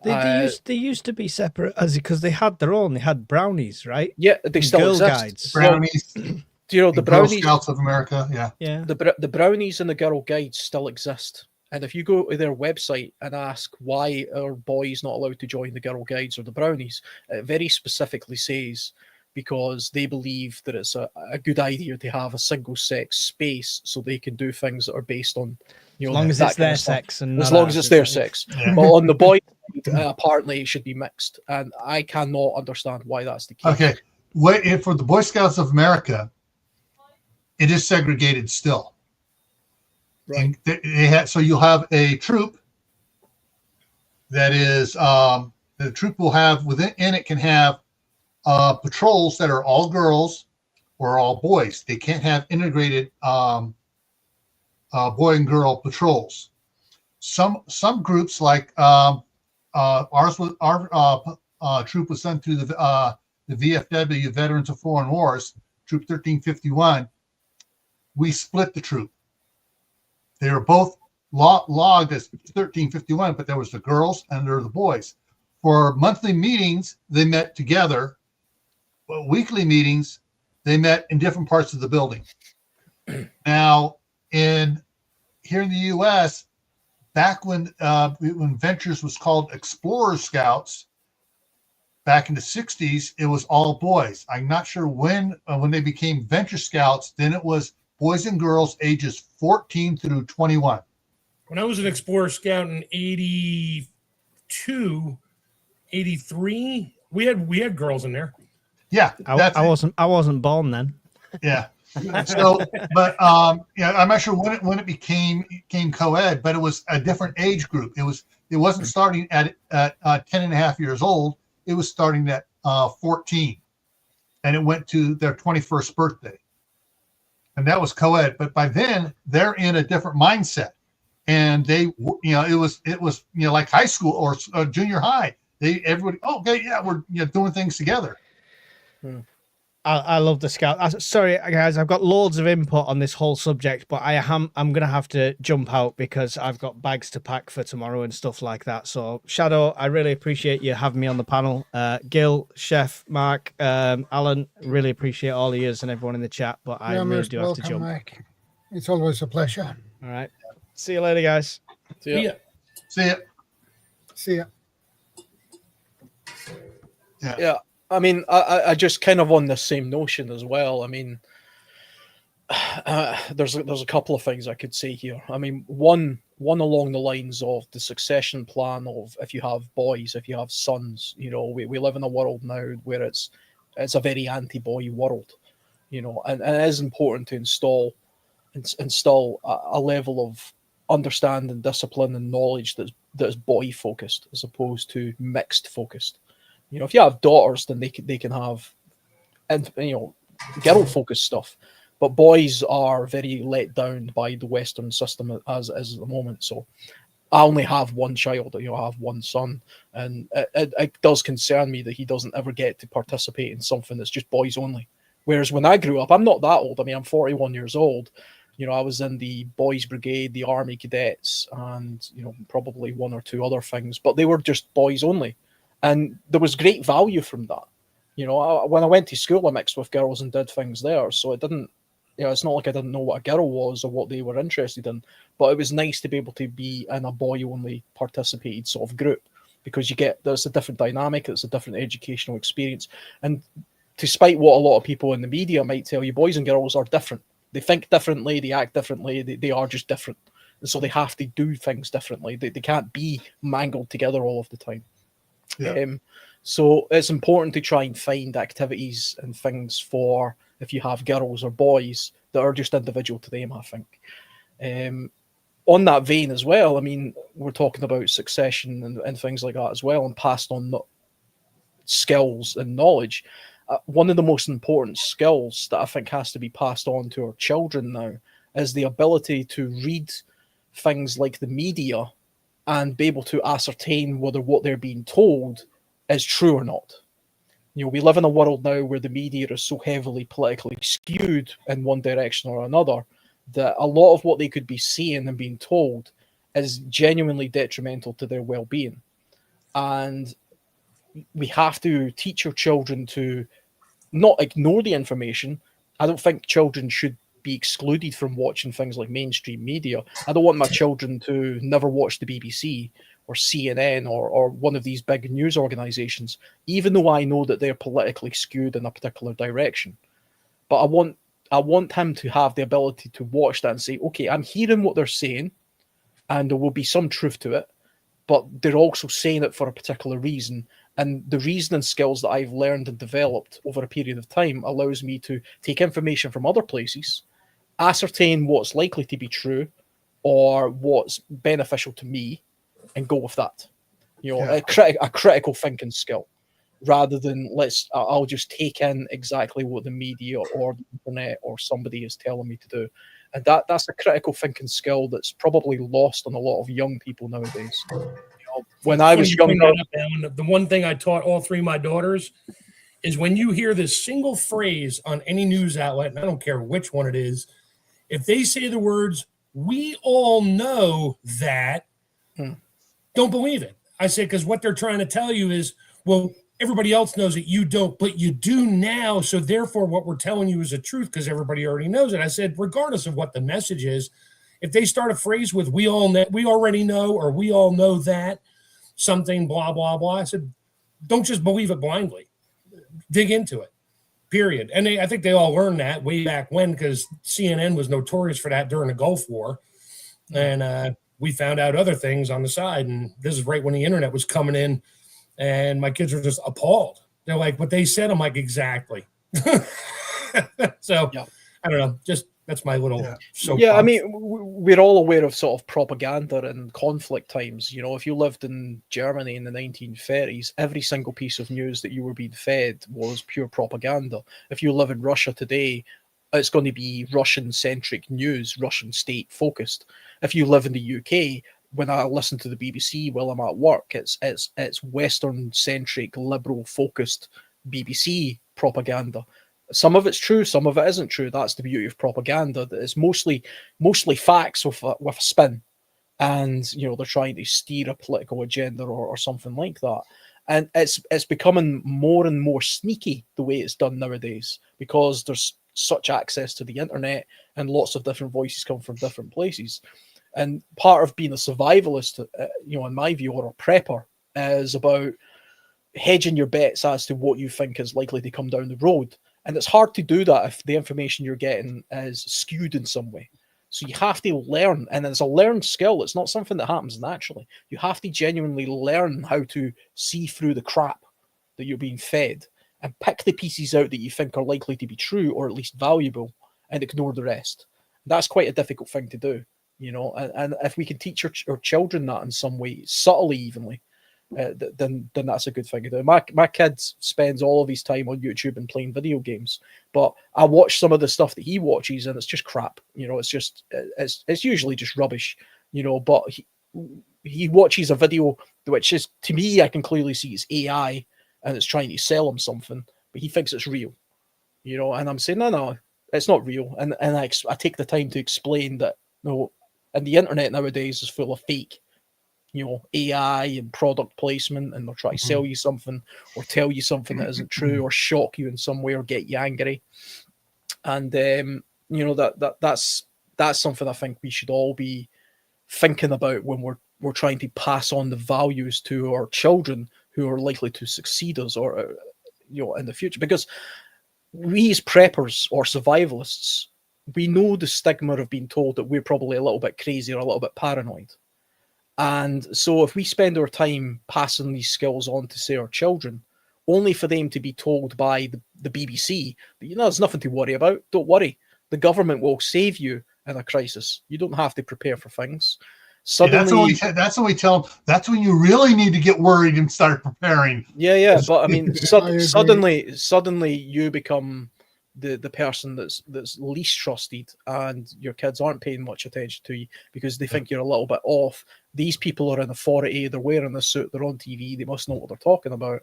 They used to be separate because they had their own. They had brownies, right? Yeah, they still Girl exist. Guides. Brownies. Do you know the Girl brownies? Scouts of America, Yeah. The brownies and the Girl Guides still exist. And if you go to their website and ask why are boys not allowed to join the Girl Guides or the brownies, it very specifically says because they believe that it's a good idea to have a single-sex space so they can do things that are based on, you know, As long as that it's kind their of stuff. sex and As not long as ours, it's their isn't it? sex. Yeah. But on the boy, apparently it should be mixed, and I cannot understand why that's the case. Okay. For the Boy Scouts of America, it is segregated still. Right. And so you'll have a troop that is the troop will have within it can have patrols that are all girls or all boys. They can't have integrated boy and girl patrols. Some groups like our troop was sent through the VFW, Veterans of Foreign Wars, Troop 1351. We split the troop. They were both logged as 1351, but there was the girls and there were the boys. For monthly meetings, they met together. But weekly meetings, they met in different parts of the building. Now, here in the U.S., back when Ventures was called Explorer Scouts, back in the 60s, it was all boys. I'm not sure when they became venture scouts, then it was boys and girls ages 14 through 21. When I was an Explorer Scout in 82, 83, we had girls in there. Yeah, I wasn't born then. Yeah. So, but yeah, I'm not sure when it became co-ed, but it was a different age group. It wasn't starting at 10 and a half years old. It was starting at 14, and it went to their 21st birthday, and that was co-ed. But by then, they're in a different mindset, and they, it was like high school or junior high. Everybody, okay, yeah, we're doing things together. I love the Scout. Sorry, guys, I've got loads of input on this whole subject, but I'm going to have to jump out because I've got bags to pack for tomorrow and stuff like that. So, Shadow, I really appreciate you having me on the panel. Gil, Chef, Mark, Alan, really appreciate all of yous and everyone in the chat, but I really do have to jump. Mike. It's always a pleasure. All right. See you later, guys. See ya. See ya. See ya. Yeah. I mean, I just kind of on the same notion as well. I mean, there's a couple of things I could say here. I mean, one along the lines of the succession plan of if you have boys, if you have sons, we live in a world now where it's a very anti-boy world, and it is important to install a level of understanding, discipline, and knowledge that's boy focused as opposed to mixed focused. If you have daughters, then they can have, and girl focused stuff. But boys are very let down by the Western system as is at the moment. So I only have one child. I have one son, and it does concern me that he doesn't ever get to participate in something that's just boys only. Whereas when I grew up, I'm not that old. I mean, I'm 41 years old. I was in the Boys Brigade, the Army Cadets, and probably one or two other things, but they were just boys only. And there was great value from that. When I went to school, I mixed with girls and did things there. So it didn't, it's not like I didn't know what a girl was or what they were interested in. But it was nice to be able to be in a boy-only participated sort of group because there's a different dynamic, it's a different educational experience. And despite what a lot of people in the media might tell you, boys and girls are different. They think differently, they act differently, they are just different. And so they have to do things differently. They can't be mangled together all of the time. Yeah. So it's important to try and find activities and things for if you have girls or boys that are just individual to them, I think. On that vein as well, I mean, we're talking about succession and things like that as well, and passed on skills and knowledge. One of the most important skills that I think has to be passed on to our children now is the ability to read things like the media and be able to ascertain whether what they're being told is true or not. We live in a world now where the media is so heavily politically skewed in one direction or another that a lot of what they could be seeing and being told is genuinely detrimental to their well-being. And we have to teach our children to not ignore the information. I don't think children should be excluded from watching things like mainstream media. I don't want my children to never watch the BBC or CNN or one of these big news organizations, even though I know that they're politically skewed in a particular direction. But I want him to have the ability to watch that and say, okay, I'm hearing what they're saying, and there will be some truth to it, but they're also saying it for a particular reason. And the reasoning skills that I've learned and developed over a period of time allows me to take information from other places, ascertain what's likely to be true or what's beneficial to me, and go with that. A critical thinking skill, rather than I'll just take in exactly what the media or the internet or somebody is telling me to do. And that's a critical thinking skill that's probably lost on a lot of young people nowadays. When I was younger, the one thing I taught all three of my daughters is when you hear this single phrase on any news outlet, and I don't care which one it is, if they say the words, "we all know that," don't believe it. I say, because what they're trying to tell you is, well, everybody else knows it, you don't, but you do now. So therefore, what we're telling you is the truth because everybody already knows it. I said, regardless of what the message is, if they start a phrase with "we already know," or "we all know that," something blah blah blah, I said, don't just believe it blindly. Dig into it. Period. And I think they all learned that way back when, because CNN was notorious for that during the Gulf War. And we found out other things on the side. And this is right when the internet was coming in, and my kids were just appalled. They're like, what they said, I'm like, exactly. So, Yeah. I don't know. Just that's my little soapbox. Yeah, I mean, we're all aware of sort of propaganda and conflict times. You know, if you lived in Germany in the 1930s, every single piece of news that you were being fed was pure propaganda. If you live in Russia today, it's going to be Russian-centric news, Russian state-focused. If you live in the UK, when I listen to the BBC while I'm at work, it's Western-centric, liberal-focused BBC propaganda. Some of it's true, some of it isn't true. That's the beauty of propaganda. That it's mostly facts with a spin, and you know they're trying to steer a political agenda or something like that. And it's becoming more and more sneaky the way it's done nowadays, because there's such access to the internet and lots of different voices come from different places. And part of being a survivalist, you know, in my view, or a prepper, is about hedging your bets as to what you think is likely to come down the road. And it's hard to do that if the information you're getting is skewed in some way. So you have to learn, and it's a learned skill. It's not something that happens naturally. You have to genuinely learn how to see through the crap that you're being fed and pick the pieces out that you think are likely to be true or at least valuable, and ignore the rest. That's quite a difficult thing to do, you know. And if we can teach our children that in some way, subtly, evenly, then that's a good thing to do. My kid spends all of his time on YouTube and playing video games, but I watch some of the stuff that he watches, and it's just crap. You know, it's usually just rubbish. You know, but he watches a video which is, to me, I can clearly see it's AI and it's trying to sell him something, but he thinks it's real. You know, and I'm saying no, it's not real, and I take the time to explain that no, and the internet nowadays is full of fake, you know, AI and product placement, and they'll try to sell you something or tell you something that isn't true or shock you in some way or get you angry. And you know, that's something I think we should all be thinking about when we're trying to pass on the values to our children who are likely to succeed us, or you know, in the future. Because we as preppers or survivalists, we know the stigma of being told that we're probably a little bit crazy or a little bit paranoid. And so if we spend our time passing these skills on to, say, our children, only for them to be told by the BBC that, you know, there's nothing to worry about, don't worry, the government will save you in a crisis. You don't have to prepare for things. Suddenly, that's when we tell them, that's when you really need to get worried and start preparing. Yeah, but I mean, suddenly you become the person that's least trusted, and your kids aren't paying much attention to you because they think you're a little bit off. These people are in authority, they're wearing a suit, they're on TV, they must know what they're talking about.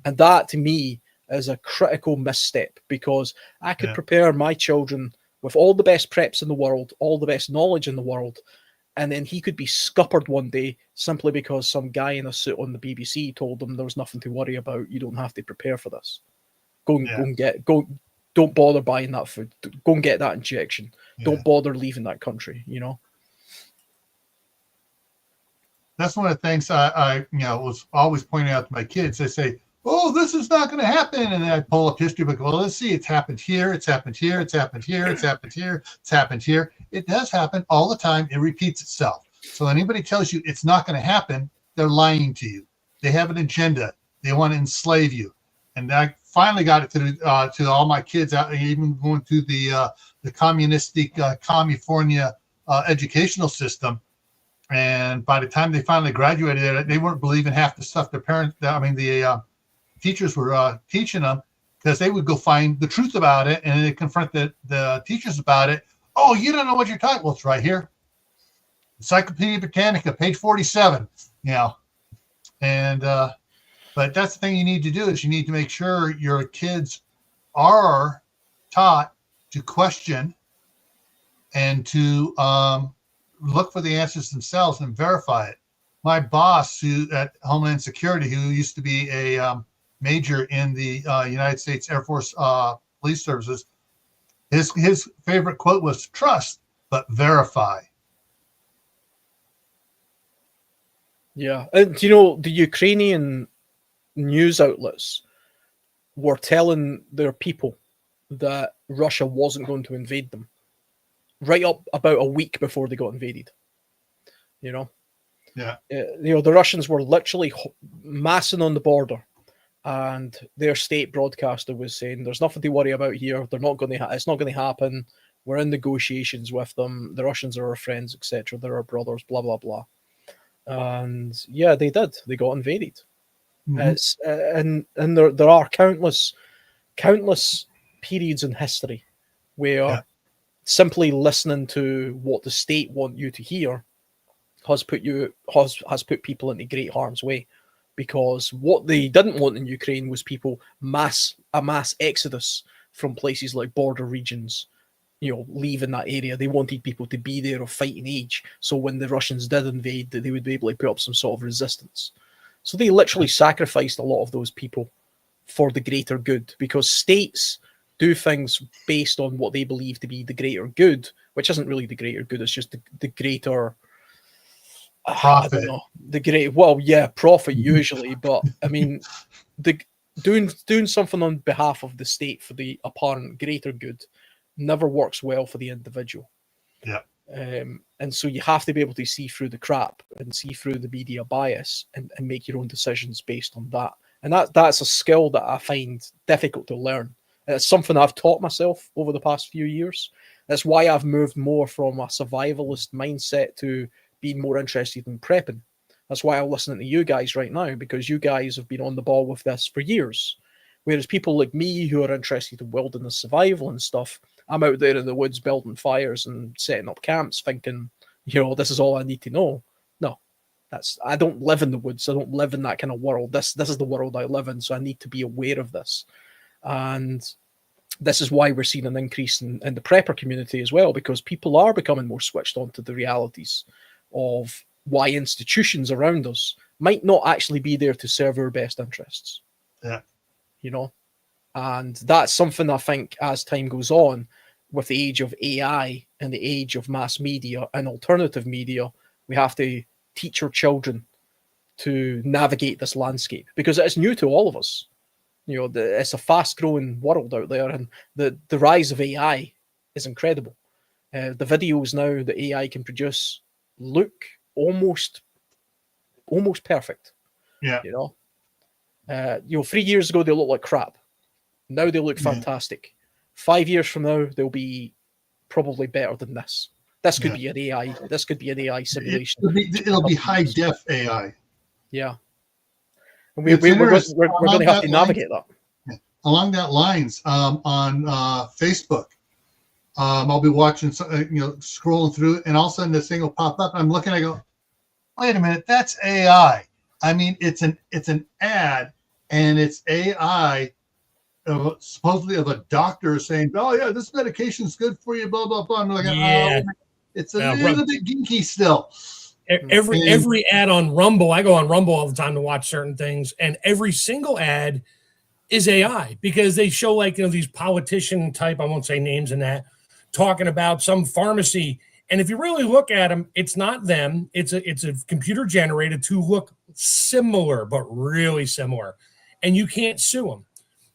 And that, to me, is a critical misstep, because I could prepare my children with all the best preps in the world, all the best knowledge in the world, and then he could be scuppered one day simply because some guy in a suit on the BBC told them there was nothing to worry about, you don't have to prepare for this. Don't bother buying that food. Go and get that injection. Yeah. Don't bother leaving that country, you know? That's one of the things I was always pointing out to my kids. They say, oh, this is not going to happen. And then I pull up history book. Well, let's see. It's happened here. It's happened here. It's happened here. It's happened here. It's happened here. It does happen all the time. It repeats itself. So anybody tells you it's not going to happen, they're lying to you. They have an agenda. They want to enslave you. And I finally got it to all my kids, out, even going through the communistic California educational system. And by the time they finally graduated, they weren't believing half the stuff the teachers were teaching them, because they would go find the truth about it, and they confront the teachers about it. Oh, you don't know what you're talking. Well, it's right here. Encyclopedia Britannica, page 47. You know, and but that's the thing you need to do, is you need to make sure your kids are taught to question and to look for the answers themselves and verify it. My boss, who at Homeland Security, who used to be a major in the United States Air Force Police Services, his favorite quote was, trust, but verify. Yeah. And, you know, the Ukrainian news outlets were telling their people that Russia wasn't going to invade them right up about a week before they got invaded. Yeah. The Russians were literally massing on the border, and their state broadcaster was saying, "There's nothing to worry about here. They're not going to. It's not going to happen. We're in negotiations with them. The Russians are our friends, etc. They're our brothers. Blah blah blah." And yeah, they did. They got invaded. It's and there are countless periods in history where simply listening to what the state want you to hear has put people into great harm's way, because what they didn't want in Ukraine was a mass exodus from places like border regions, leaving that area. They wanted people to be there of fighting age, so when the Russians did invade, that they would be able to put up some sort of resistance. So they literally sacrificed a lot of those people for the greater good, because states do things based on what they believe to be the greater good, which isn't really the greater good. It's just the greater profit. I don't know, profit usually. But I mean, doing something on behalf of the state for the apparent greater good never works well for the individual. Yeah. And so you have to be able to see through the crap and see through the media bias and make your own decisions based on that. And that's a skill that I find difficult to learn. It's something I've taught myself over the past few years. That's why I've moved more from a survivalist mindset to being more interested in prepping. That's why I'm listening to you guys right now, because you guys have been on the ball with this for years. Whereas people like me who are interested in wilderness survival and stuff, I'm out there in the woods building fires and setting up camps thinking, this is all I need to know. No, I don't live in the woods. I don't live in that kind of world. This is the world I live in, so I need to be aware of this. And this is why we're seeing an increase in the prepper community as well, because people are becoming more switched on to the realities of why institutions around us might not actually be there to serve our best interests. Yeah. And that's something I think as time goes on, with the age of AI and the age of mass media and alternative media, we have to teach our children to navigate this landscape, because it's new to all of us. It's a fast-growing world out there, and the rise of AI is incredible. The videos now that AI can produce look almost perfect. Yeah. 3 years ago they looked like crap. Now they look fantastic. 5 years from now they'll be probably better than this. This could be an AI. This could be an AI simulation. It'll be high def AI. Yeah. And we're going to have to navigate that. Along that lines, on Facebook, I'll be watching, scrolling through, and all of a sudden this thing will pop up. I'm looking, I go, wait a minute, that's AI. I mean, it's an ad, and it's AI, supposedly of a doctor saying, "Oh yeah, this medication's good for you." Blah blah blah. I'm like, it's a little bit geeky still. Every ad on Rumble, I go on Rumble all the time to watch certain things, and every single ad is AI, because they show these politician type, I won't say names in that, talking about some pharmacy. And if you really look at them, it's not them. It's a computer generated to look similar, but really similar. And you can't sue them.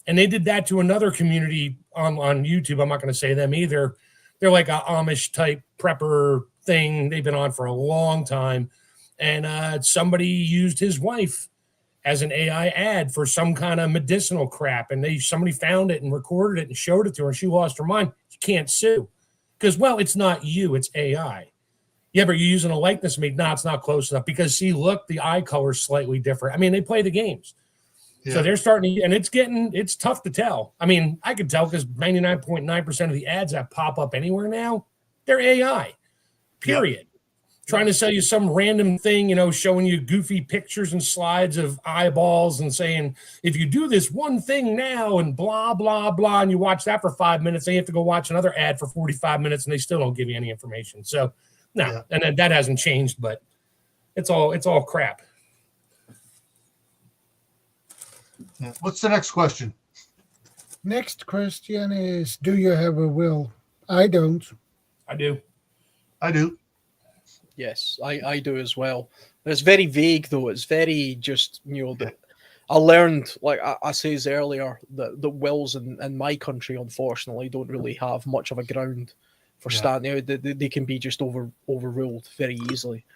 And they did that to another community on YouTube. I'm not going to say them either. They're like a Amish type prepper thing. They've been on for a long time. And somebody used his wife as an AI ad for some kind of medicinal crap. And somebody found it and recorded it and showed it to her. And she lost her mind. You can't sue. Because, it's not you, it's AI. Yeah, but you're using a likeness of me. No, it's not close enough. Because, see, look, the eye color is slightly different. I mean, they play the games. Yeah. So they're starting to, and it's tough to tell. I mean, I can tell because 99.9% of the ads that pop up anywhere now, they're AI, period. Yeah. Trying to sell you some random thing, showing you goofy pictures and slides of eyeballs and saying, if you do this one thing now and blah, blah, blah, and you watch that for 5 minutes, then you have to go watch another ad for 45 minutes and they still don't give you any information. So, no, yeah. And then that hasn't changed, but it's all crap. Yeah. What's the next question? Next question is, do you have a will? I don't. I do. Yes, I do as well. It's very vague, though. It's very just, I learned, like I says earlier, that the wills in my country, unfortunately, don't really have much of a ground for standing out. They can be just overruled very easily.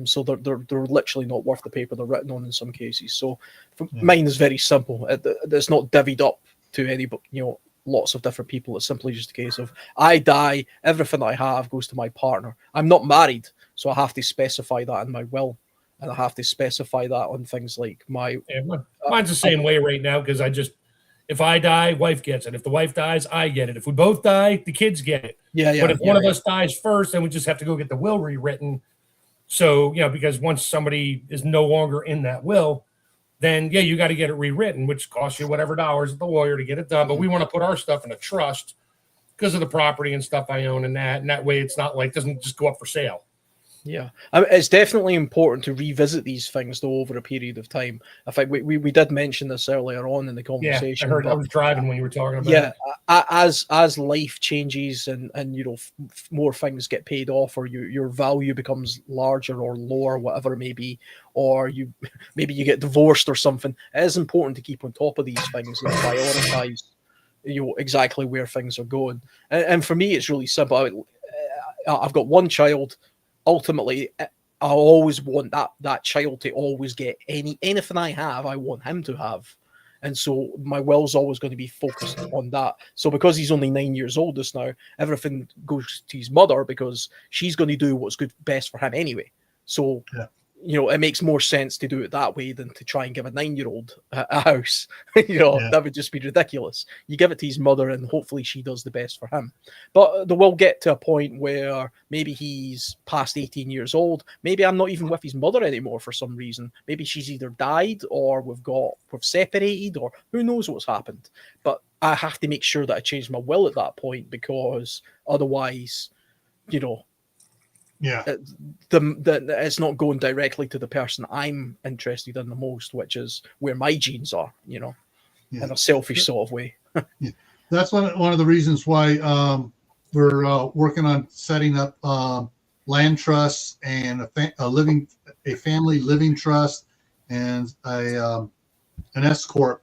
So they're literally not worth the paper they're written on in some cases. So mine is very simple. It's not divvied up to any, lots of different people. It's simply just a case of I die, everything I have goes to my partner. I'm not married, so I have to specify that in my will. And I have to specify that on things like my. Mine's the same way right now because if I die, wife gets it. If the wife dies, I get it. If we both die, the kids get it. But if one of us dies first, then we just have to go get the will rewritten. So, because once somebody is no longer in that will, then you got to get it rewritten, which costs you whatever dollars at the lawyer to get it done. But we want to put our stuff in a trust because of the property and stuff I own and that way it's not like it doesn't just go up for sale. Yeah, it's definitely important to revisit these things though over a period of time. In fact, we did mention this earlier on in the conversation. Yeah, I was driving when you were talking about it. As life changes and more things get paid off, or your value becomes larger or lower, whatever it may be, or maybe you get divorced or something. It is important to keep on top of these things and prioritize, exactly where things are going. And for me, it's really simple. I've got one child. Ultimately, I always want that child to always get anything I have. I want him to have, and so my will's always going to be focused on that. So because he's only 9 years old just now, everything goes to his mother because she's going to do what's best for him anyway. So it makes more sense to do it that way than to try and give a 9-year-old a house. That would just be ridiculous. You give it to his mother and hopefully she does the best for him. But there will get to a point where maybe he's past 18 years old. Maybe I'm not even with his mother anymore for some reason. Maybe she's either died or we've separated or who knows what's happened. But I have to make sure that I change my will at that point because otherwise, it's not going directly to the person I'm interested in the most, which is where my genes are, in a selfish sort of way. That's one of the reasons why we're working on setting up land trusts and a family living trust and an S corp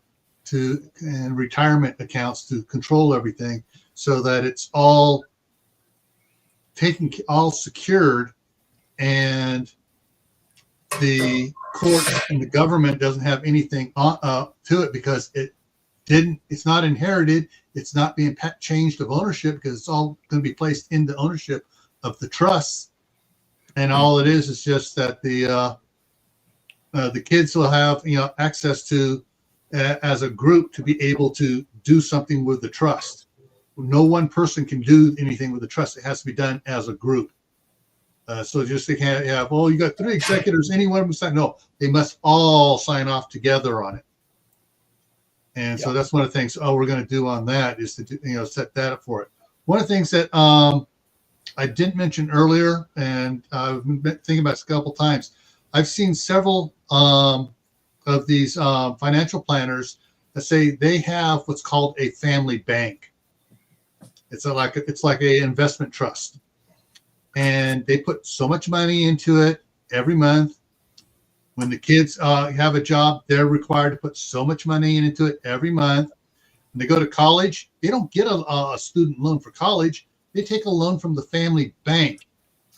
and retirement accounts to control everything, so that it's all secured, and the court and the government doesn't have anything to it because it's not inherited. It's not being changed of ownership because it's all going to be placed into ownership of the trust. And all it is just that the kids will have access to as a group to be able to do something with the trust. No one person can do anything with the trust. It has to be done as a group. So just they can't have, you got 3 executors, any one of them sign. No, they must all sign off together on it. And so that's one of the things we're going to do on that is to set that up for it. One of the things that I didn't mention earlier, and I've been thinking about this a couple times. I've seen several of these financial planners that say they have what's called a family bank. It's like an investment trust, and they put so much money into it every month. When the kids have a job, they're required to put so much money into it every month. When they go to college, they don't get a student loan for college. They take a loan from the family bank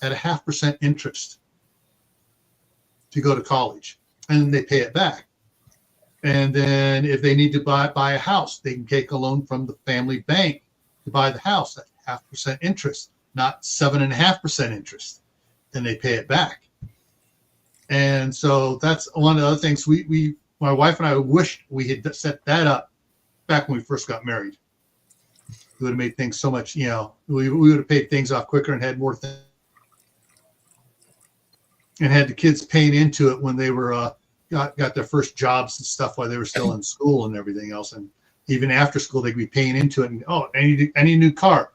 at 0.5% interest to go to college, and then they pay it back. And then if they need to buy a house, they can take a loan from the family bank to buy the house at 0.5% interest, not 7.5% interest. Then they pay it back. And so that's one of the other things my wife and I wished we had set that up back when we first got married. It would have made things so much, we would have paid things off quicker and had more things. And had the kids paying into it when they were got their first jobs and stuff while they were still in school and everything else. And even after school, they'd be paying into it. And I need a new car.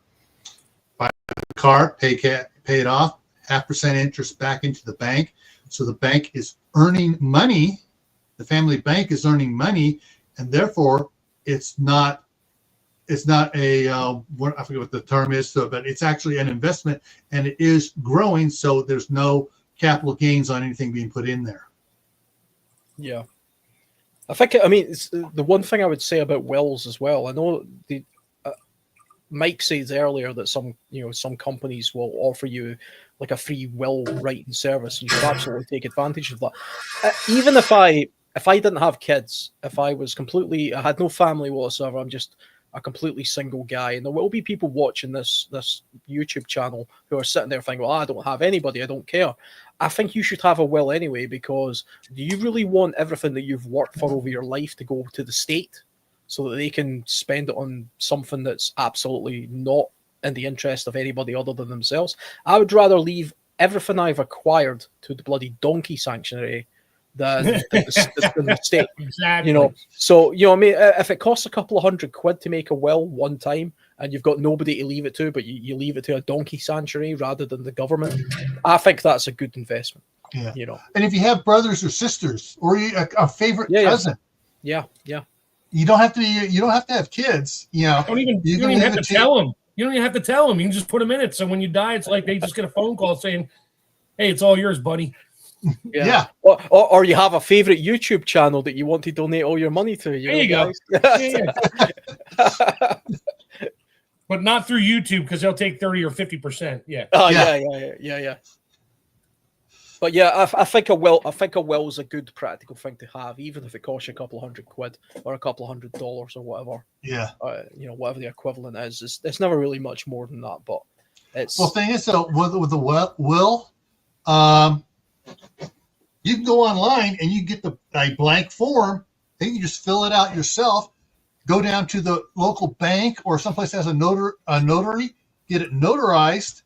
Buy a car, pay it off, 0.5% interest back into the bank. So the bank is earning money. The family bank is earning money, and therefore it's not a I forget what the term is, but it's actually an investment, and it is growing. So there's no capital gains on anything being put in there. Yeah. I think, I mean, it's the one thing I would say about wills as well. I know Mike says earlier that some companies will offer you like a free will writing service. You should absolutely take advantage of that. Even if I didn't have kids, if I had no family whatsoever, I'm just a completely single guy, and there will be people watching this YouTube channel who are sitting there thinking, well, I don't have anybody, I don't care. I think you should have a will anyway, because do you really want everything that you've worked for over your life to go to the state so that they can spend it on something that's absolutely not in the interest of anybody other than themselves? I would rather leave everything I've acquired to the bloody donkey sanctuary than the state. Exactly. So, I mean, if it costs a couple of £100 to make a will one time and you've got nobody to leave it to, but you leave it to a donkey sanctuary rather than the government, I think that's a good investment. Yeah. And if you have brothers or sisters or a favorite cousin, yeah, you don't have to have kids. You don't even have to tell them. You don't even have to tell them. You can just put them in it. So when you die, it's like they just get a phone call saying, "Hey, it's all yours, buddy." Yeah. Or you have a favorite YouTube channel that you want to donate all your money to. There you go. But not through YouTube, because they'll take 30 or 50%. Yeah. Oh, yeah. But yeah, I think a will is a good practical thing to have, even if it costs you a couple of £100 or a couple of $100 or whatever. Yeah. Whatever the equivalent is. It's never really much more than that. But it's the thing is, so with the will, you can go online and you get a blank form. Then you just fill it out yourself. Go down to the local bank or someplace that has a notary, get it notarized,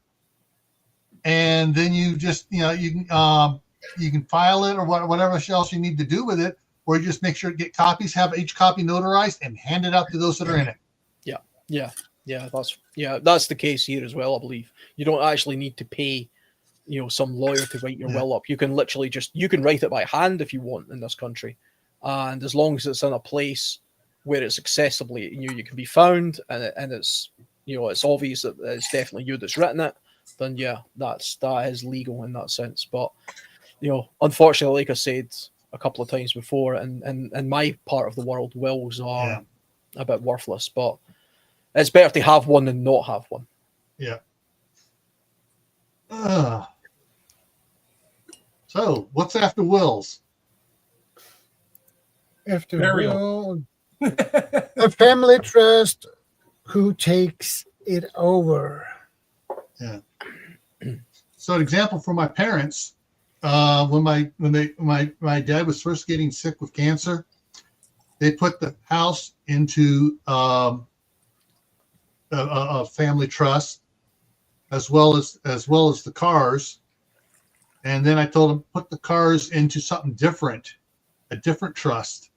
and then you just you can file it or whatever else you need to do with it, or you just make sure to get copies, have each copy notarized, and hand it out to those that are in it. That's the case here as well. I believe you don't actually need to pay some lawyer to write your will up. You can literally you can write it by hand if you want in this country, and as long as it's in a place where it's accessibly you can be found, and it's it's obvious that it's definitely you that's written it, then that is legal in that sense. But unfortunately, like I said a couple of times before, in my part of the world, wills are a bit worthless. But it's better to have one than not have one. Yeah. So, what's after wills? After Burial. will, a family trust. Who takes it over? Yeah. So, an example for my parents, when my dad was first getting sick with cancer, they put the house into a family trust, as well as the cars. And then I told them put the cars into something different, a different trust.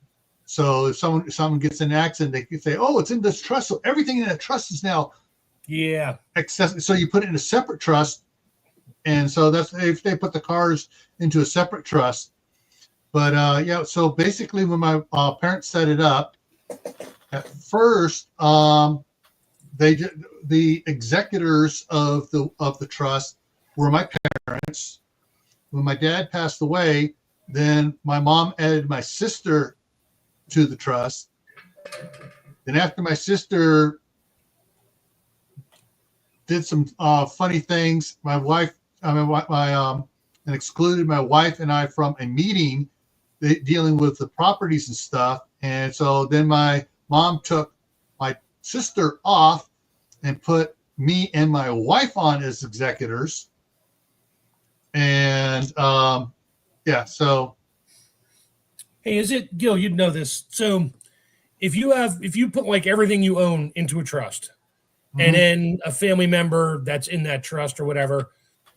So if someone gets in an accident, they can say, "Oh, it's in this trust." So everything in that trust is now accessible. So you put it in a separate trust, and so that's if they put the cars into a separate trust. But so basically, when my parents set it up, at first, the executors of the trust were my parents. When my dad passed away, then my mom added my sister to the trust. Then after my sister did some funny things, my wife, and excluded my wife and I from a meeting dealing with the properties and stuff. And so then my mom took my sister off and put me and my wife on as executors. And so. Hey, is it, Gil, you'd know this. So if you put like everything you own into a trust, and then a family member that's in that trust or whatever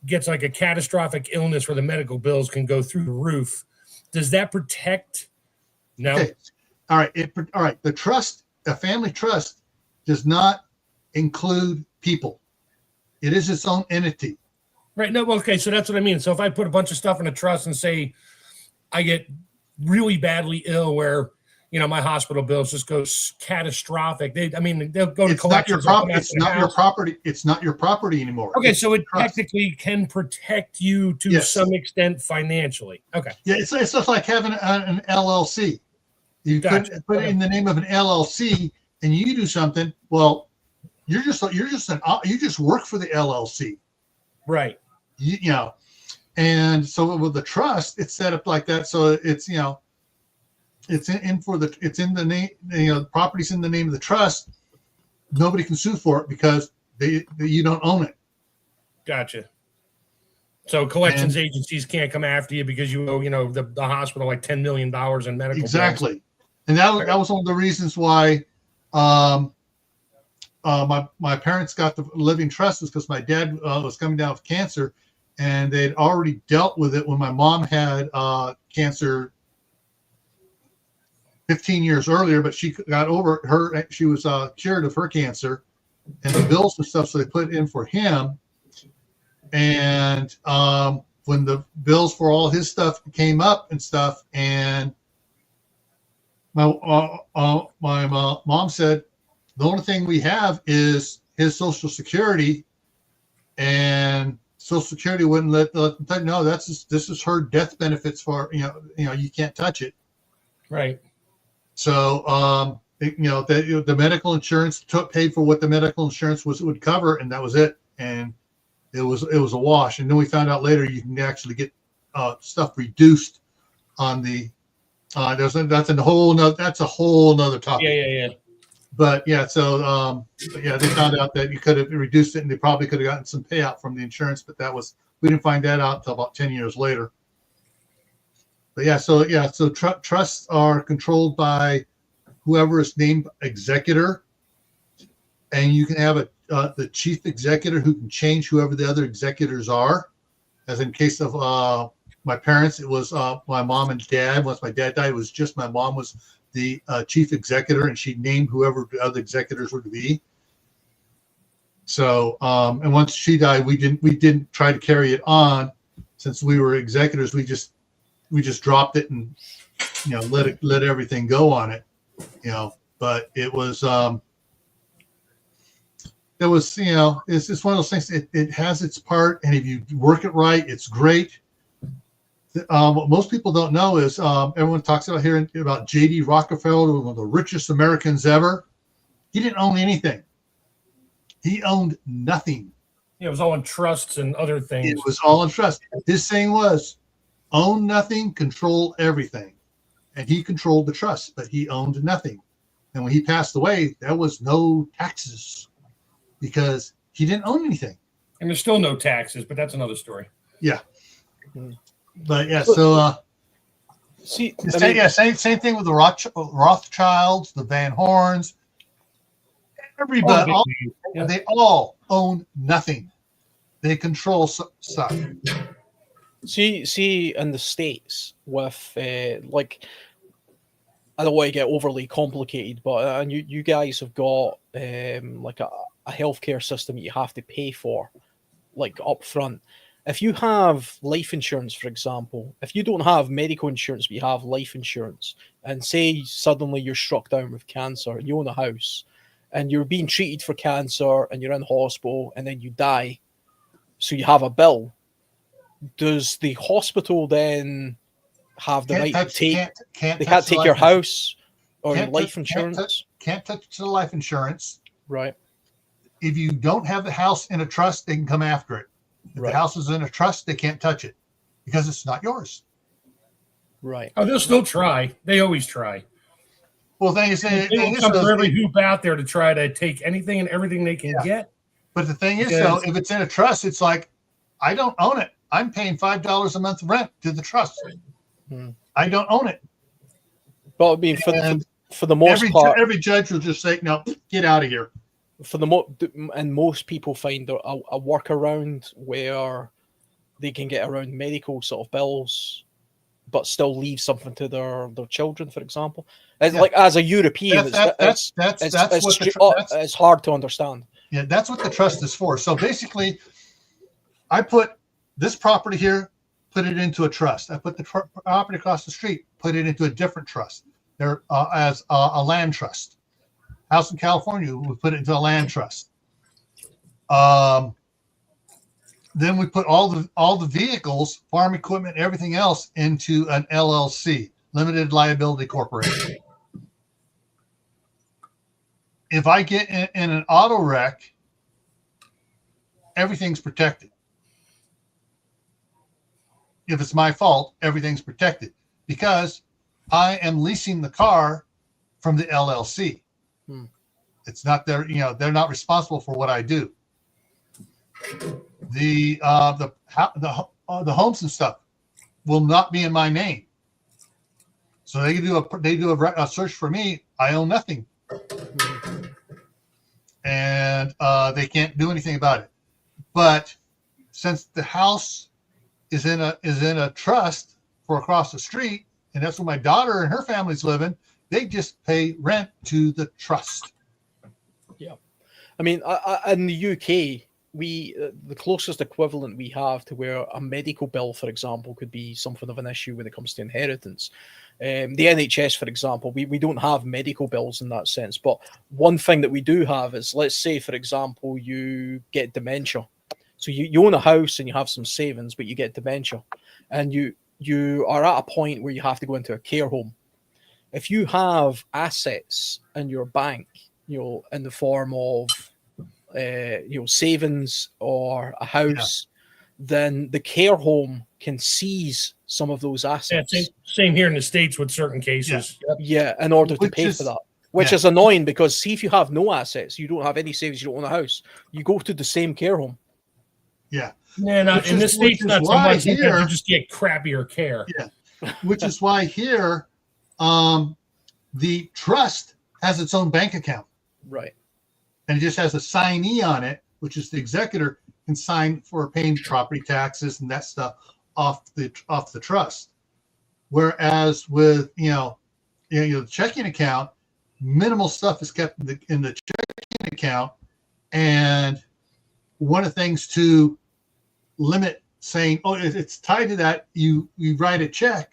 gets like a catastrophic illness where the medical bills can go through the roof, does that protect? No. Okay. All right. The trust, a family trust, does not include people. It is its own entity. Right. No. Okay. So that's what I mean. So if I put a bunch of stuff in a trust and say I get really badly ill, where my hospital bills just go catastrophic, they'll go to collections. It's not your property. It's not your property anymore. Okay, so it technically can protect you to some extent financially. Okay. Yeah, it's just like having an LLC. You Gotcha. couldn't put it in the name of an LLC and you do something. Well, you just work for the LLC. Right. You know, and so with the trust, it's set up like that. So it's, you know, it's in the name, you know, the property's in the name of the trust. Nobody can sue for it because you don't own it. Gotcha. So collections agencies can't come after you because you owe, you know, the hospital like $10 million in medical Exactly. bills. And that was one of the reasons why my parents got the living trust, was because my dad was coming down with cancer, and they'd already dealt with it when my mom had cancer 15 years earlier, but she got over her. She was cured of her cancer and the bills and stuff. So they put it in for him. And when the bills for all his stuff came up and stuff, and my mom said, the only thing we have is his Social Security, and Social Security wouldn't let them know this is her death benefits for, you know, you can't touch it. Right. So, you know, the medical insurance paid for what the medical insurance would cover, and that was it. And it was a wash. And then we found out later you can actually get stuff reduced on the. That's a whole nother topic. Yeah. But yeah, so they found out that you could have reduced it, and they probably could have gotten some payout from the insurance, but we didn't find that out until about 10 years later. But so trusts are controlled by whoever is named executor, and you can have the chief executor who can change whoever the other executors are. As in case of my parents, it was my mom and dad. Once my dad died, it was just my mom was the chief executor, and she named whoever the other executors were to be. So, and once she died, we didn't try to carry it on, since we were executors. We just dropped it and, you know, let everything go on it, you know. But it was you know, it's just one of those things. It has its part, and if you work it right, it's great. What most people don't know is everyone talks about here about J.D. Rockefeller, one of the richest Americans ever. He didn't own anything. He owned nothing. Yeah, it was all in trusts and other things. It was all in trust. His saying was, own nothing, control everything. And he controlled the trust, but he owned nothing. And when he passed away, there was no taxes because he didn't own anything. And there's still no taxes, but that's another story. Yeah. But yeah, so See, same thing with the Rothschilds, the Van Horns, everybody. They all own nothing. They control stuff. See, in the States with like, I don't want to get overly complicated, but and you guys have got like a healthcare system that you have to pay for, like up front. If you have life insurance, for example, if you don't have medical insurance, but you have life insurance, and say suddenly you're struck down with cancer and you own a house and you're being treated for cancer and you're in hospital and then you die, so you have a bill, does the hospital then have the right to take, they can't take your house or your life insurance? Can't touch the life insurance. Right. If you don't have the house in a trust, they can come after it. If the house is in a trust, they can't touch it because it's not yours. Right. Oh, they'll still try. They always try. Well, they will come for every hoop out there to try to take anything and everything they can get. But the thing is, though, if it's in a trust, it's like, I don't own it. I'm paying $5 a month rent to the trust. I don't own it. But I mean, for the most part, every judge will just say, "No, get out of here." And most people find a workaround where they can get around medical sort of bills, but still leave something to their children, for example. It's like, as a European, it's hard to understand. Yeah, that's what the trust is for. So basically, I put this property here, put it into a trust. I put the property across the street, put it into a different trust. There as a land trust. House in California, we put it into a land trust. Then we put all the vehicles, farm equipment, everything else into an LLC, limited liability corporation. if I get in an auto wreck, everything's protected. If it's my fault, everything's protected because I am leasing the car from the LLC. It's not their, they're not responsible for what I do. The homes and stuff will not be in my name. So they do a search for me. I own nothing, and they can't do anything about it. But since the house is in a trust for across the street, and that's where my daughter and her family's living, they just pay rent to the trust. Yeah, I mean, in the UK, the closest equivalent we have to where a medical bill, for example, could be something of an issue when it comes to inheritance. The NHS, for example, we don't have medical bills in that sense. But one thing that we do have is, let's say, for example, you get dementia. So you own a house and you have some savings, but you get dementia, and you are at a point where you have to go into a care home. If you have assets in your bank, in the form of savings or a house, then the care home can seize some of those assets. Yeah, same here in the States with certain cases. Yeah, in order to pay for that. Which is annoying because, see, if you have no assets, you don't have any savings, you don't own a house, you go to the same care home. Yeah. Yeah, in the States, not so much. You just get crappier care. Yeah. Which is why here, the trust has its own bank account. Right. And it just has a signee on it, which is the executor can sign for paying property taxes and that stuff off the trust. Whereas with the checking account, minimal stuff is kept in the checking account, and one of the things to limit saying, oh, it's tied to that, you write a check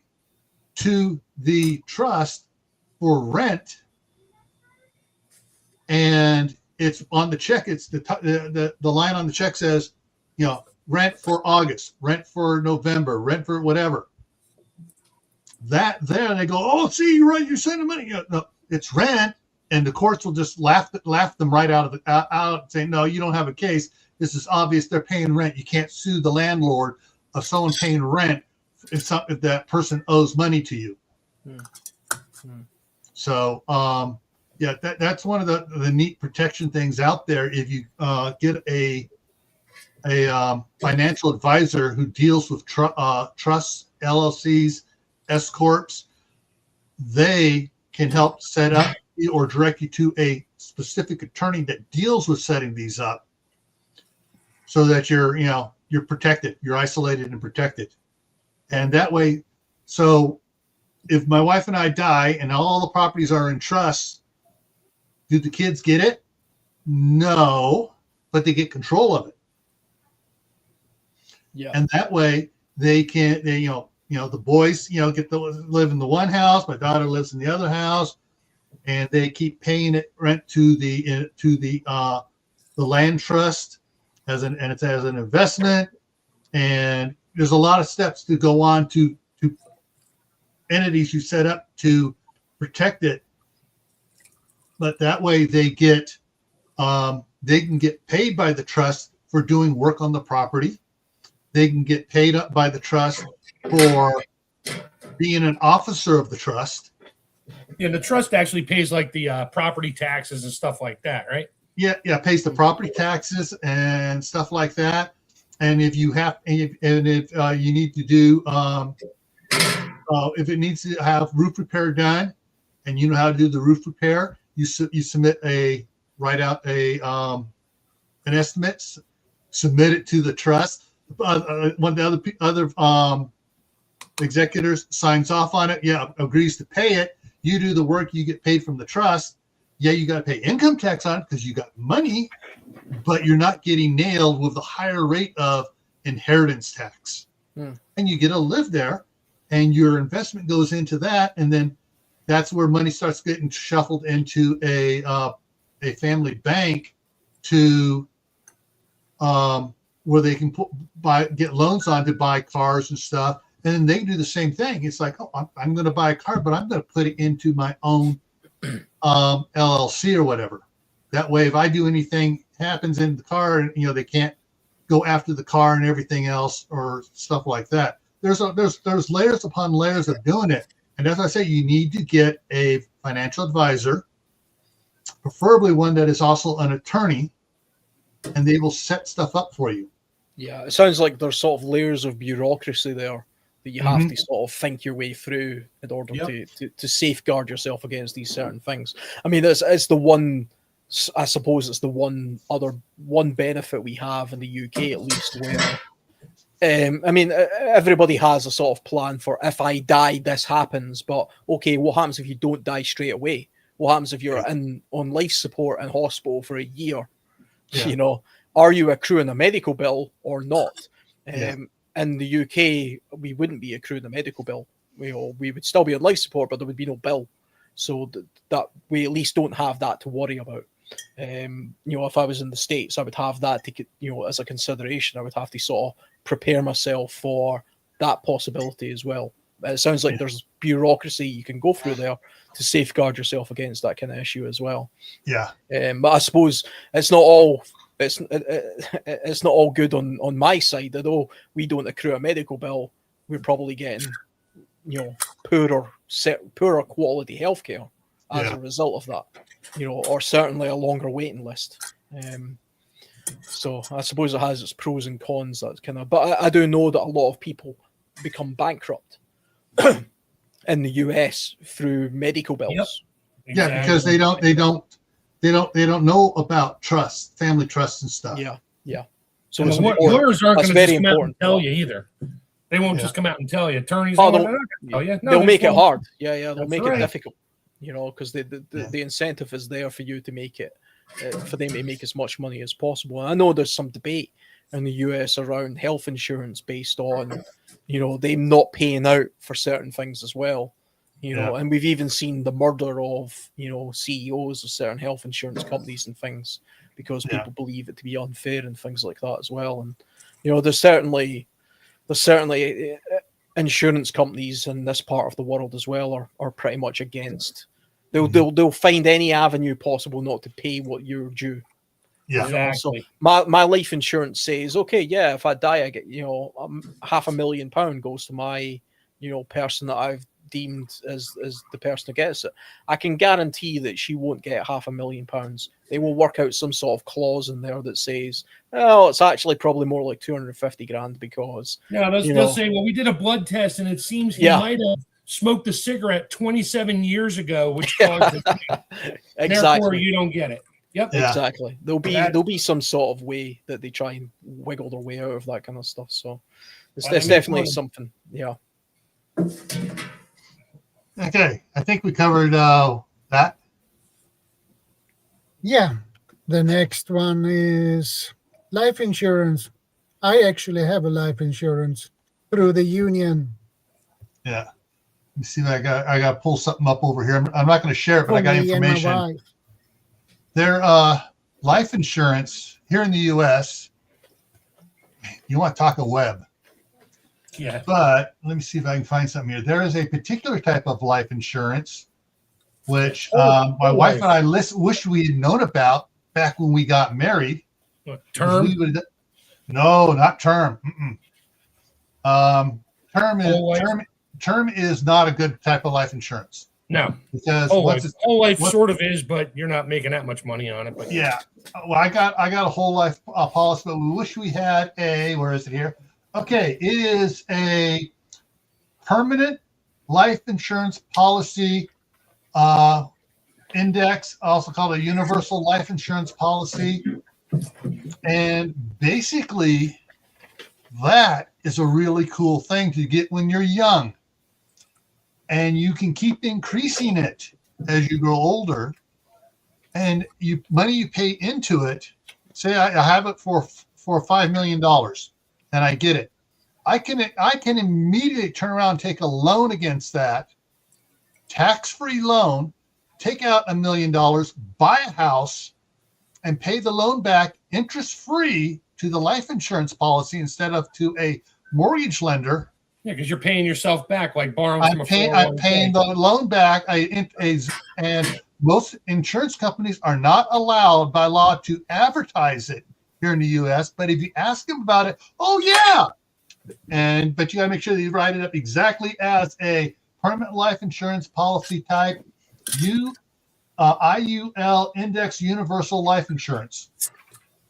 to the trust for rent, and it's on the check. It's the line on the check says, rent for August, rent for November, rent for whatever. That there, they go, oh, see, you're right, you're sending money. No, it's rent, and the courts will just laugh them right out and say, no, you don't have a case. This is obvious. They're paying rent. You can't sue the landlord of someone paying rent if that person owes money to you. So, that's one of the neat protection things out there. If you get a financial advisor who deals with trusts, LLCs, S corps, they can help set up or direct you to a specific attorney that deals with setting these up, so that you're protected, you're isolated and protected, and that way. So, if my wife and I die and all the properties are in trust, do the kids get it? No, but they get control of it. Yeah. And that way the boys, get to live in the one house. My daughter lives in the other house, and they keep paying rent to the land trust as an investment. And there's a lot of steps to go on to entities you set up to protect it. But that way they can get paid by the trust for doing work on the property. They can get paid up by the trust for being an officer of the trust. Yeah, the trust actually pays like the property taxes and stuff like that, right? Yeah, pays the property taxes and stuff like that. And if you you need to do, if it needs to have roof repair done, and you know how to do the roof repair, you submit write out an estimate, submit it to the trust. One of the other executors signs off on it. Yeah, agrees to pay it. You do the work, you get paid from the trust. Yeah, you got to pay income tax on it because you got money, but you're not getting nailed with the higher rate of inheritance tax. And you get to live there, and your investment goes into that, and then that's where money starts getting shuffled into a family bank to where they can get loans on to buy cars and stuff. And then they do the same thing. It's like, oh, I'm going to buy a car, but I'm going to put it into my own LLC or whatever. That way, if I do anything happens in the car, and they can't go after the car and everything else or stuff like that. There's layers upon layers of doing it. And as I say, you need to get a financial advisor, preferably one that is also an attorney, and they will set stuff up for you. Yeah, it sounds like there's sort of layers of bureaucracy there that you have to sort of think your way through in order to safeguard yourself against these certain things. I mean, it's the one, I suppose it's the one benefit we have in the UK, at least, where I mean, everybody has a sort of plan for, if I die, this happens. But okay, what happens if you don't die straight away? What happens if you're on life support in hospital for a year? Yeah. Are you accruing a medical bill or not? In the UK, we wouldn't be accruing a medical bill. We would still be on life support, but there would be no bill. So that we at least don't have that to worry about. If I was in the States, I would have that to, as a consideration. I would have to sort of prepare myself for that possibility as well. It sounds like there's bureaucracy you can go through there to safeguard yourself against that kind of issue as well. Yeah. But I suppose it's not all good on my side. Although we don't accrue a medical bill, we're probably getting poorer quality healthcare as a result of that. Or certainly a longer waiting list. So I suppose it has its pros and cons. But I do know that a lot of people become bankrupt in the US through medical bills. Yep. Exactly. Yeah, because they don't know about trust, family trust and stuff. Yeah. So lawyers aren't going to just come out and tell you either. They won't just come out and tell you. Attorneys, they'll make it hard. They'll make it difficult. Because the incentive is there for you to make it, for them to make as much money as possible. And I know there's some debate in the US around health insurance based on, them not paying out for certain things as well. And we've even seen the murder of, CEOs of certain health insurance companies and things because people believe it to be unfair and things like that as well. And, there's certainly insurance companies in this part of the world as well are pretty much against. They'll find any avenue possible not to pay what you're due. Yeah, exactly. So my life insurance says, okay, if I die, I get £500,000 goes to my person that I've deemed as the person who gets it. I can guarantee that she won't get £500,000. They will work out some sort of clause in there that says, oh, it's actually probably more like 250 grand because they'll say, well, we did a blood test and it seems he might have smoked a cigarette 27 years ago, which caused it. Exactly. Therefore, you don't get it. Yep. Yeah. Exactly. There'll be some sort of way that they try and wiggle their way out of that kind of stuff. So it's definitely something. Yeah. Okay. I think we covered that. Yeah. The next one is life insurance. I actually have a life insurance through the union. Yeah. Let me see if I got to pull something up over here. I'm not going to share it, but I got information. Their life insurance here in the U.S., you want to talk a web. Yeah. But let me see if I can find something here. There is a particular type of life insurance, which my wife and I wish we had known about back when we got married. What, term? No, not term. Term is not a good type of life insurance. No, because whole life sort of is, but you're not making that much money on it. But yeah, well, I got a whole life policy, but we wish we had where is it here? Okay, it is a permanent life insurance policy index, also called a universal life insurance policy, and basically that is a really cool thing to get when you're young. And you can keep increasing it as you grow older. And money you pay into it, say I have it for $5 million and I get it. I can immediately turn around and take a loan against that, tax-free loan, take out $1 million, buy a house, and pay the loan back interest-free to the life insurance policy instead of to a mortgage lender. Yeah, because you're paying yourself back, like borrowing from a 401k. I'm paying the loan back, and most insurance companies are not allowed by law to advertise it here in the U.S. But if you ask them about it, oh yeah, but you got to make sure that you write it up exactly as a permanent life insurance policy type, IUL Index Universal Life Insurance.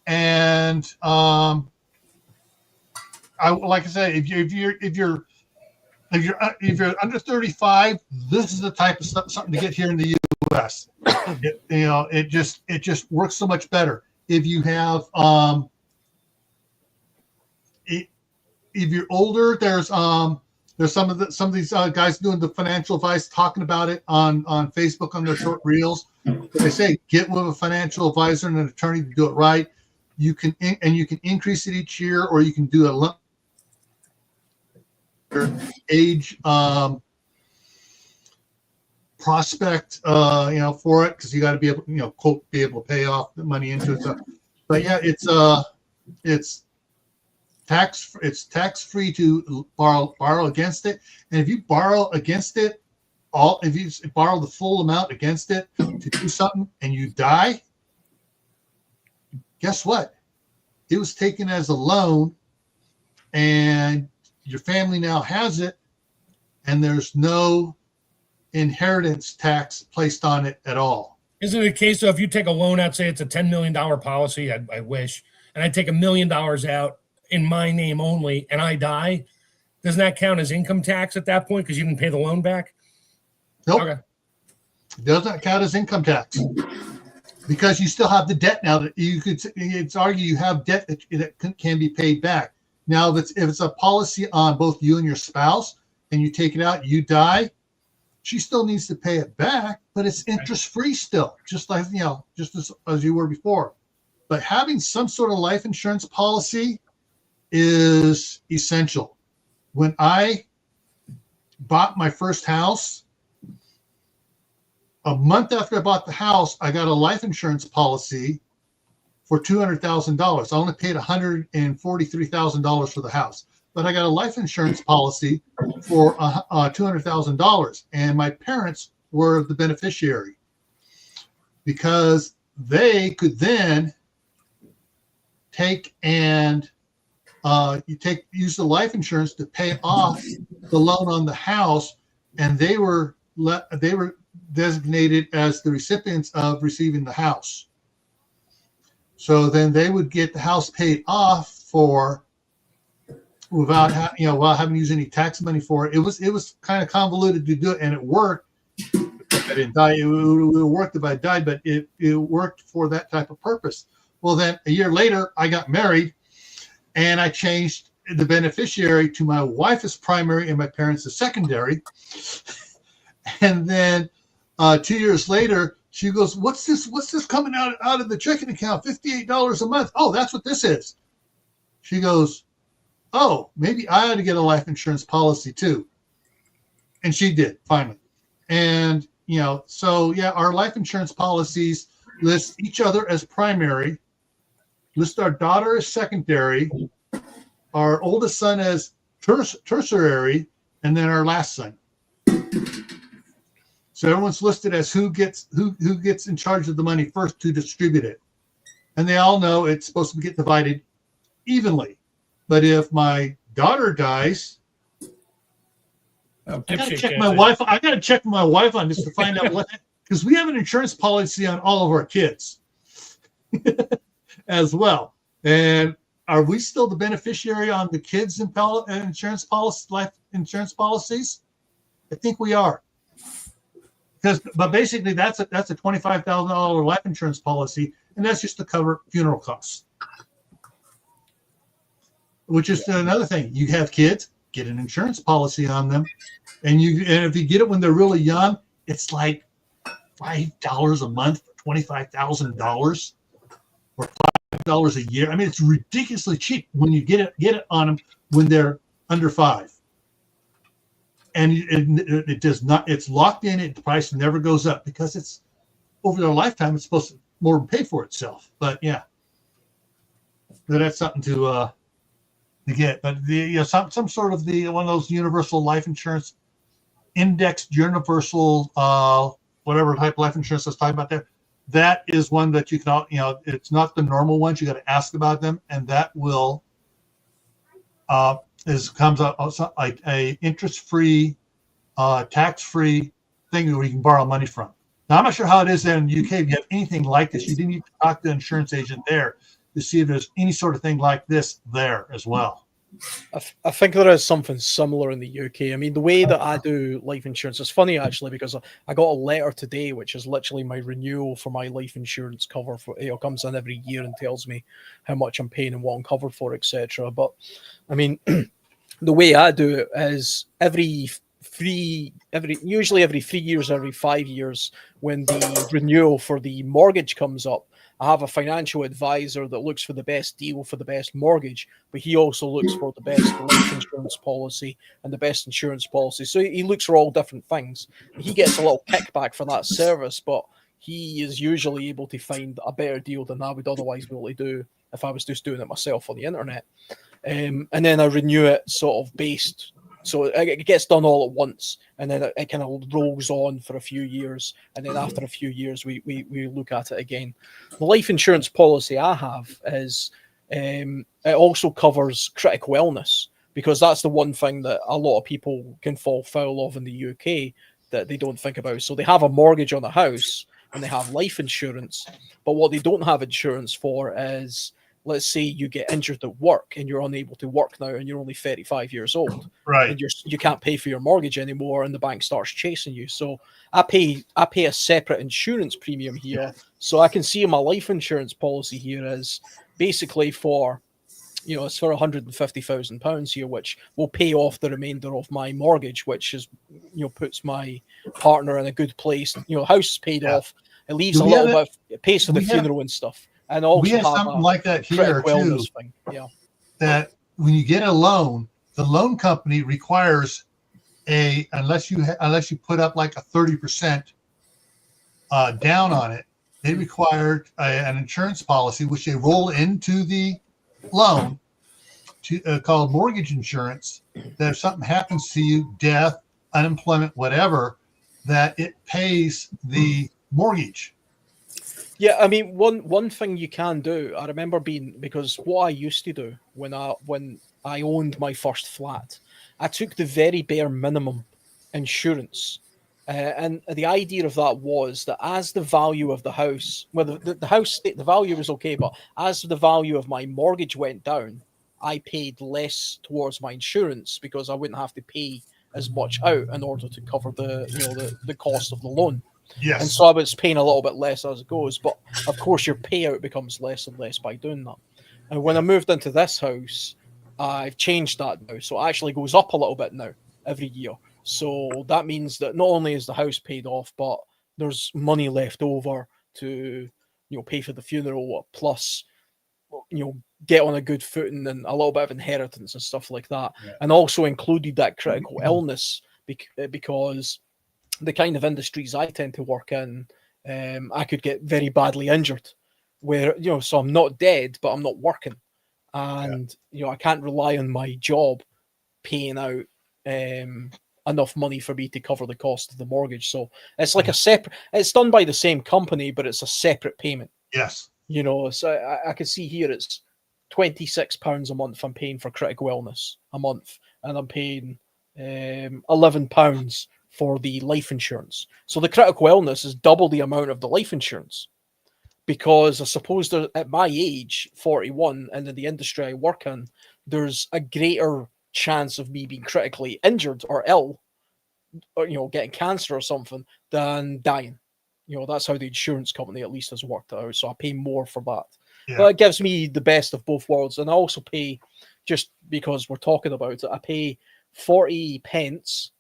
And like I said, if you're under 35, this is the type of stuff, something to get here in the U.S. It just works so much better. If you have if you're older, there's some of these guys doing the financial advice, talking about it on Facebook on their short reels. They say get with a financial advisor and an attorney to do it right. You can increase it each year, or you can do a lump age prospect for it, because you got to be able quote be able to pay off the money into it. So, but yeah, it's tax free to borrow against it. And if you borrow against it, if you borrow the full amount against it to do something and you die, guess what? It was taken as a loan, and your family now has it, and there's no inheritance tax placed on it at all. Isn't it a case of if you take a loan out, say it's a $10 million policy, I wish, and I take $1 million out in my name only, and I die, doesn't that count as income tax at that point because you didn't pay the loan back? Nope. Okay. It doesn't count as income tax because you still have the debt now. That it's argue you have debt that can be paid back. Now, if it's a policy on both you and your spouse, and you take it out, you die, she still needs to pay it back, but it's interest free still, just like just as you were before. But having some sort of life insurance policy is essential. When I bought my first house, a month after I bought the house, I got a life insurance policy for $200,000. I only paid $143,000 for the house, but I got a life insurance policy for $200,000, and my parents were the beneficiary because they could then take and use the life insurance to pay off the loan on the house, and they were designated as the recipients of receiving the house. So then they would get the house paid off without having to use any tax money for it. It was kind of convoluted to do it, and it worked. I didn't die. It would have worked if I died, but it worked for that type of purpose. Well, then a year later, I got married, and I changed the beneficiary to my wife as primary and my parents as secondary. And then 2 years later, she goes, "What's this? What's this coming out of the checking account? $58 a month. Oh, that's what this is." She goes, "Oh, maybe I ought to get a life insurance policy too." And she did finally. And so yeah, our life insurance policies list each other as primary, list our daughter as secondary, our oldest son as tertiary, and then our last son. So everyone's listed as who gets in charge of the money first to distribute it. And they all know it's supposed to get divided evenly. But if my daughter dies, I gotta check my wife. I gotta check my wife on this to find out what, because we have an insurance policy on all of our kids as well. And are we still the beneficiary on the kids' insurance policy, life insurance policies? I think we are. But basically, that's a $25,000 life insurance policy, and that's just to cover funeral costs. Which is another thing. You have kids, get an insurance policy on them, and if you get it when they're really young, it's like $5 a month for $25,000, or $5 a year. I mean, it's ridiculously cheap when you get it on them when they're under 5. And it does not. It's locked in. The price never goes up because it's over their lifetime. It's supposed to more than pay for itself. But yeah, that's something to get. But some sort of one of those universal life insurance indexed universal whatever type of life insurance I was talking about there, that is one that you can, it's not the normal ones. You got to ask about them, and that will comes out like a interest-free, tax-free thing where you can borrow money from. Now, I'm not sure how it is there in the UK. If you have anything like this, you didn't need to talk to the insurance agent there to see if there's any sort of thing like this there as well. I think there is something similar in the UK. I mean, the way that I do life insurance is funny, actually, because I got a letter today, which is literally my renewal for my life insurance cover. For it comes in every year and tells me how much I'm paying and what I'm covered for, etc. But I mean, the way I do it is usually every 3 years, every 5 years, when the renewal for the mortgage comes up, I have a financial advisor that looks for the best deal for the best mortgage, but he also looks for the best life insurance policy and the best insurance policy. So he looks for all different things. He gets a little kickback for that service, but he is usually able to find a better deal than I would otherwise be able to do if I was just doing it myself on the internet. And then I renew it sort of based. So it gets done all at once, and then it kind of rolls on for a few years, and then after a few years, we look at it again. The life insurance policy I have is it also covers critical illness, because that's the one thing that a lot of people can fall foul of in the UK that they don't think about. So they have a mortgage on the house and they have life insurance, but what they don't have insurance for is, let's say you get injured at work and you're unable to work now and you're only 35 years old. Right. And you can't pay for your mortgage anymore and the bank starts chasing you. So I pay a separate insurance premium here. Yeah. So I can see my life insurance policy here is basically for, it's for £150,000 here, which will pay off the remainder of my mortgage, which is, puts my partner in a good place. The house is paid off. It leaves a little bit, it pays for the funeral and stuff. And also we have something like that here too. Thing. Yeah. That when you get a loan, the loan company requires unless you put up like a 30% down on it, they require an insurance policy which they roll into the loan called mortgage insurance. That if something happens to you, death, unemployment, whatever, that it pays the mortgage. Yeah, I mean, one thing you can do, I remember because what I used to do when I owned my first flat, I took the very bare minimum insurance. And the idea of that was that as the value of the house, the value was okay, but as the value of my mortgage went down, I paid less towards my insurance because I wouldn't have to pay as much out in order to cover the cost of the loan. Yes. And so I was paying a little bit less as it goes, but of course your payout becomes less and less by doing that. And when I moved into this house, I've changed that now. So it actually goes up a little bit now every year. So that means that not only is the house paid off, but there's money left over to, pay for the funeral, plus, get on a good footing and a little bit of inheritance and stuff like that. Yeah. And also included that critical illness because the kind of industries I tend to work in, I could get very badly injured where, so I'm not dead, but I'm not working. And, I can't rely on my job paying out enough money for me to cover the cost of the mortgage. So it's like it's done by the same company, but it's a separate payment. Yes. So I can see here it's £26 a month I'm paying for critical illness a month. And I'm paying £11 for the life insurance. So the critical illness is double the amount of the life insurance, because I suppose that at my age, 41, and in the industry I work in, there's a greater chance of me being critically injured or ill, or getting cancer or something, than dying. That's how the insurance company at least has worked it out. So I pay more for that. Yeah. But it gives me the best of both worlds. And I also pay, just because we're talking about it, I pay 40 pence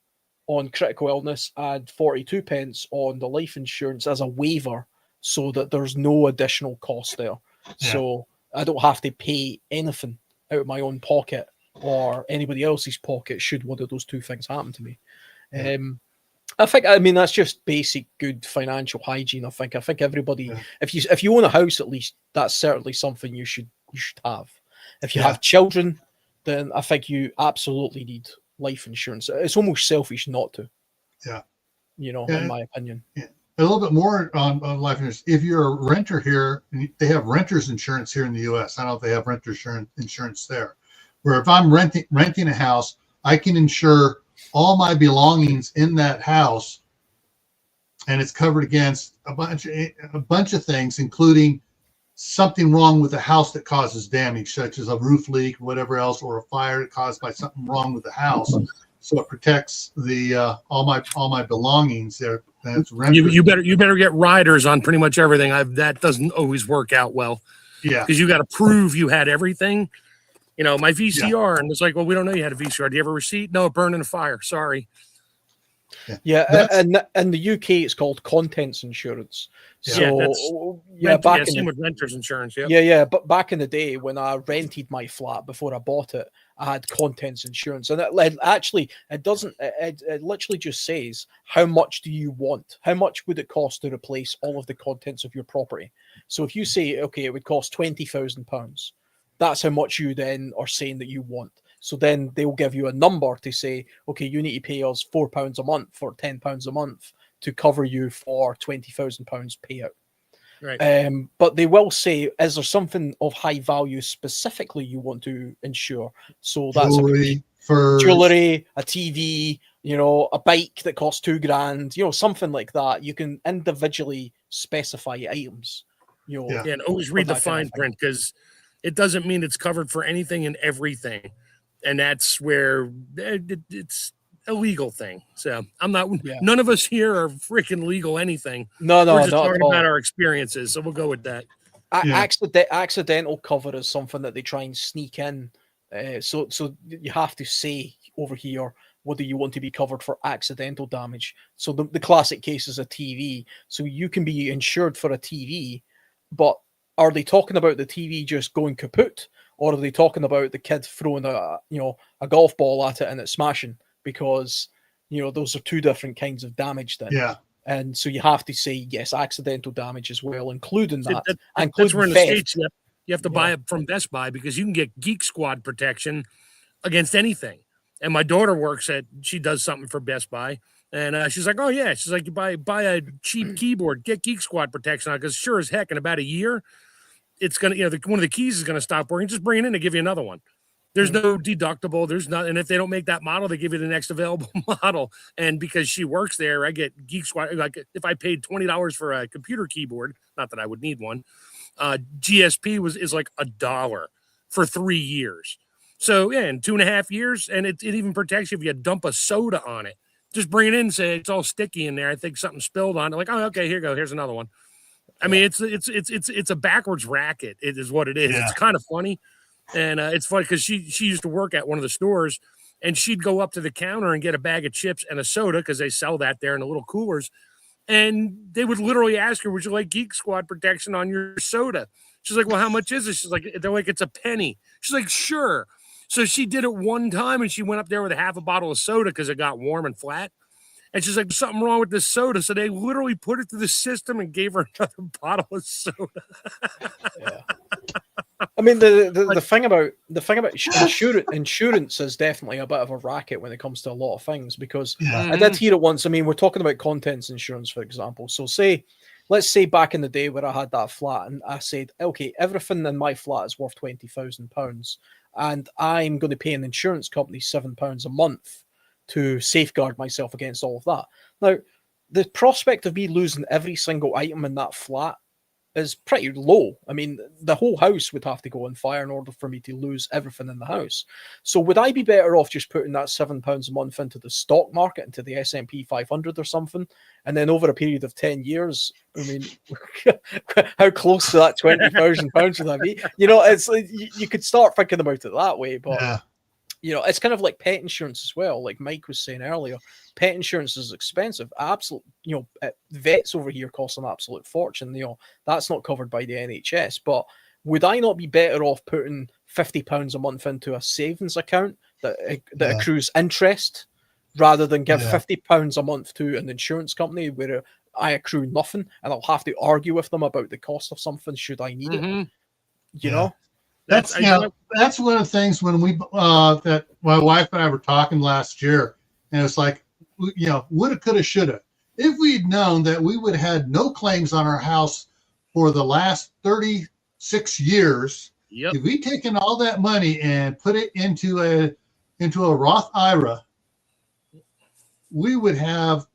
on critical illness and 42 pence on the life insurance as a waiver, so that there's no additional cost there. Yeah. So I don't have to pay anything out of my own pocket or anybody else's pocket should one of those two things happen to me. Yeah. I mean that's just basic good financial hygiene. I think everybody, if you own a house, at least that's certainly something you should have. If you have children, then I think you absolutely need life insurance. It's almost selfish not to. Yeah. In my opinion. Yeah. a little bit more on life insurance. If you're a renter here, they have renters insurance here in the U.S. I don't know if they have renter insurance there. Where if I'm renting a house, I can insure all my belongings in that house, and it's covered against a bunch of things, including something wrong with the house that causes damage, such as a roof leak, whatever else, or a fire caused by something wrong with the house. So it protects the all my belongings there. That's you better get riders on pretty much everything. That doesn't always work out well. Yeah, because you got to prove you had everything. You know, my VCR, and it's like, well, we don't know you had a VCR. Do you have a receipt? No, it burned in a fire. Sorry. Yeah, and in the UK, it's called contents insurance. So same with renters insurance. But back in the day when I rented my flat before I bought it, I had contents insurance, and it doesn't. It literally just says how much do you want? How much would it cost to replace all of the contents of your property? So if you say, okay, it would cost £20,000, that's how much you then are saying that you want. So then they'll give you a number to say, okay, you need to pay us £4 a month or £10 a month to cover you for £20,000 payout. Right. But they will say, is there something of high value specifically you want to insure? So that's jewelry, a TV, a bike that costs $2,000, something like that. You can individually specify items. And always read the fine print, because it doesn't mean it's covered for anything and everything. And that's where it's a legal thing. So none of us here are freaking legal anything. No, we're just talking about our experiences. So we'll go with that. Accidental cover is something that they try and sneak in. So you have to say over here whether you want to be covered for accidental damage. So the classic case is a TV. So you can be insured for a TV, but are they talking about the TV just going kaput? Or are they talking about the kid throwing a golf ball at it and it smashing? Because, those are two different kinds of damage then. Yeah. And so you have to say, yes, accidental damage as well, including that. That's where in the States you have to buy it from Best Buy, because you can get Geek Squad protection against anything. And my daughter she does something for Best Buy. And she's like, oh, yeah. She's like, you buy a cheap keyboard, get Geek Squad protection on it, because sure as heck, in about a year, it's going to, one of the keys is going to stop working. Just bring it in and give you another one. There's no deductible. There's not. And if they don't make that model, they give you the next available model. And because she works there, I get Geek Squad. Like if I paid $20 for a computer keyboard, not that I would need one, GSP is like $1 for 3 years. So yeah, in 2.5 years, and it even protects you if you dump a soda on it. Just bring it in and say it's all sticky in there. I think something spilled on it. Like, oh, okay, here you go. Here's another one. I mean, it's a backwards racket. It is what it is. Yeah. It's kind of funny, and it's funny because she used to work at one of the stores, and she'd go up to the counter and get a bag of chips and a soda, because they sell that there in the little coolers, and they would literally ask her, "Would you like Geek Squad protection on your soda?" She's like, "Well, how much is it?" She's like, "They're like, it's a penny." She's like, "Sure." So she did it one time, and she went up there with a half a bottle of soda because it got warm and flat. And she's like, something wrong with this soda. So they literally put it through the system and gave her another bottle of soda. Yeah. I mean, the thing about insurance is definitely a bit of a racket when it comes to a lot of things, because I did hear it once. I mean, we're talking about contents insurance, for example. So let's say back in the day where I had that flat and I said, okay, everything in my flat is worth £20,000 and I'm going to pay an insurance company £7 a month to safeguard myself against all of that. Now, the prospect of me losing every single item in that flat is pretty low. I mean, the whole house would have to go on fire in order for me to lose everything in the house. So would I be better off just putting that £7 a month into the stock market, into the S&P 500 or something? And then over a period of 10 years, I mean, how close to that £20,000 would that be? It's like, you could start thinking about it that way, but it's kind of like pet insurance as well. Like Mike was saying earlier, pet insurance is expensive. Vets over here cost an absolute fortune. That's not covered by the NHS. But would I not be better off putting £50 a month into a savings account that accrues interest, rather than give £50 a month to an insurance company where I accrue nothing and I'll have to argue with them about the cost of something should I need it? You know? That's one of the things when we that my wife and I were talking last year, and it's like, woulda, coulda, shoulda. if we'd known that we would have had no claims on our house for the last 36 years, Yep. if we taken all that money and put it into a Roth IRA, we would have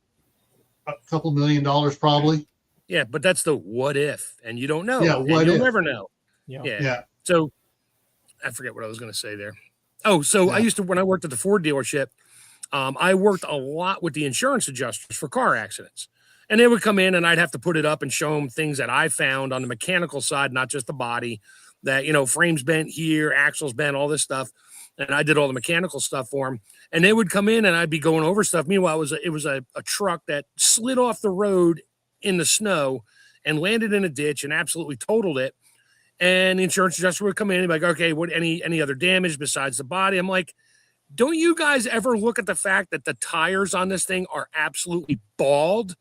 a couple $1 million probably. Yeah, but that's the what if, and you don't know. Yeah, and what you'll if? never know. Yeah. Yeah. So I forget what I was going to say there. Oh, so Yeah. I used to, when I worked at the Ford dealership, I worked a lot with the insurance adjusters for car accidents. And they would come in and I'd have to put it up and show them things that I found on the mechanical side, not just the body, that, frames bent here, axles bent, all this stuff. And I did all the mechanical stuff for them. And they would come in and I'd be going over stuff. Meanwhile, it was a truck that slid off the road in the snow and landed in a ditch and absolutely totaled it. And the insurance adjuster would come in and be like, okay, what any other damage besides the body? I'm like, don't you guys ever look at the fact that the tires on this thing are absolutely bald?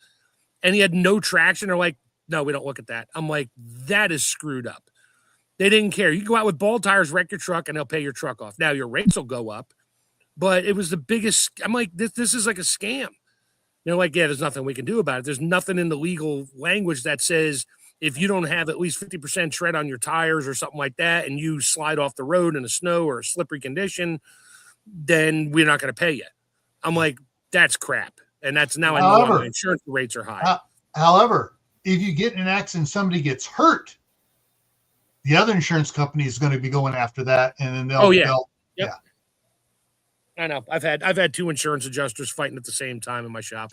And he had no traction. They're like, no, we don't look at that. I'm like, that is screwed up. They didn't care. You go out with bald tires, wreck your truck, and they'll pay your truck off. Now your rates will go up, but it was the biggest. I'm like, this is like a scam. Like, yeah, there's nothing we can do about it. There's nothing in the legal language that says if you don't have at least 50% tread on your tires or something like that, and you slide off the road in a snow or a slippery condition, then we're not going to pay you. I'm like, that's crap. And that's now I know the insurance rates are high. However, if you get in an accident, somebody gets hurt, the other insurance company is going to be going after that, and then they'll. Yep. I know. I've had two insurance adjusters fighting at the same time in my shop.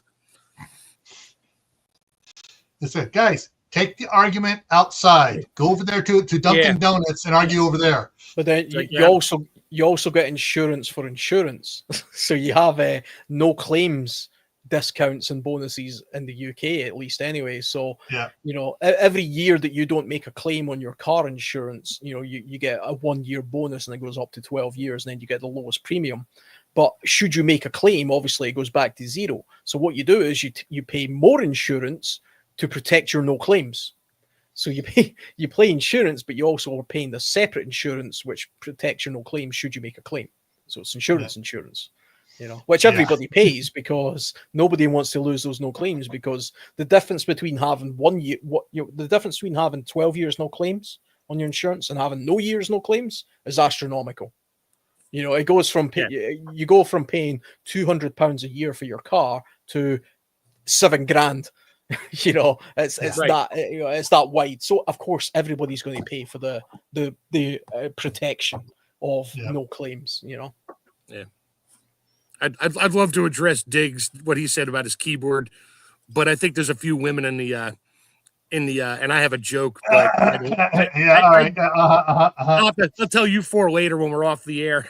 That's it, guys. Take the argument outside. Go over there to Dunkin' Donuts and argue over there. But then you also get insurance for insurance, so you have no claims discounts and bonuses in the UK, at least anyway. So every year that you don't make a claim on your car insurance, you get a 1 year bonus, and it goes up to 12 years, and then you get the lowest premium. But should you make a claim, obviously it goes back to zero. So what you do is you pay more insurance to protect your no claims. So you pay insurance, but you also are paying the separate insurance which protects your no claims should you make a claim. So it's insurance, which everybody pays, because nobody wants to lose those no claims, because the difference between having 1 year, the difference between having 12 years no claims on your insurance and having no years no claims is astronomical. It goes from you go from paying £200 a year for your car to $7,000. It's right. It's that wide. So of course everybody's going to pay for the protection of no claims. Yeah. I'd love to address Diggs what he said about his keyboard, but I think there's a few women in the and I have a joke. But I'll tell you four later when we're off the air.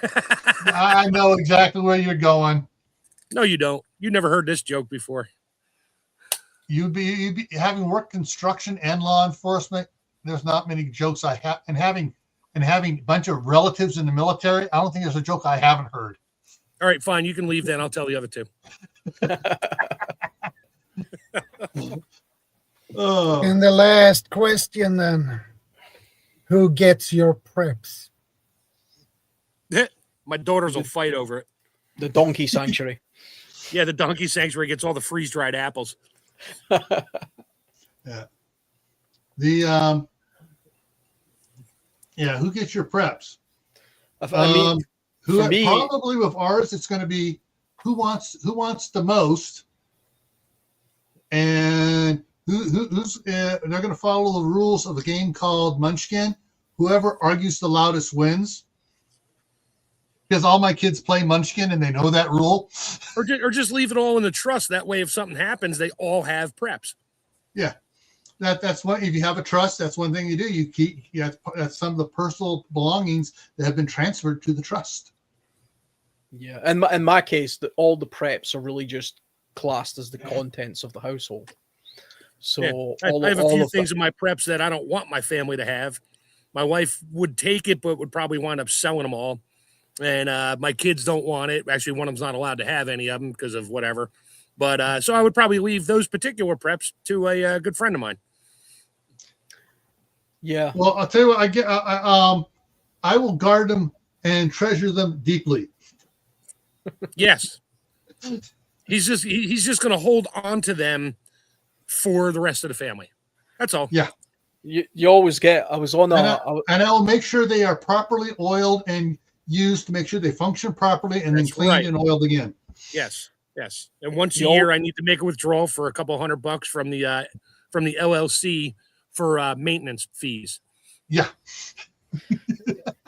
I know exactly where you're going. No, you don't. You never heard this joke before. You'd be having worked construction and law enforcement. There's not many jokes I have, and having a bunch of relatives in the military. I don't think there's a joke I haven't heard. All right, fine. You can leave then. I'll tell the other two. And the last question then. Who gets your preps? My daughters will fight over it. The Donkey Sanctuary. Yeah, the Donkey Sanctuary gets all the freeze-dried apples. Yeah. Who gets your preps? Probably with ours, it's going to be who wants the most, and who's they're going to follow the rules of a game called Munchkin. Whoever argues the loudest wins. Because all my kids play Munchkin and they know that rule. Or just leave it all in the trust. That way, if something happens, they all have preps. Yeah, that's what. If you have a trust, that's one thing you do. You keep. Yeah, that's some of the personal belongings that have been transferred to the trust. Yeah, and in my case, all the preps are really just classed as the contents of the household. So I have a few things in my preps that I don't want my family to have. My wife would take it, but would probably wind up selling them all. And my kids don't want it. Actually, one of them's not allowed to have any of them because of whatever. But so I would probably leave those particular preps to a good friend of mine. Yeah. Well, I'll tell you what. I will guard them and treasure them deeply. Yes. He's just going to hold on to them for the rest of the family. That's all. Yeah. You always get. I was on and I'll make sure they are properly oiled and used to make sure they function properly, and then cleaned and oiled again. Yes. And once a year, I need to make a withdrawal for a couple $100 from the LLC for maintenance fees. Yeah.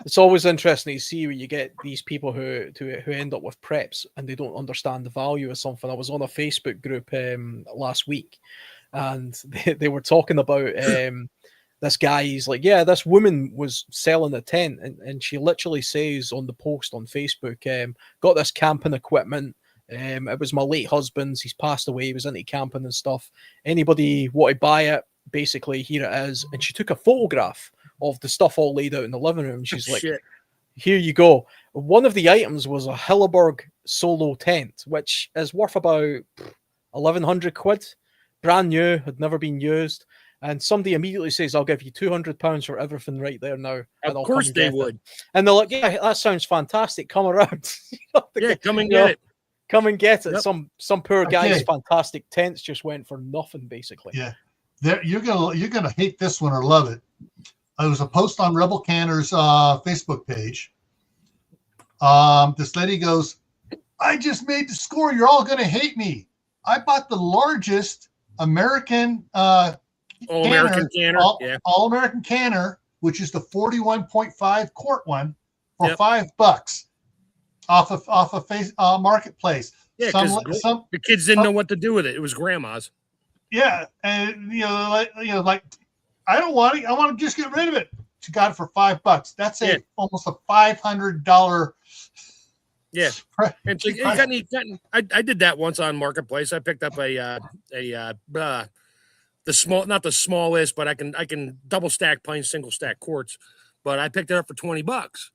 It's always interesting to see when you get these people who end up with preps and they don't understand the value of something. I was on a Facebook group last week, and they were talking about this guy. He's like, yeah, this woman was selling a tent, and she literally says on the post on Facebook, got this camping equipment. It was my late husband's. He's passed away. He was into camping and stuff. Anybody want to buy it? Basically, here it is. And she took a photograph of the stuff all laid out in the living room. She's like, here you go. One of the items was a Hilleberg solo tent, which is worth about 1,100 quid. Brand new, had never been used. And somebody immediately says, I'll give you £200 for everything right there now. Of course they would. And they're like, yeah, that sounds fantastic. Come around. Come and get it. Come and get it. Yep. Some poor guy's fantastic tents just went for nothing, basically. Yeah. You're gonna hate this one or love it. It was a post on Rebel Canner's Facebook page. This lady goes, I just made the score. You're all gonna hate me. I bought the largest American All-American canner. All-American canner, which is the 41.5 quart one, for $5 off of Marketplace. Yeah, because the kids didn't know what to do with it. It was grandma's. Yeah, and like I don't want it. I want to just get rid of it. She got it for $5. That's almost a $500. Yeah, and so I did that once on Marketplace. I picked up the small, not the smallest, but I can double stack plain single stack quarts. But I picked it up for $20,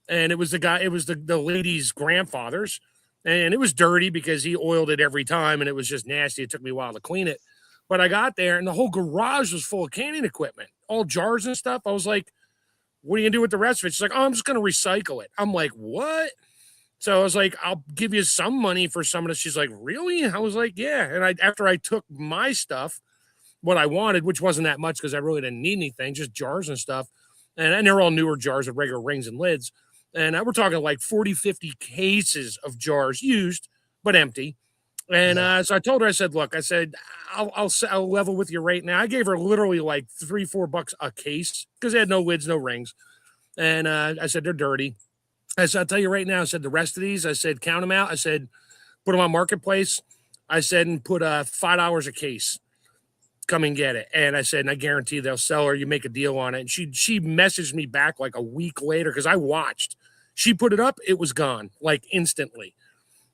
and it was the lady's grandfather's, and it was dirty because he oiled it every time, and it was just nasty. It took me a while to clean it. But I got there, and the whole garage was full of canning equipment, all jars and stuff. I was like, what are you going to do with the rest of it? She's like, oh, I'm just going to recycle it. I'm like, what? So I was like, I'll give you some money for some of this. She's like, really? I was like, yeah. And after I took my stuff, what I wanted, which wasn't that much because I really didn't need anything, just jars and stuff. And they're all newer jars with regular rings and lids. And we're talking like 40, 50 cases of jars used, but empty. And so I told her, I said, look, I said, I'll level with you right now. I gave her literally like $3-4 a case because they had no lids, no rings. And I said, they're dirty. I said, I'll tell you right now, I said, the rest of these, I said, count them out. I said, put them on Marketplace. I said, and put $5 a case. Come and get it. And I said, and I guarantee they'll sell her. You make a deal on it. And she messaged me back like a week later because I watched. She put it up. It was gone like instantly.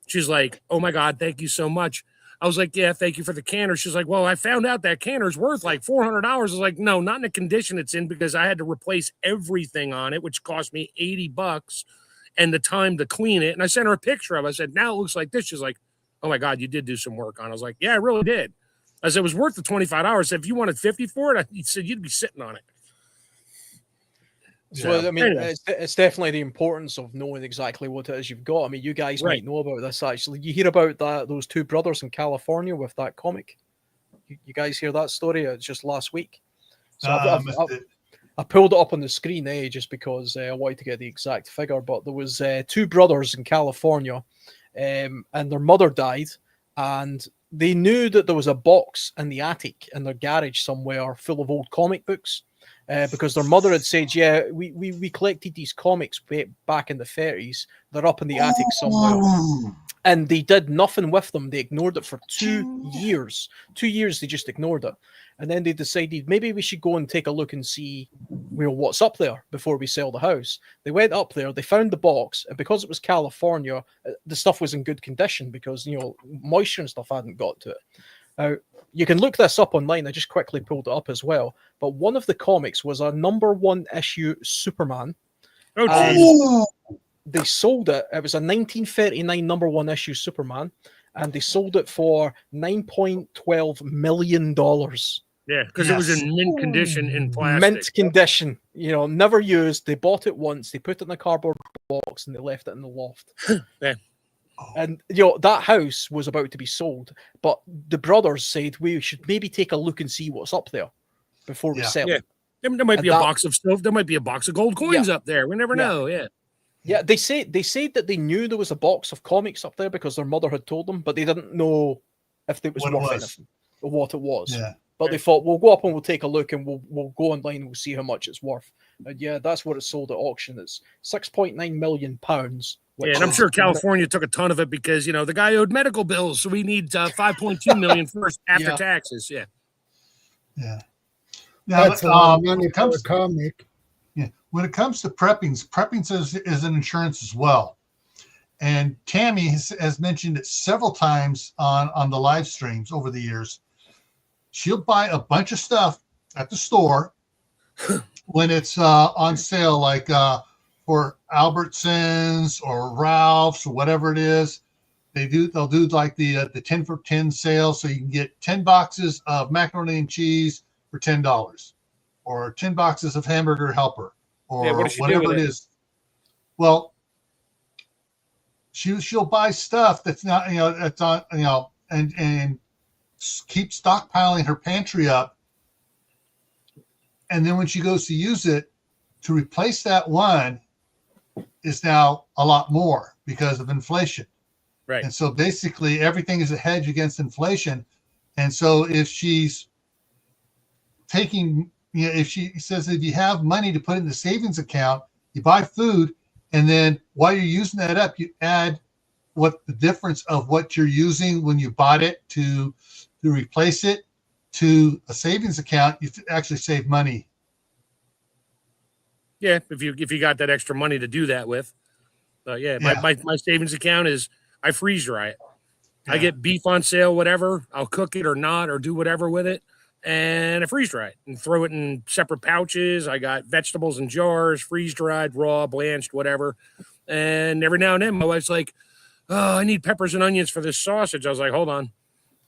She's like, oh my God, thank you so much. I was like, yeah, thank you for the canner. She's like, well, I found out that canner's worth like $400. I was like, no, not in the condition it's in because I had to replace everything on it, which cost me $80 and the time to clean it. And I sent her a picture of it. I said, now it looks like this. She's like, oh my God, you did do some work on it. I was like, yeah, I really did. I said, it was worth the $25. I said, if you wanted $50 for it, he said, you'd be sitting on it. So, I mean, it's definitely the importance of knowing exactly what it is you've got. I mean, you guys might know about this, actually. You hear about those two brothers in California with that comic. You guys hear that story? It's just last week. So I pulled it up on the screen, just because I wanted to get the exact figure. But there was two brothers in California, and their mother died, and they knew that there was a box in the attic in their garage somewhere full of old comic books. Because their mother had said, yeah, we collected these comics back in the 30s. They're up in the attic somewhere. And they did nothing with them. They ignored it for 2 years. 2 years, they just ignored it. And then they decided maybe we should go and take a look and see what's up there before we sell the house. They went up there, they found the box, and because it was California, the stuff was in good condition because, moisture and stuff hadn't got to it. Now, you can look this up online. I just quickly pulled it up as well. But one of the comics was a #1 issue Superman. Oh, geez. They sold it. It was a 1939 #1 issue Superman. And they sold it for $9.12 million. Yeah, because it was in mint condition in plastic. Mint condition. Never used. They bought it once. They put it in a cardboard box and they left it in the loft. Yeah. And that house was about to be sold, but the brothers said we should maybe take a look and see what's up there before we sell Yeah. it. There might be a box of stuff. There might be a box of gold coins up there. We never know. Yeah. Yeah, they said that they knew there was a box of comics up there because their mother had told them, but they didn't know if it was worth anything or what it was. Yeah. But they thought we'll go up and we'll take a look and we'll go online and we'll see how much it's worth. And that's what it sold at auction. It's £6.9 million. Yeah, and I'm sure California took a ton of it because the guy owed medical bills, so we need 5.2 million first after taxes. Yeah. Yeah. That's a lot of money for a comic. Yeah. When it comes to prepping is an insurance as well. And Tammy has mentioned it several times on the live streams over the years. She'll buy a bunch of stuff at the store when it's on sale, like for Albertsons or Ralph's or whatever it is. They'll do like the 10 for 10 sale, so you can get 10 boxes of macaroni and cheese for $10, or 10 boxes of hamburger helper, or whatever it is. Well, she'll buy stuff that's not that's on and keep stockpiling her pantry up, and then when she goes to use it, to replace that one is now a lot more because of inflation. Right. And so basically everything is a hedge against inflation. And so if she's taking, if she says if you have money to put in the savings account, you buy food, and then while you're using that up, you add what the difference of what you're using when you bought it to replace it to a savings account, you actually save money. Yeah, if you got that extra money to do that with. My savings account is I freeze dry it. I get beef on sale, whatever. I'll cook it or not, or do whatever with it. And I freeze dry it and throw it in separate pouches. I got vegetables in jars, freeze dried, raw, blanched, whatever. And every now and then my wife's like, "Oh, I need peppers and onions for this sausage." I was like, "Hold on."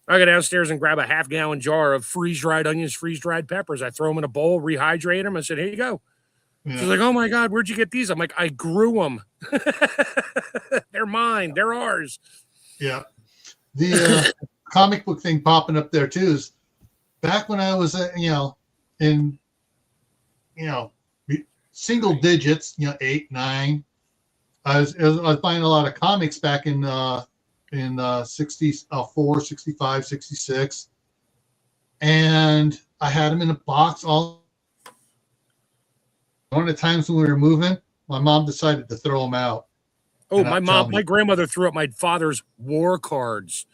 I go downstairs and grab a half-gallon jar of freeze-dried onions, freeze-dried peppers. I throw them in a bowl, rehydrate them. I said, "Here you go." Yeah. She's like, "Oh my God, where'd you get these?" I'm like, "I grew them. They're mine. They're ours." Yeah. The comic book thing popping up there too is back when I was, in, single digits, 8, 9. I was buying a lot of comics back in 64, 65, 66, and I had them in a box. One of the times when we were moving, my mom decided to throw them out. Oh, my grandmother threw up my father's war cards.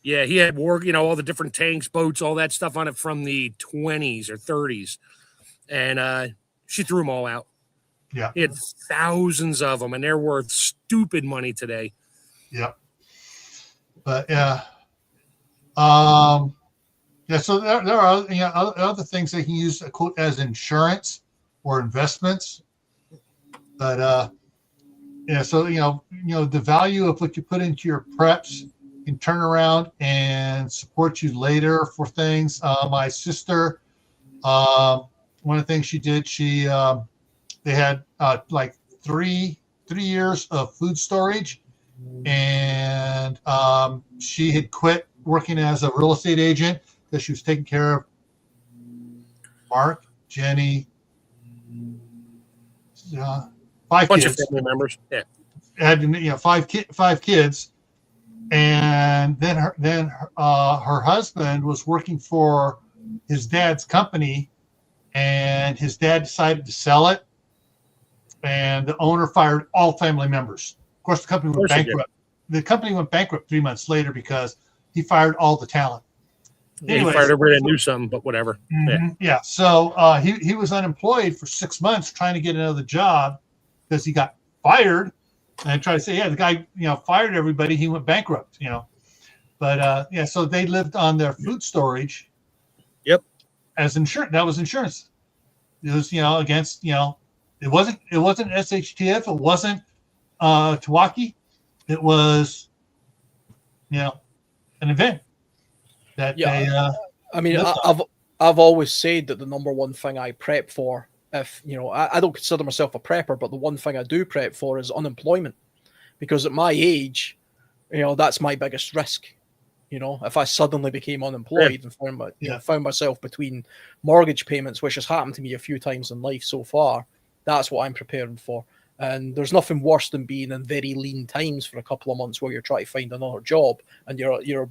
Yeah, he had war, all the different tanks, boats, all that stuff on it from the 20s or 30s. And she threw them all out. Yeah. He had thousands of them, and they're worth stupid money today. Yeah. But yeah. So there are other things they can use, quote, as insurance or investments. But so the value of what you put into your preps can turn around and support you later for things. My sister, one of the things she did, they had like three years of food storage, and she had quit working as a real estate agent because she was taking care of Mark, Jenny, 5 bunch kids. Of family members. Yeah, had 5 kids, and then her husband was working for his dad's company, and his dad decided to sell it, and the owner fired all family members. Of course, the company went bankrupt. The company went bankrupt 3 months later because he fired all the talent. Yeah, anyways, he fired everybody that knew something, but whatever. Mm-hmm, yeah. So he was unemployed for 6 months trying to get another job because he got fired. And I tried to say, the guy, fired everybody. He went bankrupt, But so they lived on their food storage. Yep. As insurance. That was insurance. It was, against, it wasn't SHTF. It wasn't Tawaki. It was, an event that they. I've always said that the number one thing I prep for, if I don't consider myself a prepper, but the one thing I do prep for is unemployment, because at my age, that's my biggest risk. If I suddenly became unemployed and found myself between mortgage payments, which has happened to me a few times in life so far, that's what I'm preparing for. And there's nothing worse than being in very lean times for a couple of months where you're trying to find another job and you're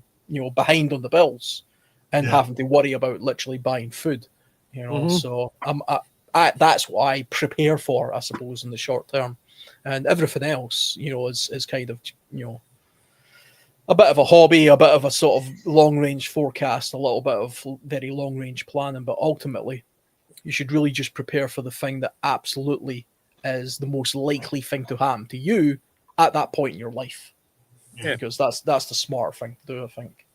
behind on the bills and having to worry about literally buying food. So that's what I prepare for, I suppose, in the short term, and everything else, is kind of a bit of a hobby, a bit of a sort of long-range forecast, a little bit of very long-range planning. But ultimately, you should really just prepare for the thing that absolutely is the most likely thing to happen to you at that point in your life. Yeah. Because that's the smart thing to do, I think.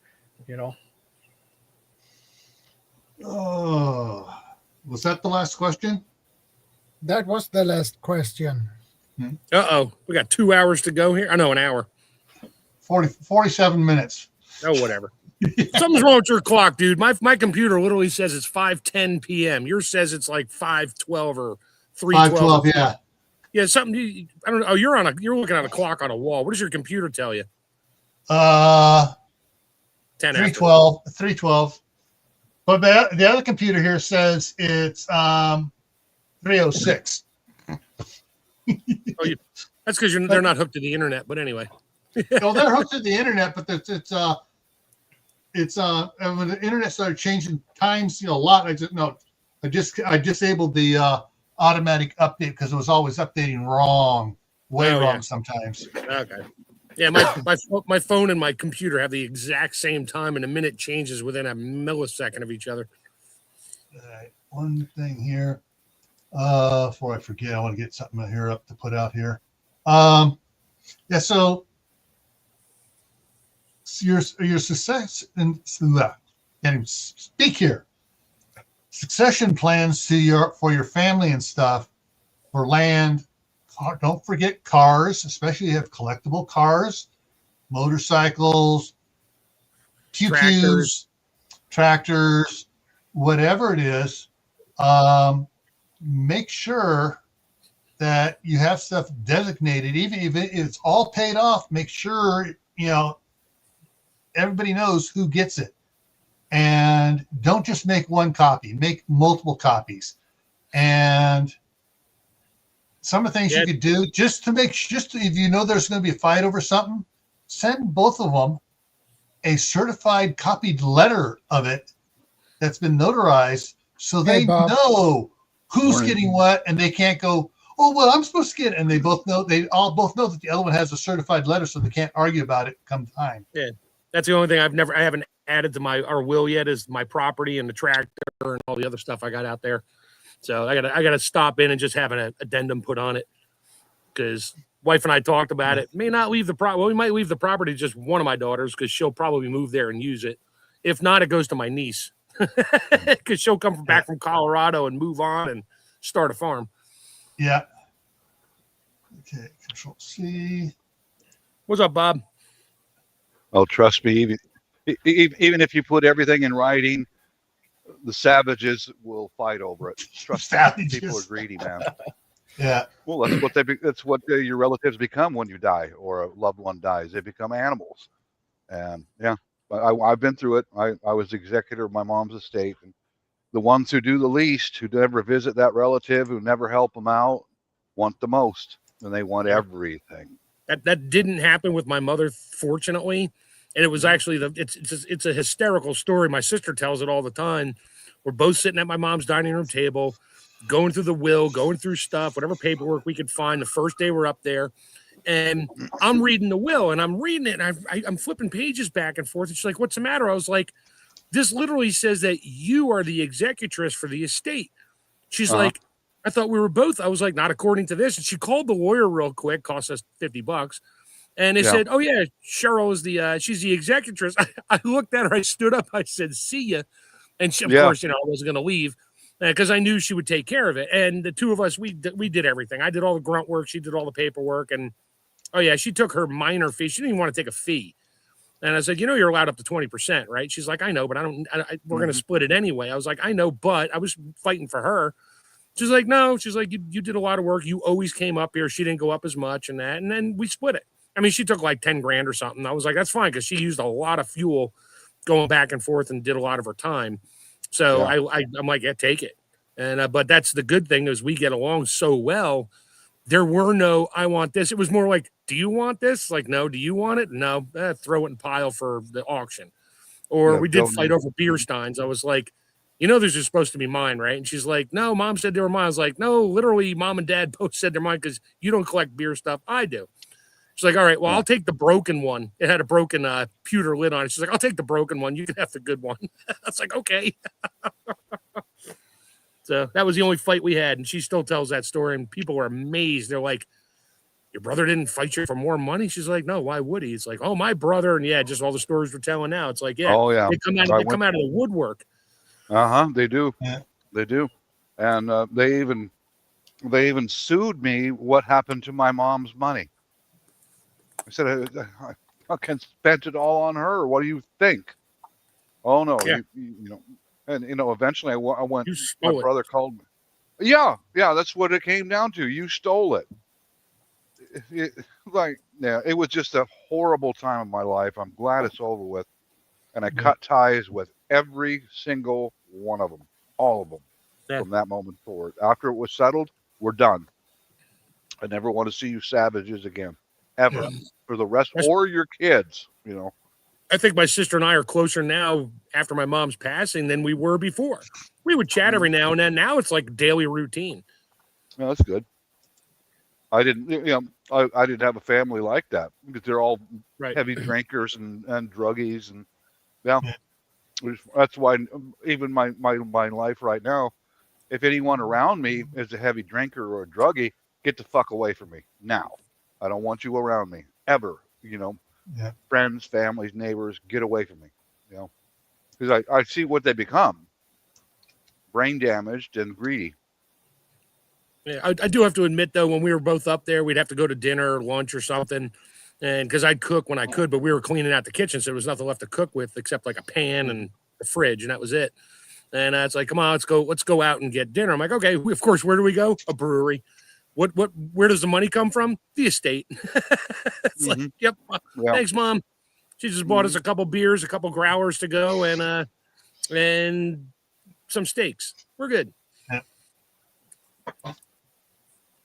Oh, was that the last question? That was the last question. Uh-oh. We got 2 hours to go here. I know, an hour. 47 minutes. Oh, whatever. Something's wrong with your clock, dude. My computer literally says it's 5:10 p.m. Yours says it's like 5:12 or 3:12. 5:12, yeah. Yeah, something. I don't know. Oh, you're looking at a clock on a wall. What does your computer tell you? 10 3:12. 3:12. But the other computer here says it's 3:06. That's because they're not hooked to the internet. But anyway. Well, they're hooked to the internet, but it's when the internet started changing times, a lot. I disabled the automatic update because it was always updating wrong, wrong sometimes. Okay. Yeah, my phone and my computer have the exact same time, and a minute changes within a millisecond of each other. All right, one thing here before I forget, I want to get something here up to put out here. So your success and can't even speak here. Succession plans for your family and stuff, for land. Don't forget cars, especially if you have collectible cars, motorcycles, QQs, tractors, whatever it is. Make sure that you have stuff designated, even if it's all paid off. Make sure everybody knows who gets it, and don't just make one copy. Make multiple copies. And some of the things you could do just if you know there's going to be a fight over something, send both of them a certified copied letter of it that's been notarized, so they know who's getting what, and they can't go, oh, well, I'm supposed to get it. And they all both know that the other one has a certified letter, so they can't argue about it come time. Yeah. That's the only thing I haven't added to our will yet is my property and the tractor and all the other stuff I got out there. So I gotta stop in and just have an addendum put on it, because wife and I talked about it. May not leave the property. Well, we might leave the property to just one of my daughters, because she'll probably move there and use it. If not, it goes to my niece, because she'll come back from Colorado and move on and start a farm. Yeah. Okay. Control C. What's up, Bob? Oh, trust me, even if you put everything in writing, the savages will fight over it. Trust me, people are greedy, man. Yeah. Well, that's what your relatives become when you die or a loved one dies. They become animals. And I've been through it. I was executor of my mom's estate, and the ones who do the least, who never visit that relative, who never help them out, want the most, and they want everything. That didn't happen with my mother, fortunately. And it was actually it's a hysterical story. My sister tells it all the time. We're both sitting at my mom's dining room table, going through the will, going through stuff, whatever paperwork we could find. The first day we're up there, and I'm reading the will, and I'm reading it, and I'm flipping pages back and forth. And she's like, "What's the matter?" I was like, "This literally says that you are the executress for the estate." She's like, "I thought we were both." I was like, "Not according to this." And she called the lawyer real quick, cost us $50. And they said, "Oh yeah, Cheryl is she's the executress." I looked at her, I stood up, I said, "See ya." And she, of course, I wasn't going to leave because I knew she would take care of it. And the two of us, we did everything. I did all the grunt work. She did all the paperwork. And she took her minor fee. She didn't even want to take a fee. And I said, "You're allowed up to 20%, right?" She's like, "I know, but we're going to split it anyway." I was like, "I know, but I was fighting for her." She's like, "No." She's like, you did a lot of work. You always came up here. She didn't go up as much and that. And then we split it. I mean, she took like 10 grand or something. I was like, that's fine, because she used a lot of fuel going back and forth and did a lot of her time. So I'm like, yeah, take it. And but that's the good thing, is we get along so well. There were no, I want this. It was more like, do you want this? Like, no. Do you want it? No. Throw it in pile for the auction. Or we did fight over beer steins. I was like, these are supposed to be mine, right? And she's like, no, Mom said they were mine. I was like, no, literally, Mom and Dad both said they're mine, because you don't collect beer stuff. I do. She's like, all right, well, I'll take the broken one. It had a broken pewter lid on it. She's like, I'll take the broken one. You can have the good one. I was like, okay. So that was the only fight we had. And she still tells that story, and people were amazed. They're like, your brother didn't fight you for more money? She's like, no, why would he? It's like, oh, my brother. And just all the stories we're telling now. It's like, they come out of the woodwork. They do. Yeah. They do. And they even sued me. What happened to my mom's money? I said, I can spend it all on her. What do you think? Oh no, and eventually I went. My brother called me. Yeah, that's what it came down to. You stole it. It was just a horrible time of my life. I'm glad it's over with, and I cut ties with every single one of them, all of them, from that moment forward. After it was settled, we're done. I never want to see you savages again, ever, for the rest, or your kids. I think my sister and I are closer now after my mom's passing than we were before. We would chat every now and then. Now it's like daily routine. No, that's good. I didn't, I didn't have a family like that, because they're all heavy drinkers and druggies, and that's why even my life right now, if anyone around me is a heavy drinker or a druggie, get the fuck away from me now. I don't want you around me ever. Friends, families, neighbors, get away from me. Because I see what they become: brain damaged and greedy. Yeah, I do have to admit, though, when we were both up there, we'd have to go to dinner or lunch or something, and because I'd cook when I could, but we were cleaning out the kitchen, so there was nothing left to cook with except like a pan and the fridge, and that was it. And it's like, come on, let's go out and get dinner. I'm like, okay, of course. Where do we go? A brewery. Where does the money come from? The estate. It's like, yep. Thanks, Mom. She just bought us a couple beers, a couple growlers to go, and some steaks. We're good.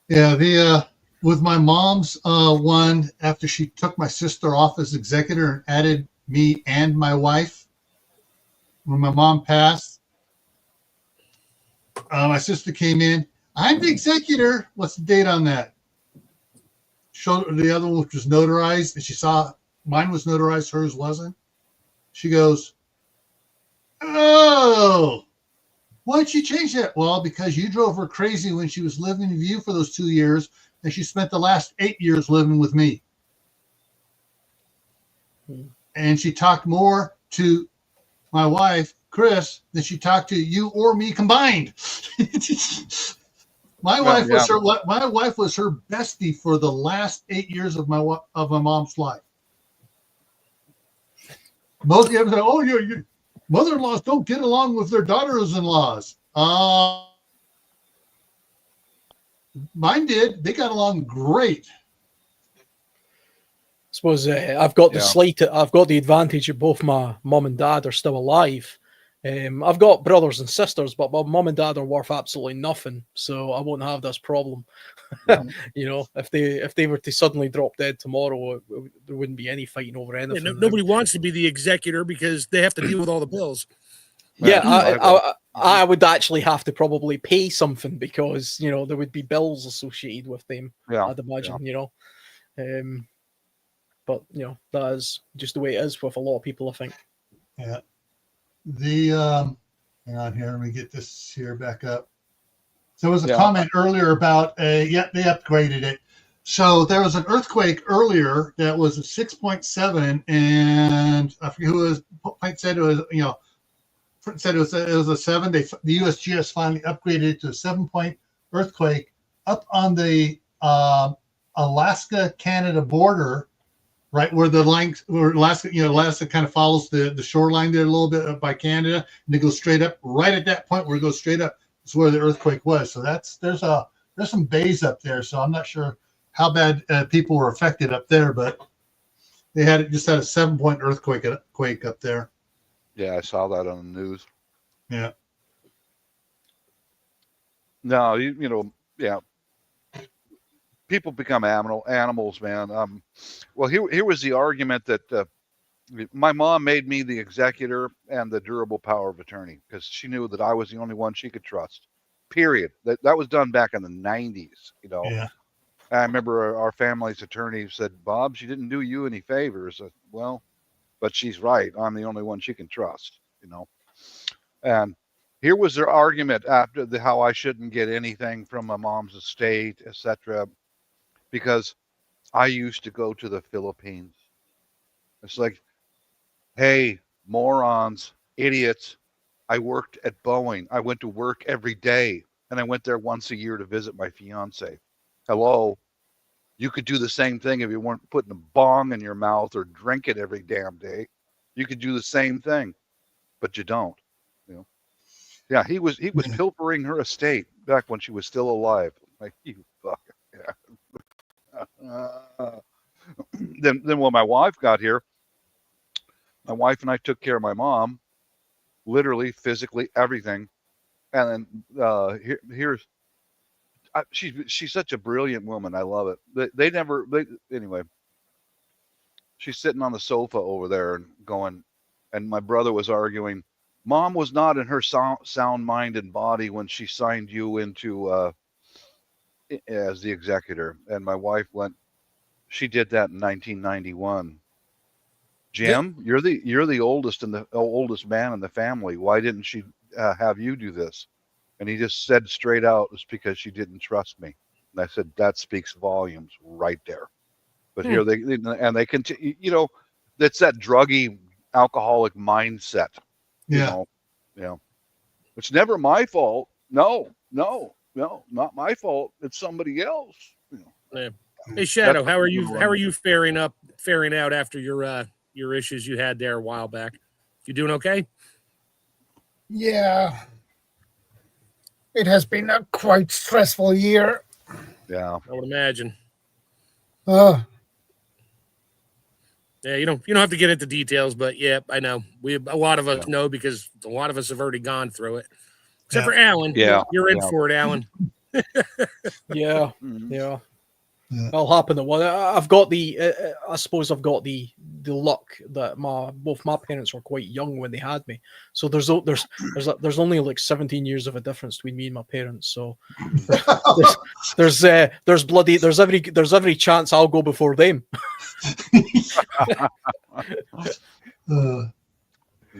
Yeah, with my mom's one, after she took my sister off as executor and added me and my wife, when my mom passed, my sister came in. I'm the executor. What's the date on that? Showed her the other one, which was notarized, and she saw mine was notarized, hers wasn't. She goes, oh, why'd you change that? Well, because you drove her crazy when she was living with you for those 2 years, and she spent the last 8 years living with me. And she talked more to my wife, Chris, than she talked to you or me combined. My wife was her bestie for the last 8 years of my mom's life. Most of them say, "Oh, your mother-in-laws don't get along with their daughters-in-laws." Mine did. They got along great. I suppose I've got the advantage that both my mum and dad are still alive. I've got brothers and sisters, but my mum and dad are worth absolutely nothing, so I won't have this problem. If they were to suddenly drop dead tomorrow, there wouldn't be any fighting over anything. Yeah, nobody wants to be the executor because they have to deal with all the bills. Yeah, I would actually have to probably pay something because there would be bills associated with them. Yeah, I'd imagine. But that is just the way it is with a lot of people, I think. Yeah. Hang on here. Let me get this here back up. So there was a comment earlier about they upgraded it. So there was an earthquake earlier that was a 6.7, and I forget who said it was. Said it was a 7. The USGS finally upgraded it to a 7-point earthquake up on the Alaska-Canada border. Right where the line, where Alaska kind of follows the shoreline there a little bit by Canada, and it goes straight up. Right at that point where it goes straight up is where the earthquake was. So there's some bays up there. So I'm not sure how bad people were affected up there, but they just had a 7-point earthquake up there. Yeah, I saw that on the news. Yeah. No, yeah. People become animals, man. Well, here was the argument that my mom made me the executor and the durable power of attorney because she knew that I was the only one she could trust. Period. That was done back in the 90s, Yeah. I remember our family's attorney said, Bob, she didn't do you any favors. Well, but she's right. I'm the only one she can trust, And here was their argument after how I shouldn't get anything from my mom's estate, etc., because I used to go to the Philippines. It's like, hey, morons, idiots. I worked at Boeing. I went to work every day, and I went there once a year to visit my fiance. Hello. You could do the same thing if you weren't putting a bong in your mouth or drink it every damn day. You could do the same thing, but you don't. Yeah, he was pilfering her estate back when she was still alive. Like, you fuck. Yeah. Then when my wife got here, my wife and I took care of my mom, literally, physically, everything. And then she's such a brilliant woman. I love it. Anyway. She's sitting on the sofa over there and going, and my brother was arguing. Mom was not in her sound mind and body when she signed you into as the executor. And my wife went, she did that in 1991. Jim, you're the oldest oldest man in the family. Why didn't she have you do this? And he just said straight out, it's because she didn't trust me. And I said, that speaks volumes right there. But here they continue, that's that druggy alcoholic mindset. Yeah. It's never my fault. No, not my fault. It's somebody else. Yeah. Hey, Shadow, how are you faring out after your issues you had there a while back? You doing okay? Yeah. It has been a quite stressful year. Yeah. I would imagine. Yeah, you don't have to get into details, but yeah, I know. A lot of us know because a lot of us have already gone through it. Except for Alan. Yeah. You're in for it, Alan. Yeah. It'll happen. I've got I suppose I've got the luck that both my parents were quite young when they had me. So there's only like 17 years of a difference between me and my parents. So there's every chance I'll go before them.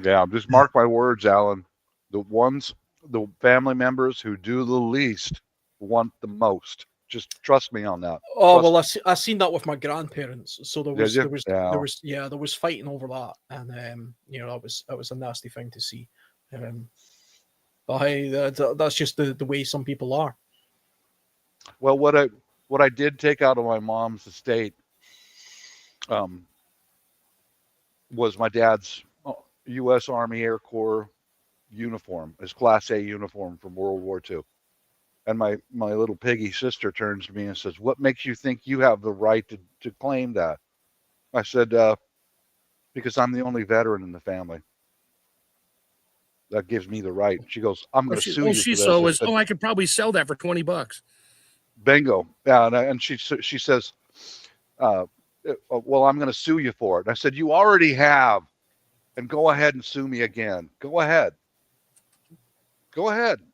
Yeah, just mark my words, Alan. The family members who do the least want the most. Just trust me on that. I seen that with my grandparents. So there was fighting over that, and that was a nasty thing to see. But hey, that's just the way some people are. Well, what I did take out of my mom's estate, was my dad's U.S. Army Air Corps uniform, his Class A uniform from World War II. And my little piggy sister turns to me and says, what makes you think you have the right to claim that? I said, because I'm the only veteran in the family. That gives me the right. She goes, I'm going to sue you. She saw was, I could probably sell that for $20. Bingo. Yeah, and she says, well, I'm going to sue you for it. And I said, you already have. And go ahead and sue me again. Go ahead.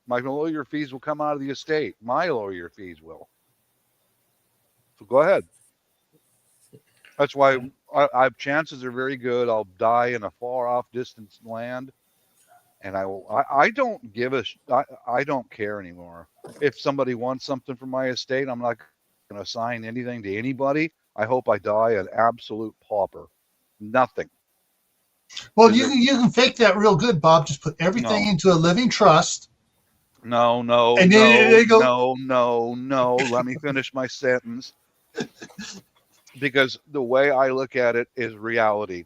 My lawyer fees will come out of the estate. My lawyer fees will. So go ahead. That's why chances are very good I'll die in a far off distant land. And I don't care anymore. If somebody wants something from my estate, I'm not going to assign anything to anybody. I hope I die an absolute pauper. Nothing. Well, you can fake that real good, Bob. Just put everything into a living trust. No. And then they go, No. Let me finish my sentence. Because the way I look at it is reality.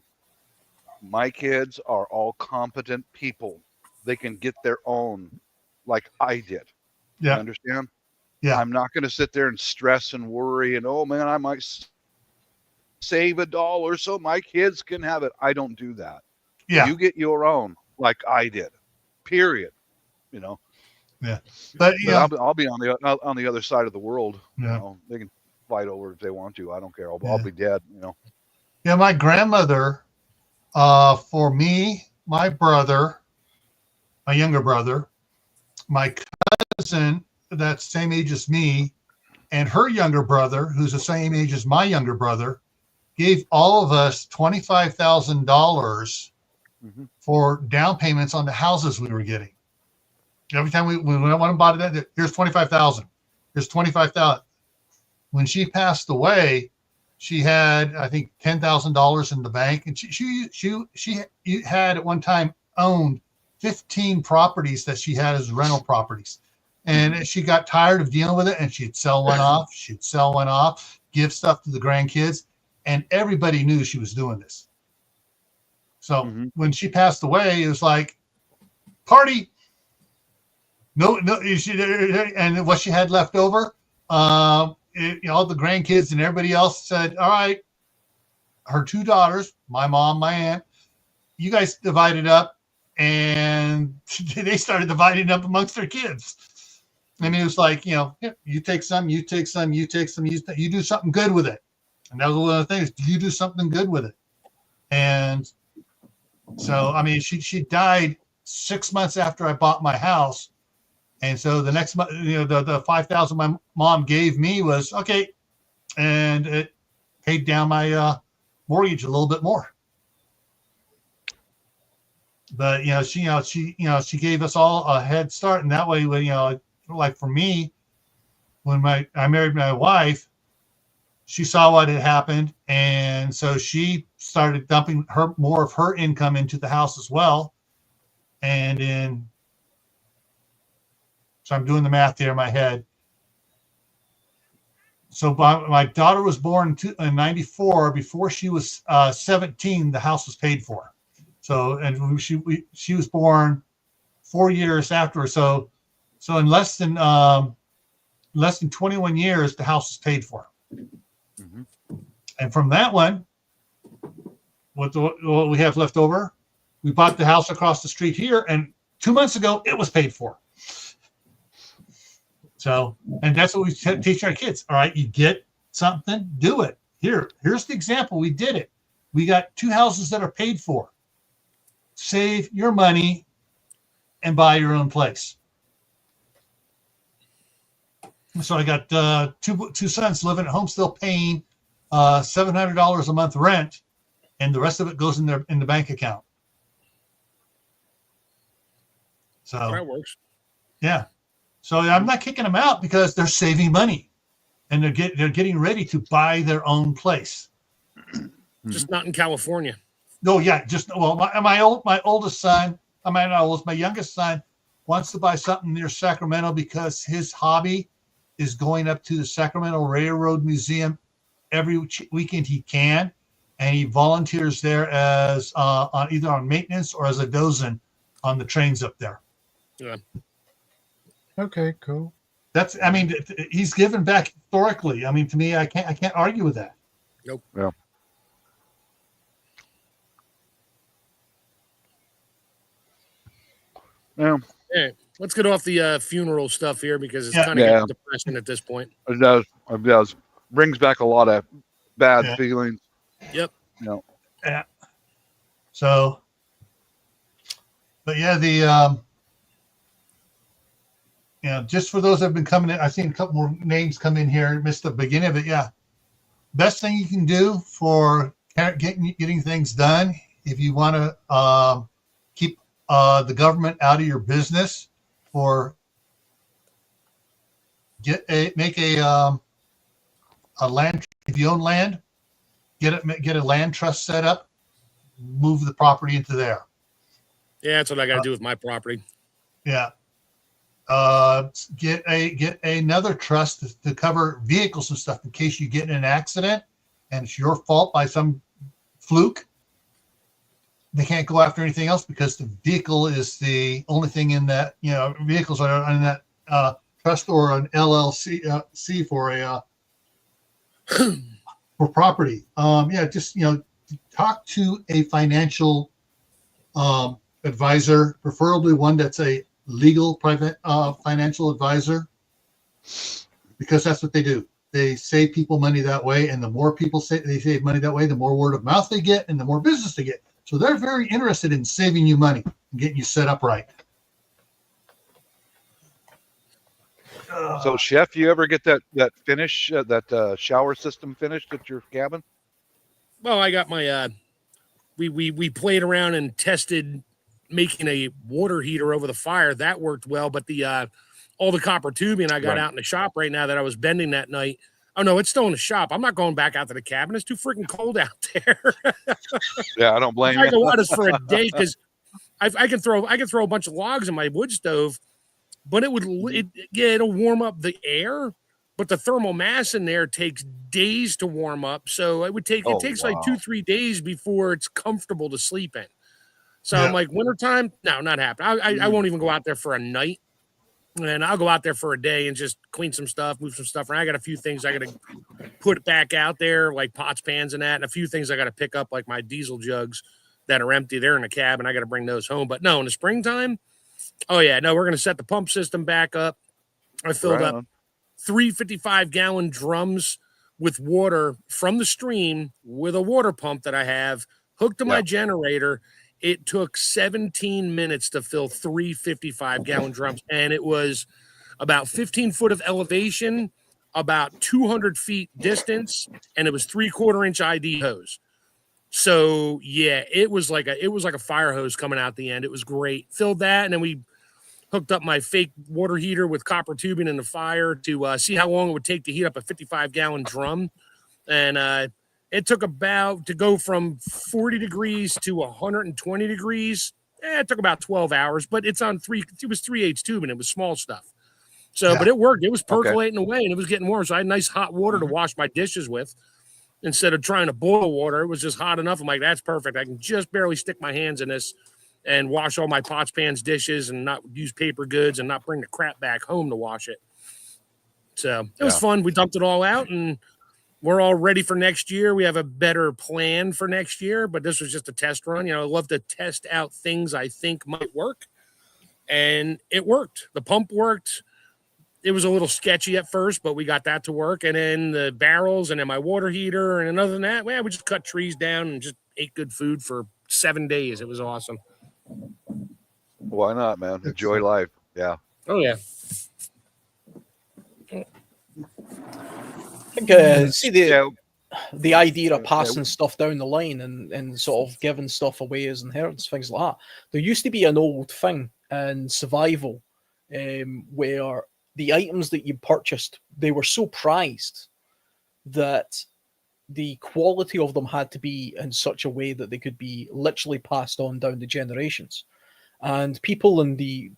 My kids are all competent people. They can get their own, like I did. Yeah. You understand? Yeah. I'm not going to sit there and stress and worry and, oh man, I might save $1 so my kids can have it. I don't do that. Yeah. You get your own, like I did. Period. You know. Yeah. But I'll be on the other side of the world. Yeah. You know, they can fight over it if they want to. I don't care. I'll be dead. You know. Yeah. My grandmother, for me, my brother, my younger brother, my cousin that's same age as me, and her younger brother, who's the same age as my younger brother, gave all of us $25,000 for down payments on the houses we were getting. Every time we went and bought it, here's 25,000. Here's 25,000. When she passed away, she had, I think, $10,000 in the bank, and she had at one time owned 15 properties that she had as rental properties. And she got tired of dealing with it, and she'd sell one off. She'd sell one off, give stuff to the grandkids, and everybody knew she was doing this. So when she passed away, it was like, party. No, and what she had left over, all the grandkids and everybody else said, all right, her two daughters, my mom, my aunt, you guys divide it up, and they started dividing it up amongst their kids. I mean, it was like, you take some, you take some, you take some, you do something good with it. And that was one of the things. You do something good with it. And so, I mean, she died 6 months after I bought my house. And so the next month, the $5,000 my mom gave me was okay. And it paid down my mortgage a little bit more. But, she gave us all a head start. And that way, like for me, when I married my wife, she saw what had happened, and so she started dumping more of her income into the house as well. So I'm doing the math here in my head. So my daughter was born in 94. Before she was 17, the house was paid for. So, and she was born 4 years after. So in less than 21 years, the house was paid for. And from that one, what we have left over, we bought the house across the street here, and 2 months ago, it was paid for. So, and that's what we teach our kids. All right, you get something, do it. Here's the example. We did it. We got 2 houses that are paid for. Save your money and buy your own place. So I got two sons living at home, still paying $700 a month rent, and the rest of it goes in the bank account. So that works. Yeah. So I'm not kicking them out because they're saving money, and they're getting ready to buy their own place. Just not in California. No, yeah, my oldest son, my youngest son wants to buy something near Sacramento because his hobby is going up to the Sacramento Railroad Museum every weekend he can, and he volunteers there as either on maintenance or as a dozen on the trains up there. Yeah. Okay, cool. He's given back historically. I mean, to me, I can't argue with that. Nope. Yeah. Yeah. Hey, let's get off the funeral stuff here because it's kind of getting depressing at this point. It does. Brings back a lot of bad feelings. Yep. Yeah. So, but yeah, just for those that have been coming in, I've seen a couple more names come in here. Missed the beginning of it. Yeah. Best thing you can do for getting things done, if you want to keep the government out of your business, or make a land. If you own land, get a land trust set up. Move the property into there. Yeah, that's what I got to do with my property. Yeah. Get another trust to cover vehicles and stuff in case you get in an accident and it's your fault by some fluke. They can't go after anything else because the vehicle is the only thing in that, vehicles are in that trust or an LLC C for a for property. Yeah, just talk to a financial advisor, preferably one that's a legal private financial advisor, because that's what they do. They save people money that way, and the more people they save money that way, the more word of mouth they get, and the more business they get. So they're very interested in saving you money and getting you set up right. So, Chef, you ever get that finish, that shower system finished at your cabin? Well, I got my we played around and tested making a water heater over the fire. That worked well, but the all the copper tubing I got out in the shop right now that I was bending that night. Oh no, it's still in the shop. I'm not going back out to the cabin. It's too freaking cold out there. Yeah, I don't blame I you. go out is for a day because I can throw a bunch of logs in my wood stove, but it'll warm up the air, but the thermal mass in there takes days to warm up. So it takes like 2-3 days before it's comfortable to sleep in. So I'm like, wintertime, no, not happening. I won't even go out there for a night. And I'll go out there for a day and just clean some stuff, move some stuff around. I got a few things I got to put back out there, like pots, pans, and that, and a few things I got to pick up, like my diesel jugs that are empty. They're in the cab, and I got to bring those home. But no, in the springtime, oh yeah, no, we're going to set the pump system back up. I filled up 3 55-gallon drums with water from the stream with a water pump that I have hooked to my generator. It took 17 minutes to fill 3 55-gallon drums, and it was about 15 foot of elevation, about 200 feet distance, and it was 3/4-inch ID hose. So yeah, it was like a fire hose coming out the end. It was great. Filled that, and then we hooked up my fake water heater with copper tubing in the fire to see how long it would take to heat up a 55-gallon drum, and it took about to go from 40 degrees to 120 degrees. It took about 12 hours, but it was 3/8 tube and it was small stuff. So, but it worked. It was percolating away and it was getting warm. So I had nice hot water to wash my dishes with instead of trying to boil water. It was just hot enough. I'm like, that's perfect. I can just barely stick my hands in this and wash all my pots, pans, dishes and not use paper goods and not bring the crap back home to wash it. So it was fun. We dumped it all out and we're all ready for next year. We have a better plan for next year, but this was just a test run. I love to test out things I think might work. And it worked. The pump worked. It was a little sketchy at first, but we got that to work. And then the barrels and then my water heater. And other than that, we just cut trees down and just ate good food for 7 days. It was awesome. Why not, man? Enjoy life. Yeah. Oh, yeah. I think see the idea of passing stuff down the line and sort of giving stuff away as inheritance, things like that. There used to be an old thing in survival where the items that you purchased, they were so prized that the quality of them had to be in such a way that they could be literally passed on down the generations. And people in the,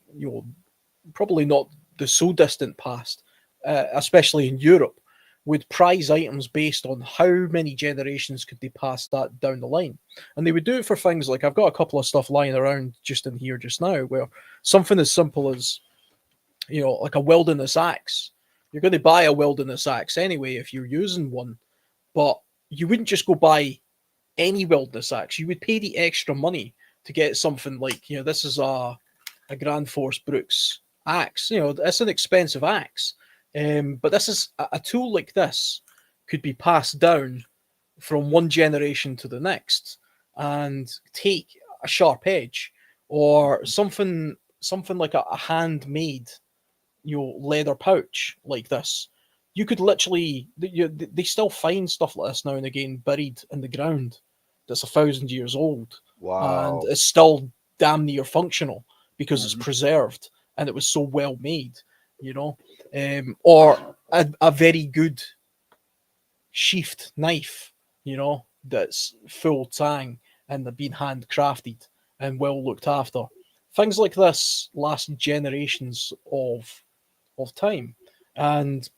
probably not the so distant past, especially in Europe, would prize items based on how many generations could they pass that down the line. And they would do it for things like, I've got a couple of stuff lying around just in here just now, where something as simple as, like a wilderness axe. You're going to buy a wilderness axe anyway if you're using one, but you wouldn't just go buy any wilderness axe. You would pay the extra money to get something like, this is a Grand Force Brooks axe. It's an expensive axe. But this is a tool like this could be passed down from one generation to the next and take a sharp edge or something like a handmade, leather pouch like this. You could literally, they still find stuff like this now and again buried in the ground that's 1,000 years old. Wow. And it's still damn near functional because it's preserved and it was so well made. Or a very good sheathed knife, that's full tang and they've been handcrafted and well looked after. Things like this last generations of time. And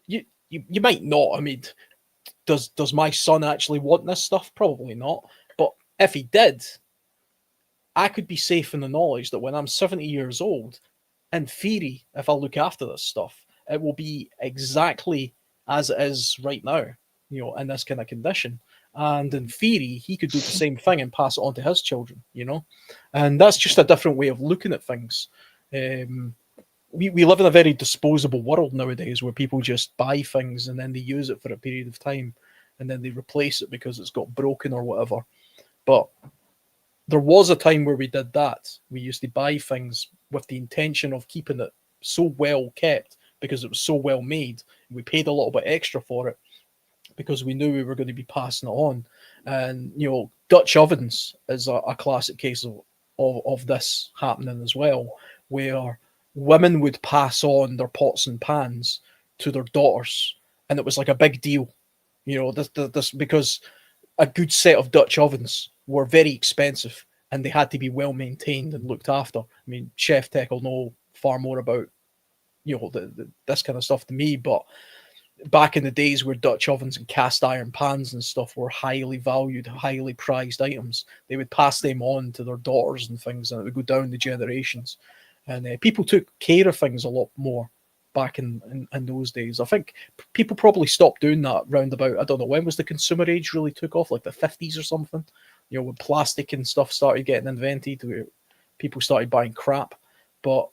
you might not. I mean, does my son actually want this stuff? Probably not. But if he did, I could be safe in the knowledge that when I'm 70 years old, in theory, if I look after this stuff, it will be exactly as it is right now, in this kind of condition. And in theory, he could do the same thing and pass it on to his children, And that's just a different way of looking at things. We live in a very disposable world nowadays where people just buy things and then they use it for a period of time and then they replace it because it's got broken or whatever. But there was a time where we did that. We used to buy things with the intention of keeping it so well kept because it was so well made. We paid a little bit extra for it because we knew we were going to be passing it on. And, Dutch ovens is a classic case of this happening as well, where women would pass on their pots and pans to their daughters. And it was like a big deal, this because a good set of Dutch ovens were very expensive and they had to be well maintained and looked after. I mean, Chef Tech will know far more about, this kind of stuff to me, but back in the days where Dutch ovens and cast iron pans and stuff were highly valued, highly prized items, they would pass them on to their daughters and things, and it would go down the generations. And people took care of things a lot more back in those days. I think people probably stopped doing that round about, I don't know, when was the consumer age really took off, like the 50s or something, when plastic and stuff started getting invented, where people started buying crap. But,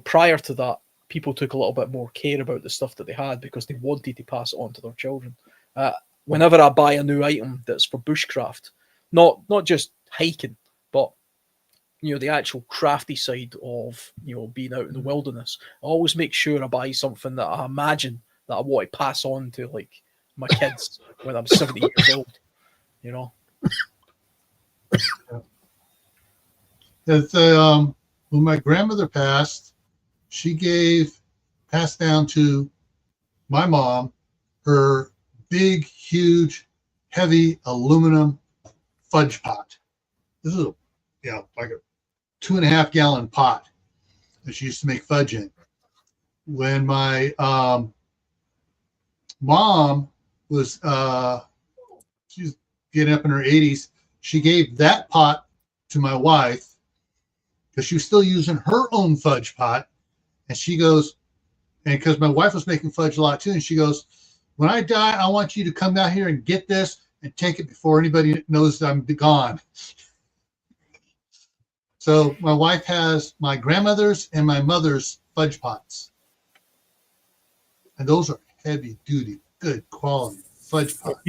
prior to that, people took a little bit more care about the stuff that they had because they wanted to pass it on to their children. Whenever I buy a new item that's for bushcraft, not just hiking, but the actual crafty side of being out in the wilderness, I always make sure I buy something that I imagine that I want to pass on to like my kids when I'm 70 years old. When my grandmother passed, she passed down to my mom her big, huge, heavy aluminum fudge pot. This is like a 2.5 gallon pot that she used to make fudge in. When my mom was she's getting up in her 80s, she gave that pot to my wife because she was still using her own fudge pot. And she goes, and because my wife was making fudge a lot too, and she goes, when I die, I want you to come down here and get this and take it before anybody knows that I'm gone. So my wife has my grandmother's and my mother's fudge pots. And those are heavy duty, good quality fudge pots.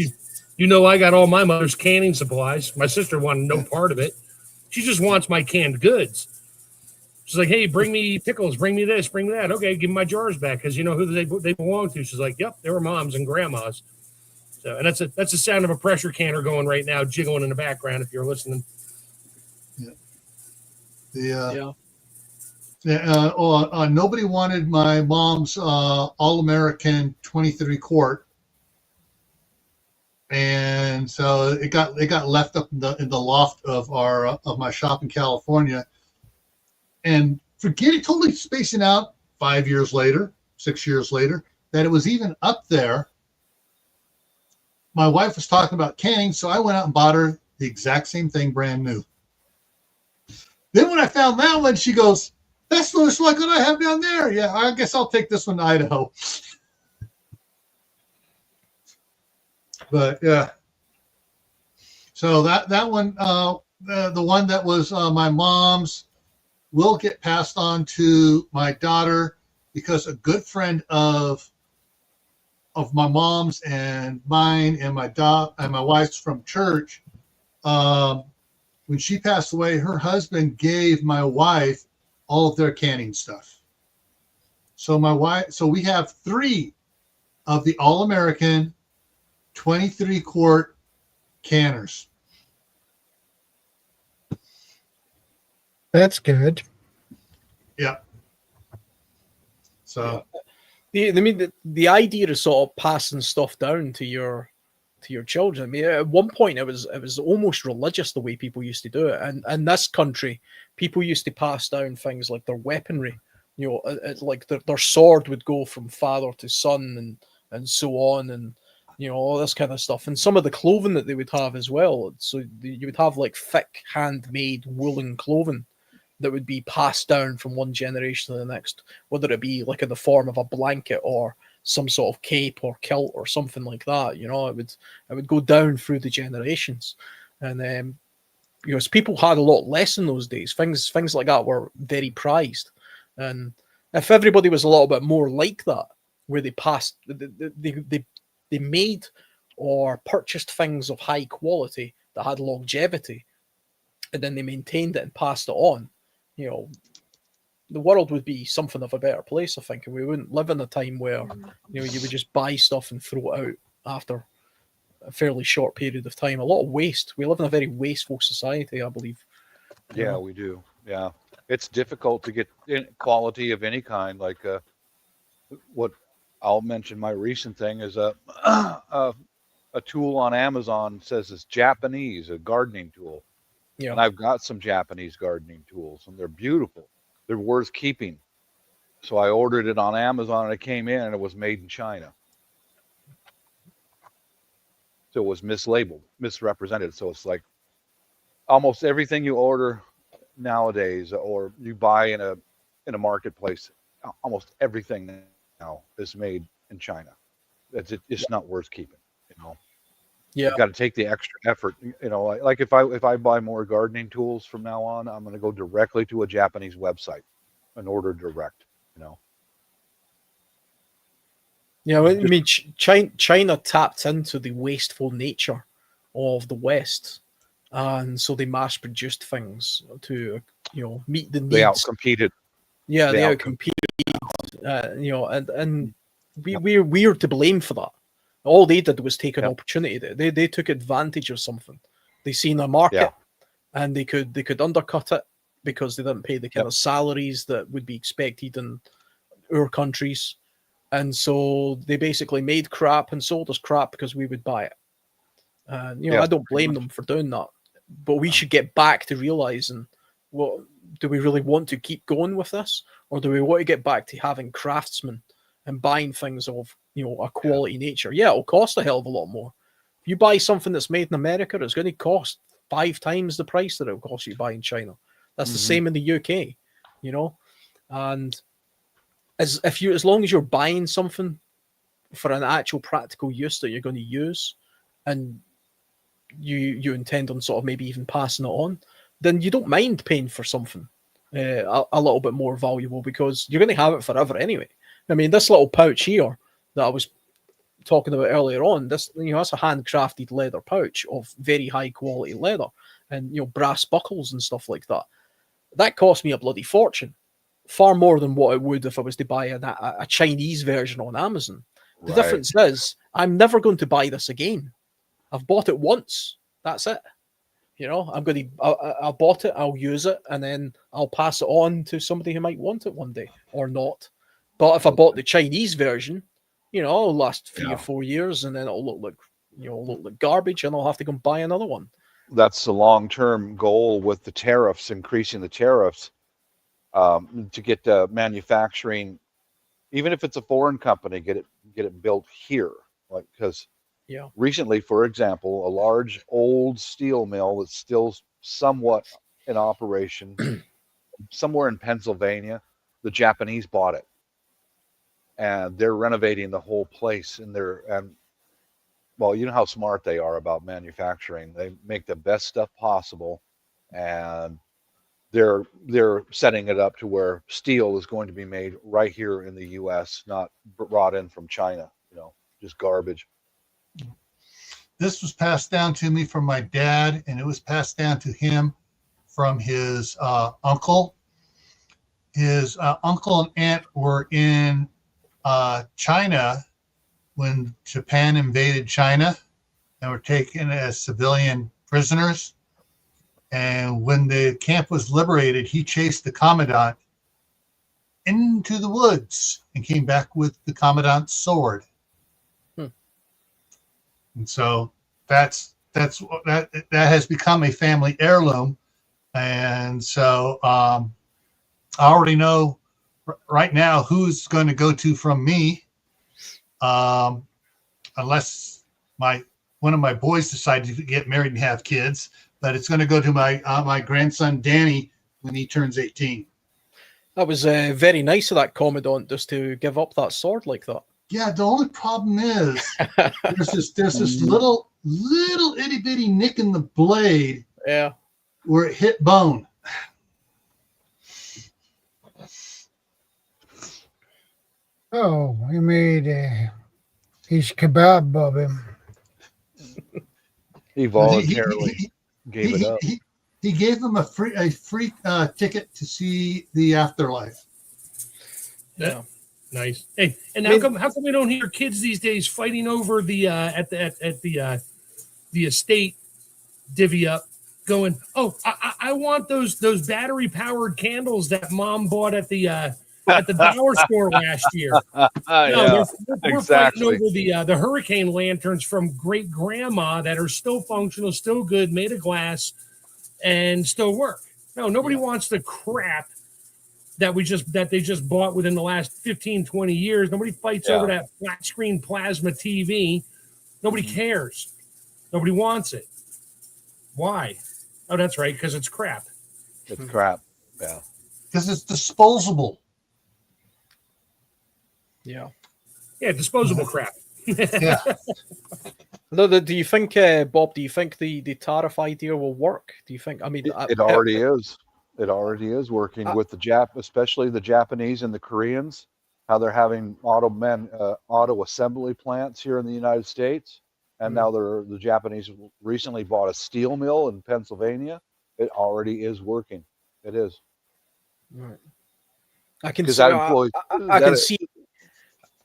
I got all my mother's canning supplies. My sister wanted no part of it. She just wants my canned goods. She's like, hey, bring me pickles, bring me this, bring me that. Okay, give me my jars back because you know who they belong to. She's like, yep, they were moms and grandmas. So, and that's the sound of a pressure canner going right now, jiggling in the background if you're listening. Yeah. Nobody wanted my mom's All-American 23 quart, and so it got left up in the loft of my shop in California. And totally spacing out 5 years later, 6 years later, that it was even up there. My wife was talking about canning, so I went out and bought her the exact same thing, brand new. Then when I found that one, she goes, that's looks like what I have down there. Yeah, I guess I'll take this one to Idaho. But yeah. So that one, the one that was my mom's, will get passed on to my daughter because a good friend of my mom's and mine and my wife's from church, when she passed away, her husband gave my wife all of their canning stuff. So we have 3 of the All-American 23 quart canners. That's good. Yeah. So, the idea of sort of passing stuff down to your children. I mean, at one point it was almost religious the way people used to do it, and in this country, people used to pass down things like their weaponry. Like their sword would go from father to son, and so on, and all this kind of stuff, and some of the clothing that they would have as well. So you would have like thick handmade woolen clothing that would be passed down from one generation to the next, whether it be like in the form of a blanket or some sort of cape or kilt or something like that. You know, it would go down through the generations, and you know, as people had a lot less in those days, things like that were very prized, and if everybody was a little bit more like that, where they passed, they made or purchased things of high quality that had longevity, and then they maintained it and passed it on, you know, the world would be something of a better place, I think, and we wouldn't live in a time where, you know, you would just buy stuff and throw it out after a fairly short period of time. A lot of waste. We live in a very wasteful society, I believe. Yeah, we do. Yeah, it's difficult to get quality of any kind. Like what I'll mention, my recent thing is a tool on Amazon says it's Japanese, a gardening tool. Yeah. And I've got some Japanese gardening tools, and they're beautiful. They're worth keeping. So I ordered it on Amazon, and it came in, and it was made in China. So it was mislabeled, misrepresented. So it's like almost everything you order nowadays, or you buy in a marketplace, almost everything now is made in China. It's not worth keeping, you know. Yeah. You've got to take the extra effort, you know. Like if I buy more gardening tools from now on, I'm going to go directly to a Japanese website and order direct, you know. Yeah, I mean, China tapped into the wasteful nature of the West, and so they mass-produced things to, you know, meet the needs. They outcompeted. Yeah, they outcompeted. You know, and we're to blame for that. All they did was take an opportunity. They took advantage of something. They seen a market, and they could undercut it because they didn't pay the kind of salaries that would be expected in our countries. And so they basically made crap and sold us crap because we would buy it. And, you know, I don't blame them for doing that. But we should get back to realizing, well, do we really want to keep going with this? Or do we want to get back to having craftsmen and buying things of, you know, a quality nature? Yeah, it'll cost a hell of a lot more. If you buy something that's made in America, it's going to cost 5 times the price that it'll cost you to buy in China. That's the same in the UK, you know? And as long as you're buying something for an actual practical use that you're going to use, and you intend on sort of maybe even passing it on, then you don't mind paying for something a little bit more valuable, because you're going to have it forever anyway. I mean, this little pouch here that I was talking about earlier on, this, you know, that's a handcrafted leather pouch of very high quality leather, and, you know, brass buckles and stuff like that. That cost me a bloody fortune. Far more than what it would if I was to buy a Chinese version on Amazon. The difference is, I'm never going to buy this again. I've bought it once. That's it. You know, I bought it, I'll use it, and then I'll pass it on to somebody who might want it one day or not. But if I bought the Chinese version, you know, it'll last 3 or 4 years, and then it'll look like garbage, and I'll have to go and buy another one. That's the long-term goal with the tariffs, increasing the tariffs. To get manufacturing, even if it's a foreign company, get it built here. Like, because recently, for example, a large old steel mill that's still somewhat in operation somewhere in Pennsylvania, the Japanese bought it, and they're renovating the whole place. And well, you know how smart they are about manufacturing. They make the best stuff possible, and they're setting it up to where steel is going to be made right here in the U.S., not brought in from China, you know, just garbage. This was passed down to me from my dad, and it was passed down to him from his uncle. His uncle and aunt were in China when Japan invaded China and were taken as civilian prisoners. And when the camp was liberated, he chased the commandant into the woods and came back with the commandant's sword. And so that has become a family heirloom. And so I already know right now who's going to go to from me, unless one of my boys decided to get married and have kids. But it's going to go to my grandson Danny, when he turns 18. That was very nice of that Commandant just to give up that sword like that. Yeah, the only problem is there's this little itty bitty nick in the blade Yeah. where it hit bone. Oh, he made his kebab of him. He voluntarily gave it up. He gave him a free ticket to see the afterlife. Yeah. Nice. Hey, and how come we don't hear kids these days fighting over the at the estate divvy up, going, oh, I want those battery powered candles that Mom bought at the dollar store last year. No, we're fighting over the hurricane lanterns from great grandma that are still functional, still good, made of glass, and still work. No, nobody wants the crap that they just bought within the last 15, 20 years. Nobody fights over that flat screen plasma TV. Nobody cares. Nobody wants it. Why? Oh, that's right, because it's crap. It's crap. Yeah. Because it's disposable. Yeah. Yeah, disposable crap. Yeah. No, do you think, Bob? Do you think the tariff idea will work? Do you think? I mean, it already is. It already is working with especially the Japanese and the Koreans. How they're having auto assembly plants here in the United States, and now the Japanese recently bought a steel mill in Pennsylvania. It already is working. It is. Right. I can see.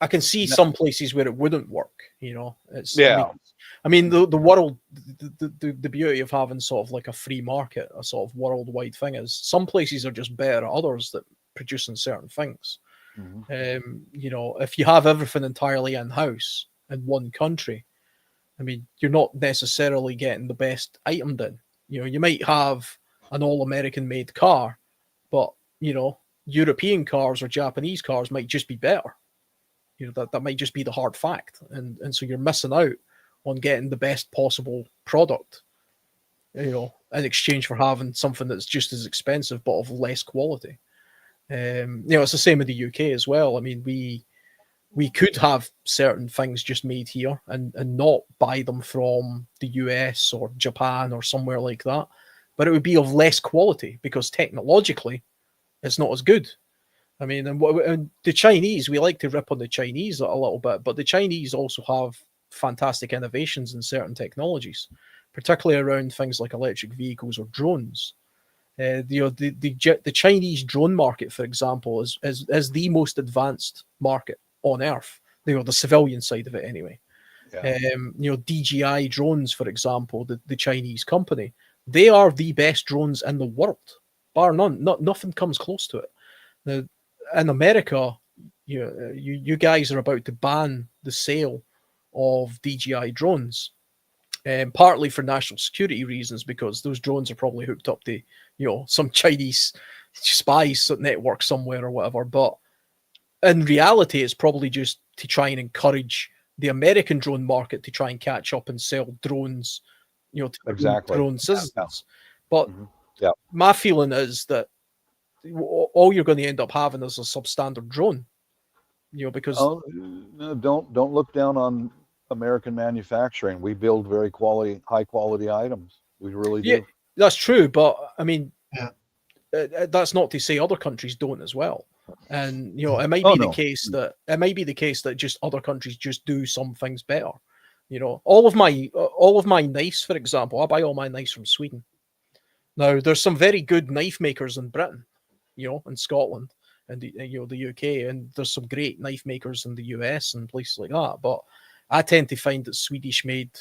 I can see some places where it wouldn't work. I mean, the world, the beauty of having sort of like a free market, a sort of worldwide thing, is some places are just better at others that producing certain things. If you have everything entirely in house in one country, I mean, you're not necessarily getting the best item then. You might have an all-American made car, but European cars or Japanese cars might just be better. That might just be the hard fact, and so you're missing out on getting the best possible product, in exchange for having something that's just as expensive but of less quality. It's the same in the UK as well. I mean, we could have certain things just made here and not buy them from the US or Japan or somewhere like that, but it would be of less quality because technologically it's not as good. I mean, and the Chinese, we like to rip on the Chinese a little bit, but the Chinese also have fantastic innovations in certain technologies, particularly around things like electric vehicles or drones. The Chinese drone market, for example, is the most advanced market on Earth. The civilian side of it, anyway. Yeah. DJI drones, for example, the Chinese company, they are the best drones in the world, bar none. Nothing comes close to it. Now, in America, you guys are about to ban the sale of DJI drones, partly for national security reasons, because those drones are probably hooked up to some Chinese spies network somewhere or whatever. But in reality, it's probably just to try and encourage the American drone market to try and catch up and sell drones, to drone citizens. But my feeling is that all you're going to end up having is a substandard drone, because don't look down on American manufacturing. We build very high quality items. We really do. Yeah, that's true. But I mean, that's not to say other countries don't as well. And it might be the case that just other countries just do some things better. All of my knives, for example, I buy all my knives from Sweden. Now, there's some very good knife makers in Britain, in Scotland and the UK, and there's some great knife makers in the US and places like that. But I tend to find that Swedish-made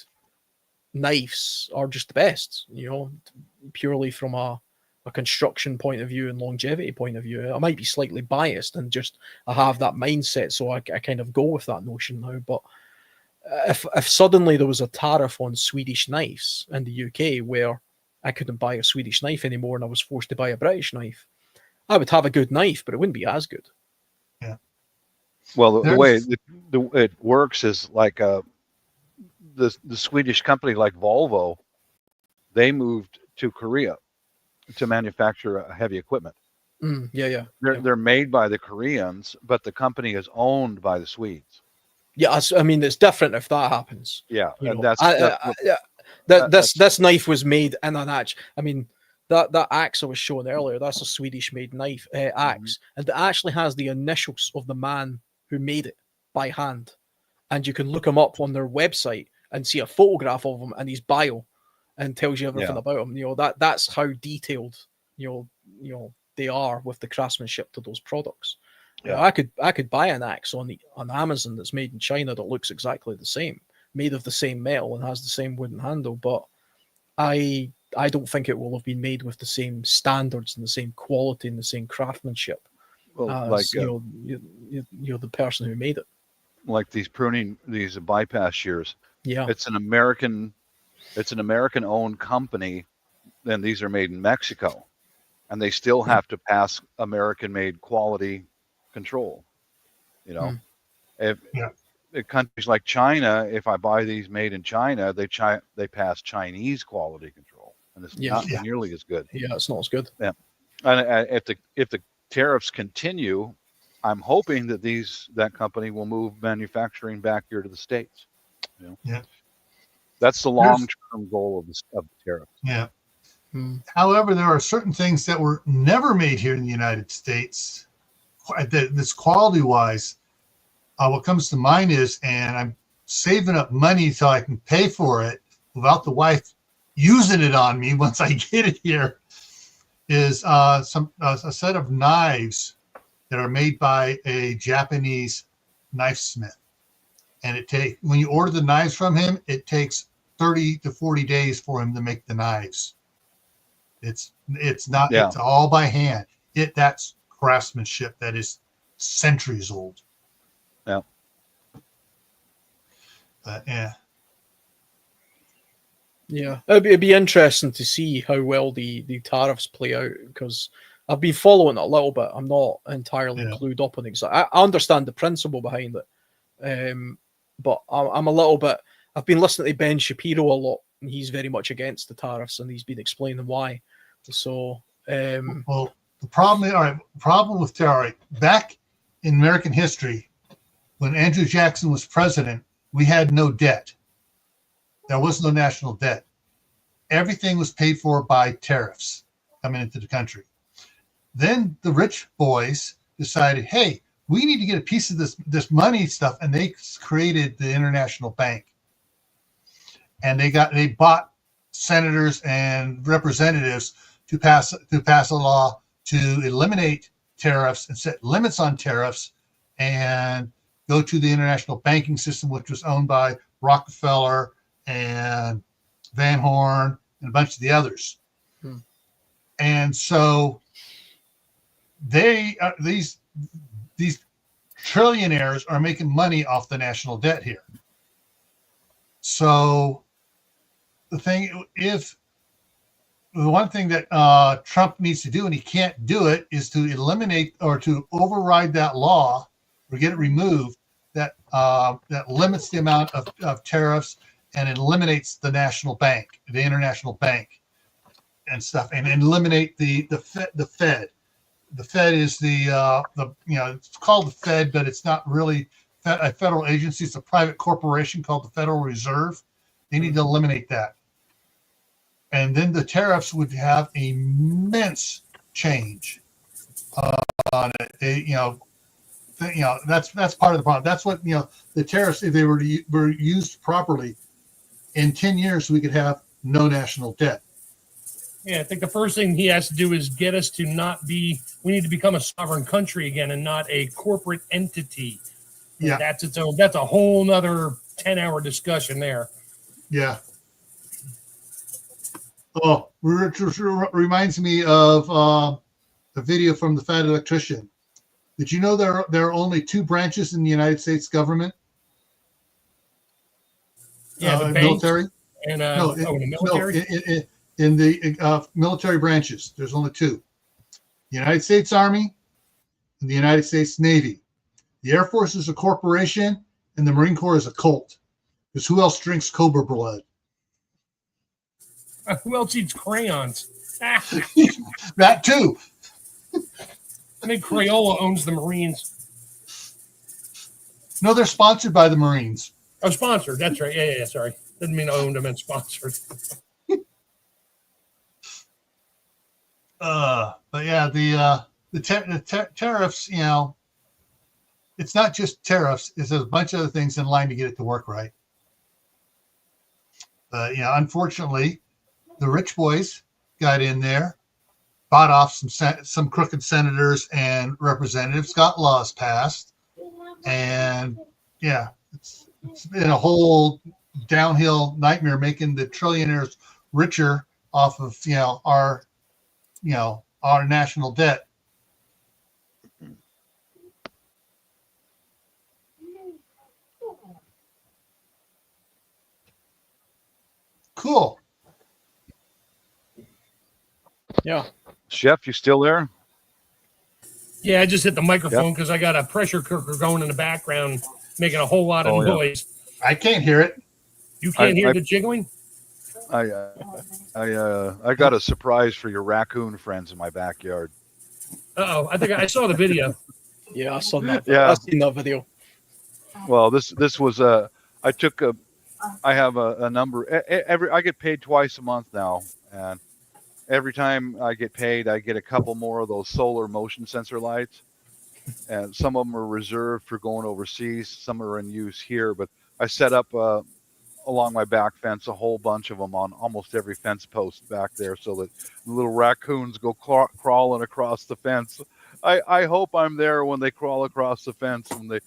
knives are just the best, purely from a construction point of view and longevity point of view. I might be slightly biased and just I have that mindset, so I kind of go with that notion now. But if suddenly there was a tariff on Swedish knives in the UK where I couldn't buy a Swedish knife anymore and I was forced to buy a British knife, I would have a good knife, but it wouldn't be as good. Yeah. Well, the way it works is like the Swedish company like Volvo, they moved to Korea to manufacture heavy equipment. Yeah. They're made by the Koreans, but the company is owned by the Swedes. Yeah, I mean, it's different if that happens. Yeah, You and know, this knife was made in an axe. I mean, that axe I was showing earlier, that's a Swedish-made knife axe, and it actually has the initials of the man who made it by hand. And you can look him up on their website and see a photograph of him and his bio, and tells you everything about him. You know, that's how detailed you know they are with the craftsmanship to those products. Yeah, you know, I could buy an axe on Amazon that's made in China that looks exactly the same, made of the same metal and has the same wooden handle, but I don't think it will have been made with the same standards and the same quality and the same craftsmanship as the person who made it. Like these bypass shears. Yeah, it's an American owned company, and these are made in Mexico, and they still have to pass American made quality control. You know, if countries like China, if I buy these made in China, they pass Chinese quality control, and it's not nearly as good. Yeah, it's not as good. Yeah, and if the tariffs continue, I'm hoping that that company will move manufacturing back here to the States. You know? Yeah, that's the long-term goal of the tariff. Yeah. However, there are certain things that were never made here in the United States. This quality-wise, what comes to mind is, and I'm saving up money so I can pay for it without the wife using it on me once I get it here, is a set of knives that are made by a Japanese knife smith. And when you order the knives from him, it takes 30 to 40 days for him to make the knives. It's all by hand. That's craftsmanship that is centuries old. Yeah. Yeah, it'd be interesting to see how well the tariffs play out, because I've been following it a little bit. I'm not entirely clued up on exactly. I understand the principle behind it, but I'm a little bit. I've been listening to Ben Shapiro a lot, and he's very much against the tariffs, and he's been explaining why. So, well, the problem with tariff back in American history, when Andrew Jackson was president, we had no debt. There was no national debt. Everything was paid for by tariffs coming into the country. Then the rich boys decided, hey, we need to get a piece of this money stuff, and they created the International Bank. And they bought senators and representatives to pass a law to eliminate tariffs and set limits on tariffs, and go to the international banking system, which was owned by Rockefeller and Van Horn and a bunch of the others. And so these trillionaires are making money off the national debt here. So the one thing that Trump needs to do, and he can't do it, is to eliminate or to override that law or get it removed that limits the amount of tariffs and eliminates the national bank, the international bank, and stuff, and eliminate the Fed. The Fed is it's called the Fed, but it's not really a federal agency. It's a private corporation called the Federal Reserve. They need to eliminate that. And then the tariffs would have immense change on it. That's part of the problem. That's what the tariffs, if they were used properly, in 10 years we could have no national debt. Yeah, I think the first thing he has to do is get us to not be. We need to become a sovereign country again and not a corporate entity. Yeah, that's its own. That's a whole nother 10-hour discussion there. Yeah. Oh, it reminds me of a video from the Fat Electrician. Did you know there are only two branches in the United States government? Yeah, the military. And the military. No, in the military branches, there's only two: the United States Army and the United States Navy. The Air Force is a corporation, and the Marine Corps is a cult. Because who else drinks Cobra blood? Who else eats crayons? That too. I think Crayola owns the Marines. No, they're sponsored by the Marines. Oh, sponsored. That's right. Yeah. Sorry. Didn't mean owned. I meant sponsored. But yeah, the tariffs, you know, it's not just tariffs. It's a bunch of other things in line to get it to work right. But, you know, unfortunately, the rich boys got in there, bought off some crooked senators and representatives, got laws passed. And yeah, it's been a whole downhill nightmare, making the trillionaires richer off of, our national debt. Cool. Yeah. Chef, you still there? Yeah, I just hit the microphone because I got a pressure cooker going in the background, making a whole lot of noise. I can't hear it. You can't hear the jiggling? I got a surprise for your raccoon friends in my backyard. Uh-oh, I think I saw the video. Yeah, I saw that. Yeah. I've seen that video. Well, this was I have a number. I get paid twice a month now, and every time I get paid, I get a couple more of those solar motion sensor lights, and some of them are reserved for going overseas. Some are in use here, but I set up along my back fence a whole bunch of them on almost every fence post back there, so that the little raccoons go crawling across the fence. I hope I'm there when they crawl across the fence, when they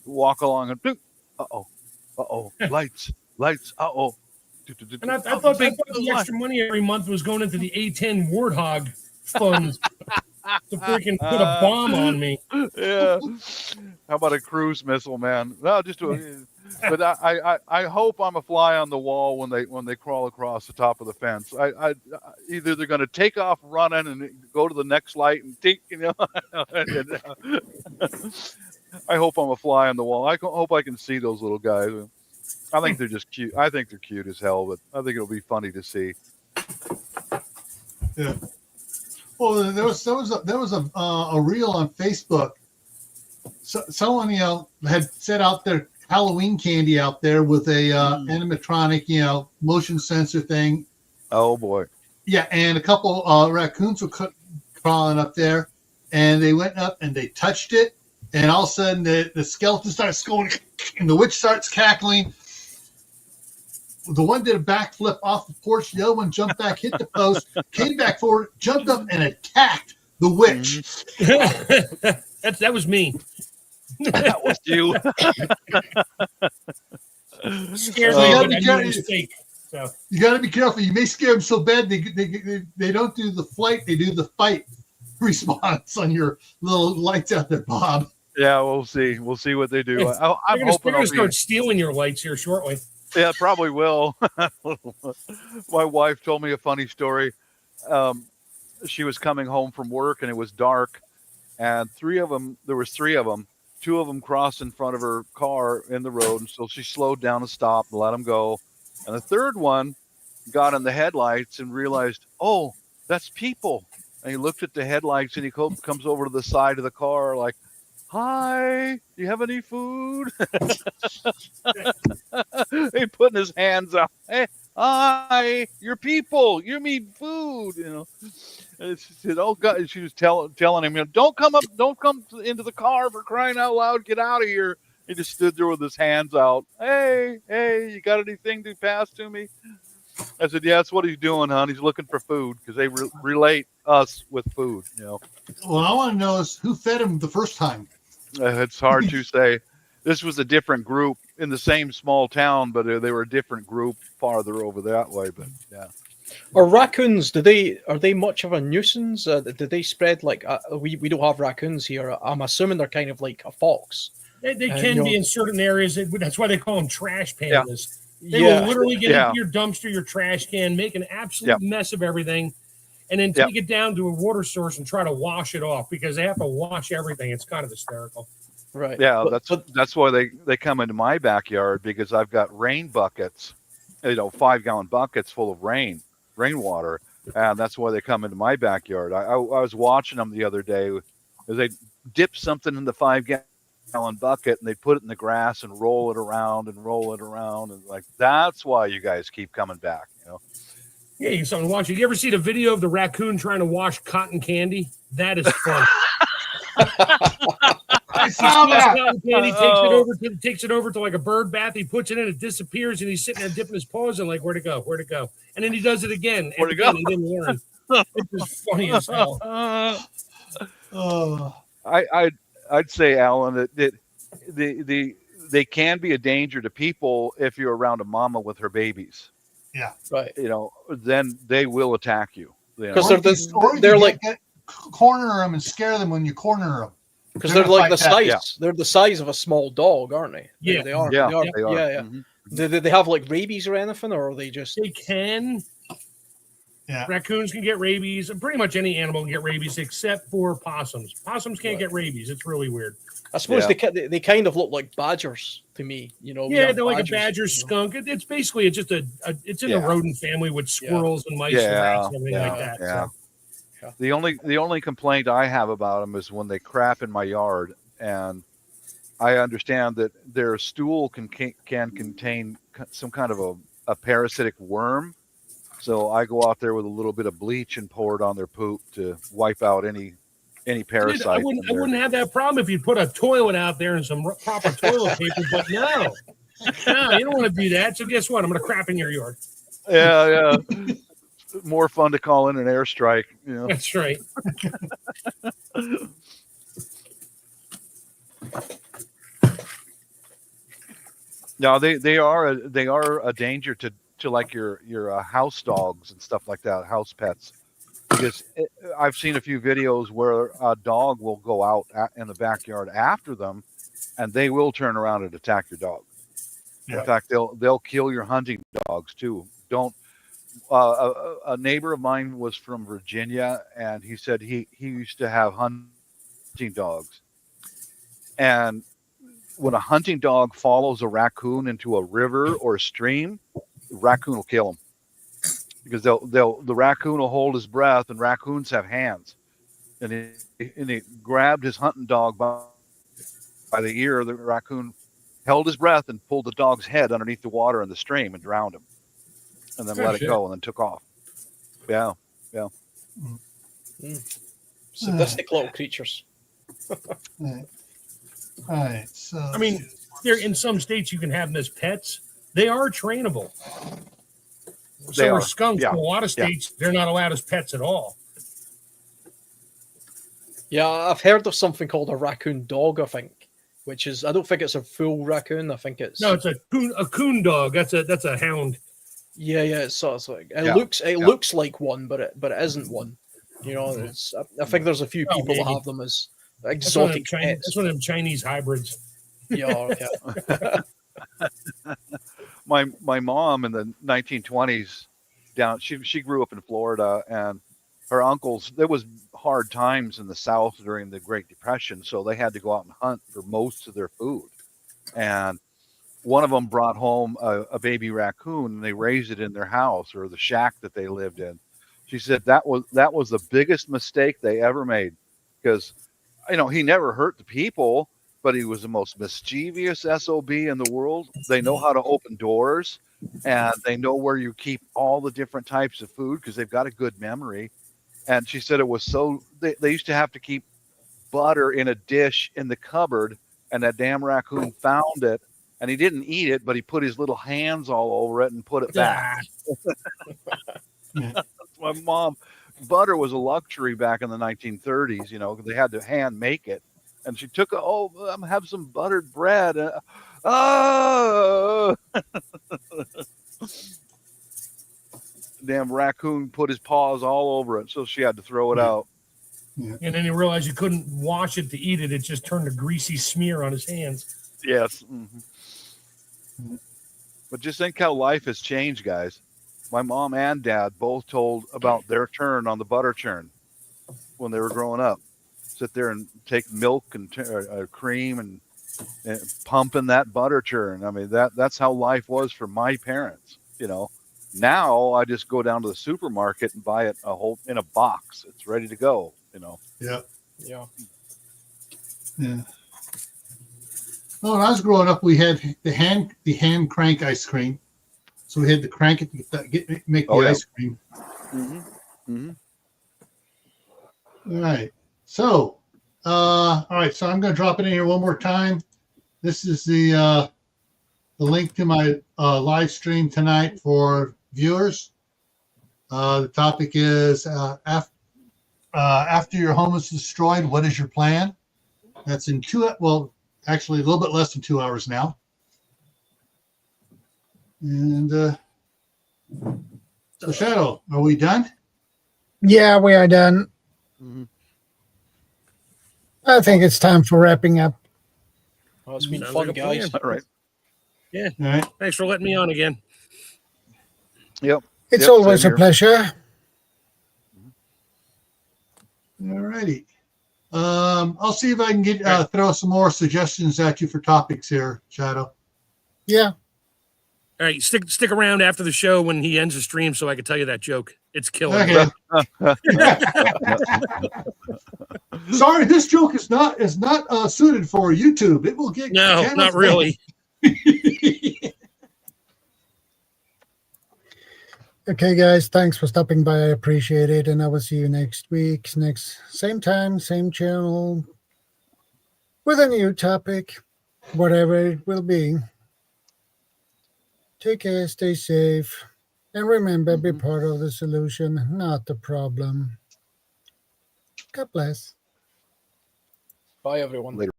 walk along and lights, And I thought the extra money every month was going into the A-10 Warthog fund to freaking put a bomb on me. Yeah. How about a cruise missile, man? No, but I hope I'm a fly on the wall when they crawl across the top of the fence. I either they're going to take off running and go to the next light and tink, I hope I'm a fly on the wall. I hope I can see those little guys. I think they're just cute. I think they're cute as hell, but I think it'll be funny to see. Yeah. Well, there was a reel on Facebook. So, someone had set out their Halloween candy out there with a animatronic motion sensor thing. Oh boy. Yeah, and a couple raccoons were crawling up there, and they went up and they touched it, and all of a sudden the skeleton starts going, and the witch starts cackling. The one did a backflip off the porch. The other one jumped back, hit the post, came back forward, jumped up, and attacked the witch. That was me. That was you. Scared me, but I made a mistake. So. You got to be careful. You may scare them so bad they don't do the flight; they do the fight response on your little lights out there, Bob. Yeah, we'll see. We'll see what they do. I'm hoping they're going to start stealing your lights here shortly. Yeah, probably will. My wife told me a funny story. She was coming home from work and it was dark, and there was three of them. Two of them crossed in front of her car in the road, and so she slowed down and stopped and let them go. And the third one got in the headlights and realized, oh, that's people. And he looked at the headlights and he comes over to the side of the car like, hi, do you have any food? He putting his hands out. Hey, hi, you're people. You need food. And she said, oh God, she was telling him, don't come into the car, for crying out loud. Get out of here. He just stood there with his hands out. Hey, you got anything to pass to me? I said, yeah, that's what he's doing, hon. He's looking for food because they relate us with food. Well, I want to know is who fed him the first time. It's hard to say. This was a different group in the same small town, but they were a different group farther over that way. But yeah. Are raccoons? Are they much of a nuisance? Do they spread like we don't have raccoons here? I'm assuming they're kind of like a fox. They can be in certain areas. That's why they call them trash pandas. Yeah. They will literally get into your dumpster, your trash can, make an absolute mess of everything, and then take it down to a water source and try to wash it off because they have to wash everything. It's kind of hysterical. Right. Yeah, that's why they come into my backyard, because I've got rain buckets, 5-gallon buckets full of rainwater. and that's why they come into my backyard. I was watching them the other day as they dip something in the 5-gallon bucket and they put it in the grass and roll it around and roll it around, and like that's why you guys keep coming back, you know. Yeah, you something to watch. You ever see the video of the raccoon trying to wash cotton candy? That is fun. I saw that. Cotton candy, takes it over to like a bird bath. He puts it in, it disappears, and he's sitting there dipping his paws and like, where'd it go? Where'd it go? And then he does it again. Where'd it again, go? He didn't learn. It's just funny as hell. Oh, I'd say, Alan, that they can be a danger to people if you're around a mama with her babies. yeah. Right. You know, then they will attack you. You know? Because Or you can they're like corner them and scare them when you corner them. because they're like the size. Yeah. They're the size of a small dog, aren't they? Yeah. They are. Yeah, They are. they are. Yeah, yeah. Mhm. Do they have like rabies or anything, or are they just? They can. Yeah. Raccoons can get rabies, and pretty much any animal can get rabies except for possums. Possums can't get rabies. It's really weird. I suppose Yeah. they kind of look like badgers to me. You know. we Yeah, have they're like a badgers, badger, you know. skunk. It's basically it's in the Yeah. rodent family with squirrels and mice and Yeah, rats and everything like yeah, that. Yeah. So. The only complaint I have about them is when they crap in my yard, and I understand that their stool can contain some kind of a parasitic worm. So I go out there with a little bit of bleach and pour it on their poop to wipe out any parasites. I wouldn't have that problem if you put a toilet out there and some proper toilet paper, but no, you don't want to do that. So guess what? I'm going to crap in your yard. Yeah. More fun to call in an airstrike, you know. That's right. No, they are a danger to like your house dogs and stuff like that, house pets. Because I've seen a few videos where a dog will go out in the backyard after them, and they will turn around and attack your dog. Yeah. In fact, they'll kill your hunting dogs too. Don't. A neighbor of mine was from Virginia, and he said he used to have hunting dogs, and when a hunting dog follows a raccoon into a river or a stream, the raccoon will kill him because the raccoon will hold his breath, and raccoons have hands, and he grabbed his hunting dog by the ear. The raccoon held his breath and pulled the dog's head underneath the water in the stream and drowned him, and then let it go and then took off. Yeah. Sadistic little creatures. All right. So I mean, there in some states you can have them as pets. They are trainable. So They are are. skunks. Yeah. In a lot of states, they're not allowed as pets at all. Yeah, I've heard of something called a raccoon dog. I think, which is I don't think it's a full raccoon. I think it's No, it's a coon dog. That's a hound. Yeah, it's sort of like it Yeah. looks like one, but it isn't one. You know, it's I think there's a few Oh, people that maybe. have them as That's one of them exotic Chinese, pets. that's one of them Chinese hybrids. Yeah. My mom in the 1920s she grew up in Florida, and her uncles, there was hard times in the South during the Great Depression, so they had to go out and hunt for most of their food. And one of them brought home a baby raccoon, and they raised it in their house or the shack that they lived in. She said that was the biggest mistake they ever made, because he never hurt the people, but he was the most mischievous SOB in the world. They know how to open doors, and they know where you keep all the different types of food because they've got a good memory. And she said it was so they used to have to keep butter in a dish in the cupboard, and that damn raccoon found it, and he didn't eat it, but he put his little hands all over it and put it back. My mom, butter was a luxury back in the 1930s. They had to hand make it, and she took I'm have some buttered bread. Damn raccoon put his paws all over it, so she had to throw it out. And then he realized you couldn't wash it to eat it. It just turned a greasy smear on his hands. Yes. Mm-hmm. But just think how life has changed, guys. My mom and dad both told about their turn on the butter churn when they were growing up. Sit there and take milk and cream and pumping that butter churn. I mean, that's how life was for my parents. Now I just go down to the supermarket and buy it in a box. It's ready to go. Yeah. Yeah. Yeah. Well, when I was growing up, we had the hand crank ice cream. So we had to crank it to make the ice cream. Mm-hmm. All right. So, all right. So I'm going to drop it in here one more time. This is the link to my live stream tonight for viewers. The topic is after your home is destroyed, what is your plan? That's in actually a little bit less than 2 hours now. And so, Shadow, are we done? Yeah, we are done. Mm-hmm. I think it's time for wrapping up. Well, it's been Sounds fun, like a guys. plan. All right. Yeah. All right. Thanks for letting me on again. Yep. It's Yep, always same a here. pleasure. All righty. I'll see if I can get throw some more suggestions at you for topics here, Shadow. Yeah. All right, stick around after the show when he ends the stream so I can tell you that joke. It's killing Okay. me. Sorry, this joke is not suited for YouTube. It will get No, channels not really. Okay, guys. Thanks for stopping by. I appreciate it. And I will see you next week. Same time, same channel, with a new topic, whatever it will be. Take care, stay safe, and remember, be part of the solution, not the problem. God bless. Bye, everyone. Later.